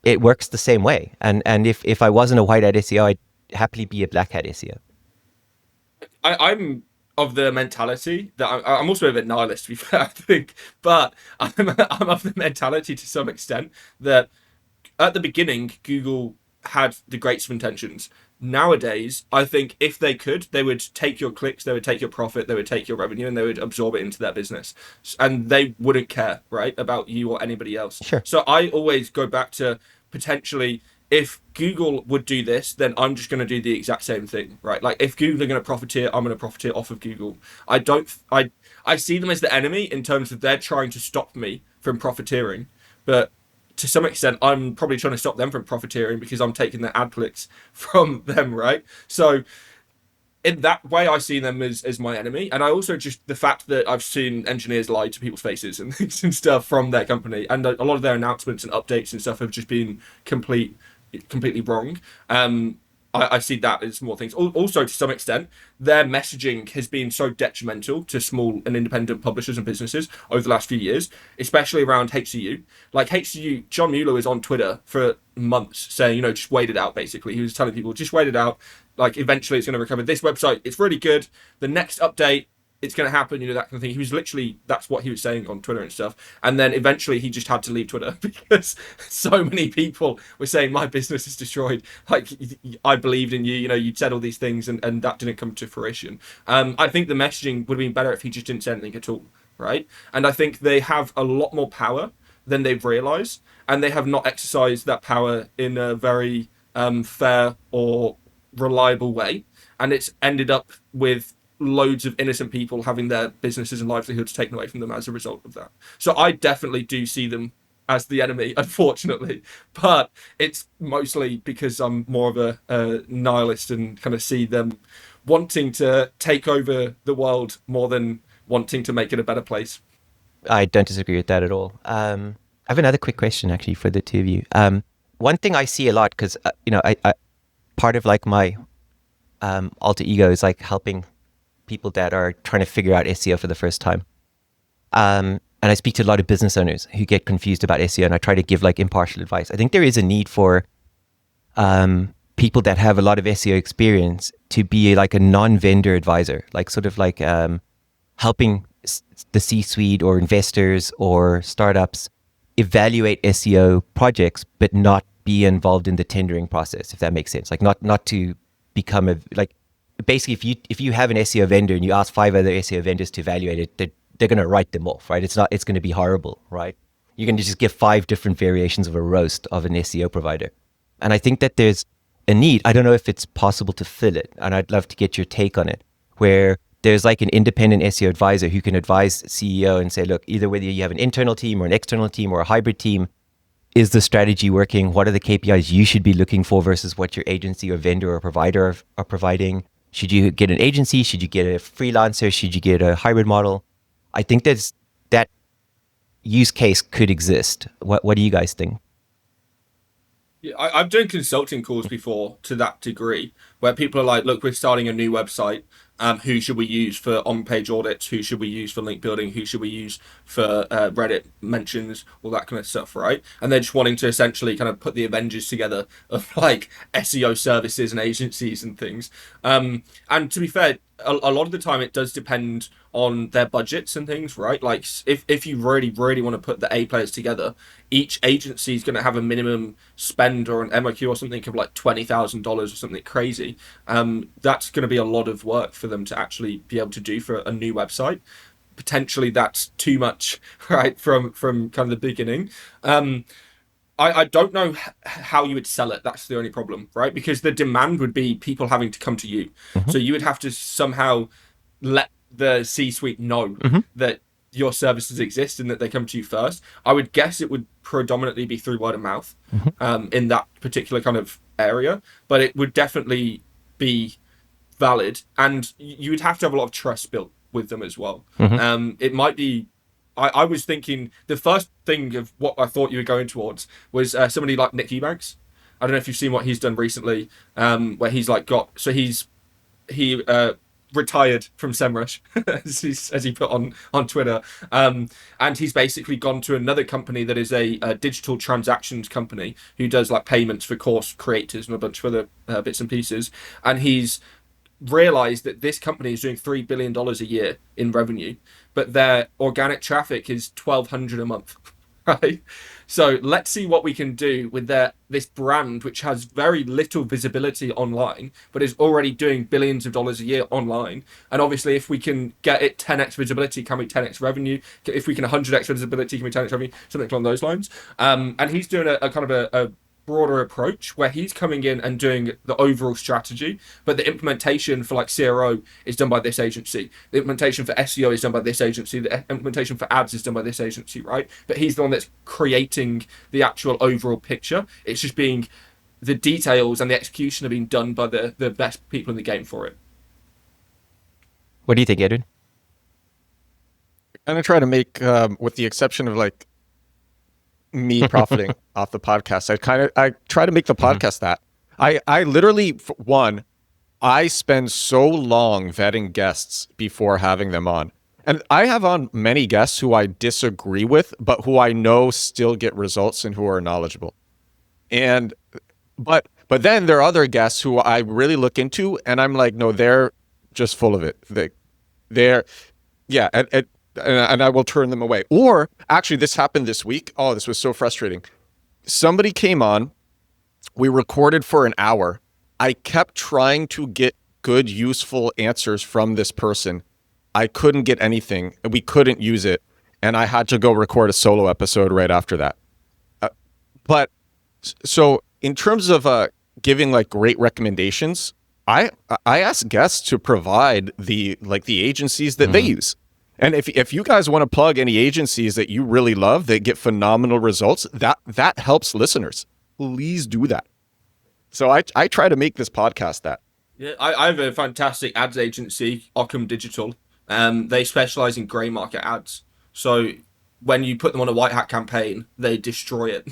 it works the same way. And if I wasn't a white hat SEO, I'd happily be a black hat SEO. I'm of the mentality that I'm also a bit nihilist, to be fair, I think, but I'm of the mentality to some extent that at the beginning, Google had the greatest of intentions. Nowadays, I think if they could, they would take your clicks, they would take your profit, they would take your revenue, and they would absorb it into their business. And they wouldn't care, right, about you or anybody else. Sure. So I always go back to potentially, if Google would do this, then I'm just going to do the exact same thing, right? Like if Google are going to profiteer, I'm going to profiteer off of Google. I see them as the enemy in terms of they're trying to stop me from profiteering, but to some extent, I'm probably trying to stop them from profiteering because I'm taking their ad clicks from them, right? So in that way, I see them as my enemy. And I also just, the fact that I've seen engineers lie to people's faces and things and stuff from their company, and a lot of their announcements and updates and stuff have just been completely wrong. I see that as more things. Also, to some extent, their messaging has been so detrimental to small and independent publishers and businesses over the last few years, especially around HCU. Like HCU, John Mueller was on Twitter for months saying, just wait it out, basically. He was telling people, just wait it out. Like, eventually it's going to recover. This website, it's really good. The next update, it's going to happen, that kind of thing. He was literally, that's what he was saying on Twitter and stuff. And then eventually he just had to leave Twitter because so many people were saying, my business is destroyed. Like, I believed in you, you'd said all these things and that didn't come to fruition. I think the messaging would have been better if he just didn't say anything at all, right? And I think they have a lot more power than they've realized. And they have not exercised that power in a very fair or reliable way. And it's ended up with loads of innocent people having their businesses and livelihoods taken away from them as a result of that. So I definitely do see them as the enemy, unfortunately, but it's mostly because I'm more of a nihilist and kind of see them wanting to take over the world more than wanting to make it a better place. I don't disagree with that at all. I have another quick question actually for the two of you. One thing I see a lot, because I part of like my alter ego is like helping people that are trying to figure out SEO for the first time. And I speak to a lot of business owners who get confused about SEO, and I try to give like impartial advice. I think there is a need for people that have a lot of SEO experience to be like a non-vendor advisor, like sort of like helping the C-suite or investors or startups evaluate SEO projects, but not be involved in the tendering process, if that makes sense. Like not to become basically if you have an SEO vendor and you ask 5 other SEO vendors to evaluate it, they're going to write them off, right? It's going to be horrible, right? You're going to just get 5 different variations of a roast of an SEO provider. And I think that there's a need. I don't know if it's possible to fill it, and I'd love to get your take on it, where there's like an independent SEO advisor who can advise CEO and say, look, either whether you have an internal team or an external team or a hybrid team, is the strategy working? What are the KPIs you should be looking for versus what your agency or vendor or provider are providing? Should you get an agency? Should you get a freelancer? Should you get a hybrid model? I think that use case could exist. What do you guys think? Yeah, I've done consulting calls before to that degree, where people are like, look, we're starting a new website. Who should we use for on-page audits? Who should we use for link building? Who should we use for Reddit mentions? All that kind of stuff, right? And they're just wanting to essentially kind of put the Avengers together of like SEO services and agencies and things. And to be fair, a lot of the time it does depend on their budgets and things, right? Like if you really want to put the A players together, each agency is going to have a minimum spend or an MOQ or something of like $20,000 or something crazy. That's going to be a lot of work for them to actually be able to do for a new website. Potentially that's too much, right? From kind of the beginning. I don't know how you would sell it. That's the only problem, right? Because the demand would be people having to come to you. So you would have to somehow let the C-suite know that your services exist and that they come to you first. I would guess it would predominantly be through word of mouth in that particular kind of area, but it would definitely be valid. And you would have to have a lot of trust built with them as well. It might be, I was thinking the first thing of what I thought you were going towards was somebody like Nick Eubanks. I don't know if you've seen what he's done recently, where he's like he retired from SEMrush, as he put on Twitter, and he's basically gone to another company that is a digital transactions company who does like payments for course creators and a bunch of other bits and pieces, and he's realized that this company is doing $3 billion a year in revenue, but their organic traffic is 1,200 a month, right? So let's see what we can do with this brand, which has very little visibility online, but is already doing billions of dollars a year online. And obviously, if we can get it 10x visibility, can we 10x revenue? If we can 100x visibility, can we 10x revenue? Something along those lines. And he's doing a kind of a broader approach where he's coming in and doing the overall strategy, but the implementation for like CRO is done by this agency, the implementation for SEO is done by this agency, the implementation for ads is done by this agency, right? But he's the one that's creating the actual overall picture. It's just being the details and the execution are being done by the best people in the game for it. What do you think, Edwin? I'm gonna try to make, with the exception of like me profiting off the podcast, I try to make the podcast that I literally, I spend so long vetting guests before having them on, and I have on many guests who I disagree with, but who I know still get results and who are knowledgeable. And but then there are other guests who I really look into, and I'm like, no, they're just full of it. They're yeah, and I will turn them away. Or actually, this happened this week. Oh, this was so frustrating. Somebody came on, we recorded for an hour. I kept trying to get good, useful answers from this person. I couldn't get anything. We couldn't use it. And I had to go record a solo episode right after that. But so in terms of giving like great recommendations, I ask guests to provide the agencies that they use. And if you guys want to plug any agencies that you really love that get phenomenal results, that helps listeners. Please do that. So I try to make this podcast that. Yeah, I have a fantastic ads agency, Occam Digital. They specialize in grey market ads. So when you put them on a white hat campaign, they destroy it.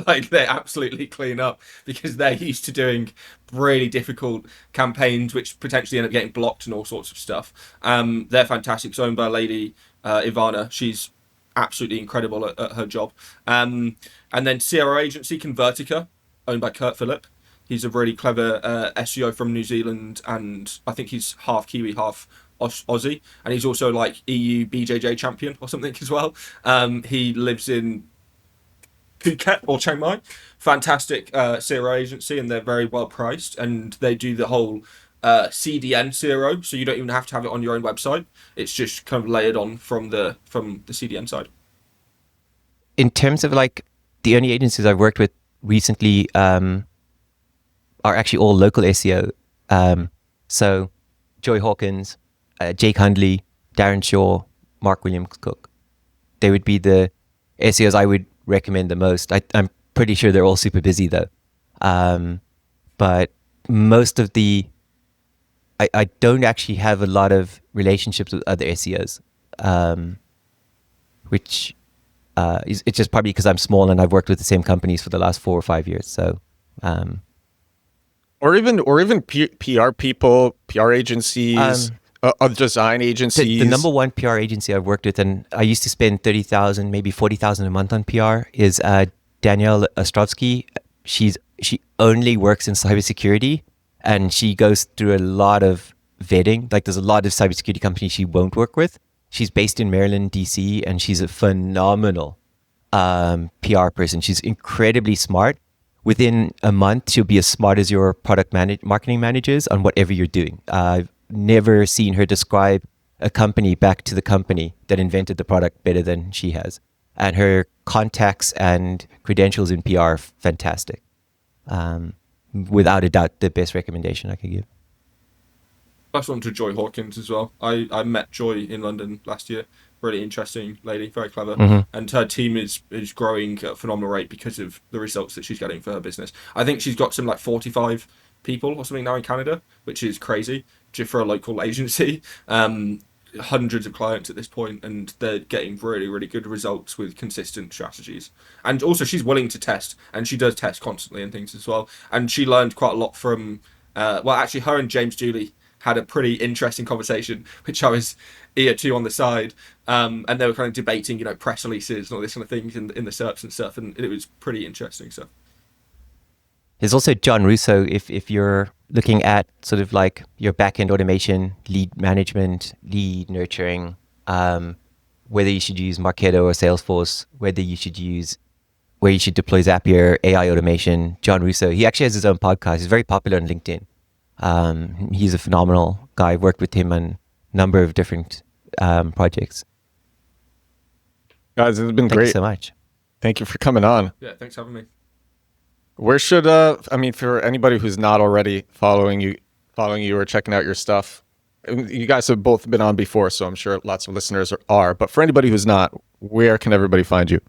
Like they absolutely clean up because they're used to doing really difficult campaigns, which potentially end up getting blocked and all sorts of stuff. They're fantastic. It's owned by a lady, Ivana. She's absolutely incredible at her job. And then CRO agency, Convertica, owned by Kurt Phillip. He's a really clever SEO from New Zealand, and I think he's half Kiwi, half Aussie, and he's also like EU BJJ champion or something as well. He lives in Phuket or Chiang Mai. Fantastic CRO agency, and they're very well priced, and they do the whole CDN CRO, so you don't even have to have it on your own website. It's just kind of layered on from the CDN side. In terms of like the only agencies I've worked with recently are actually all local SEO. So Joy Hawkins, Jake Hundley, Darren Shaw, Mark Williams Cook. They would be the SEOs I would recommend the most. I'm pretty sure they're all super busy though. But most of I don't actually have a lot of relationships with other SEOs, which it's just probably because I'm small and I've worked with the same companies for the last 4 or 5 years. So, or even PR people, PR agencies. Design agencies. The number one PR agency I've worked with, and I used to spend 30,000, maybe 40,000 a month on PR, is Danielle Ostrovsky. She only works in cybersecurity, and she goes through a lot of vetting. Like, there's a lot of cybersecurity companies she won't work with. She's based in Maryland, DC, and she's a phenomenal PR person. She's incredibly smart. Within a month, she'll be as smart as your marketing managers on whatever you're doing. I've never seen her describe a company back to the company that invented the product better than she has. And her contacts and credentials in PR are fantastic. Without a doubt, the best recommendation I could give. Last one to Joy Hawkins as well. I met Joy in London last year. Really interesting lady, very clever. And her team is growing at a phenomenal rate because of the results that she's getting for her business. I think she's got some like 45 people or something now in Canada, which is crazy just for a local agency. Hundreds of clients at this point, and they're getting really, really good results with consistent strategies. And also she's willing to test, and she does test constantly and things as well. And she learned quite a lot from, actually her and James Dooley had a pretty interesting conversation, which I was ear to on the side. And they were kind of debating, press releases and all this kind of things in the SERPs and stuff. And it was pretty interesting stuff. There's also John Russo, if you're looking at sort of like your back-end automation, lead management, lead nurturing, whether you should use Marketo or Salesforce, where you should deploy Zapier, AI automation. John Russo, he actually has his own podcast. He's very popular on LinkedIn. He's a phenomenal guy. I've worked with him on a number of different projects. Guys, it's been great. Thank you so much. Thank you for coming on. Yeah, thanks for having me. Where should for anybody who's not already following you or checking out your stuff, you guys have both been on before, so I'm sure lots of listeners are. But for anybody who's not, where can everybody find you?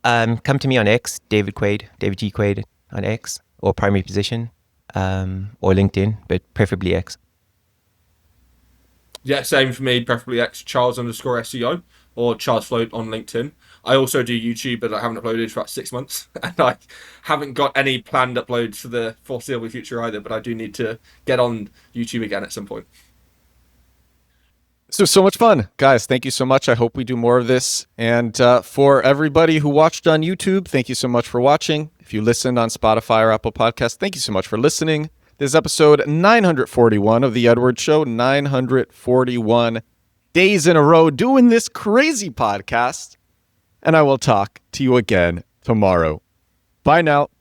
Come to me on X, David G. Quaid on X, or Primary Position, or LinkedIn, but preferably X. Yeah, same for me, preferably X, Charles_SEO or Charles Floate on LinkedIn. I also do YouTube, but I haven't uploaded for about 6 months. And I haven't got any planned uploads for the foreseeable future either, but I do need to get on YouTube again at some point. This was so much fun. Guys, thank you so much. I hope we do more of this. And for everybody who watched on YouTube, thank you so much for watching. If you listened on Spotify or Apple Podcasts, thank you so much for listening. This is episode 941 of The Edward Show, 941 days in a row doing this crazy podcast. And I will talk to you again tomorrow. Bye now.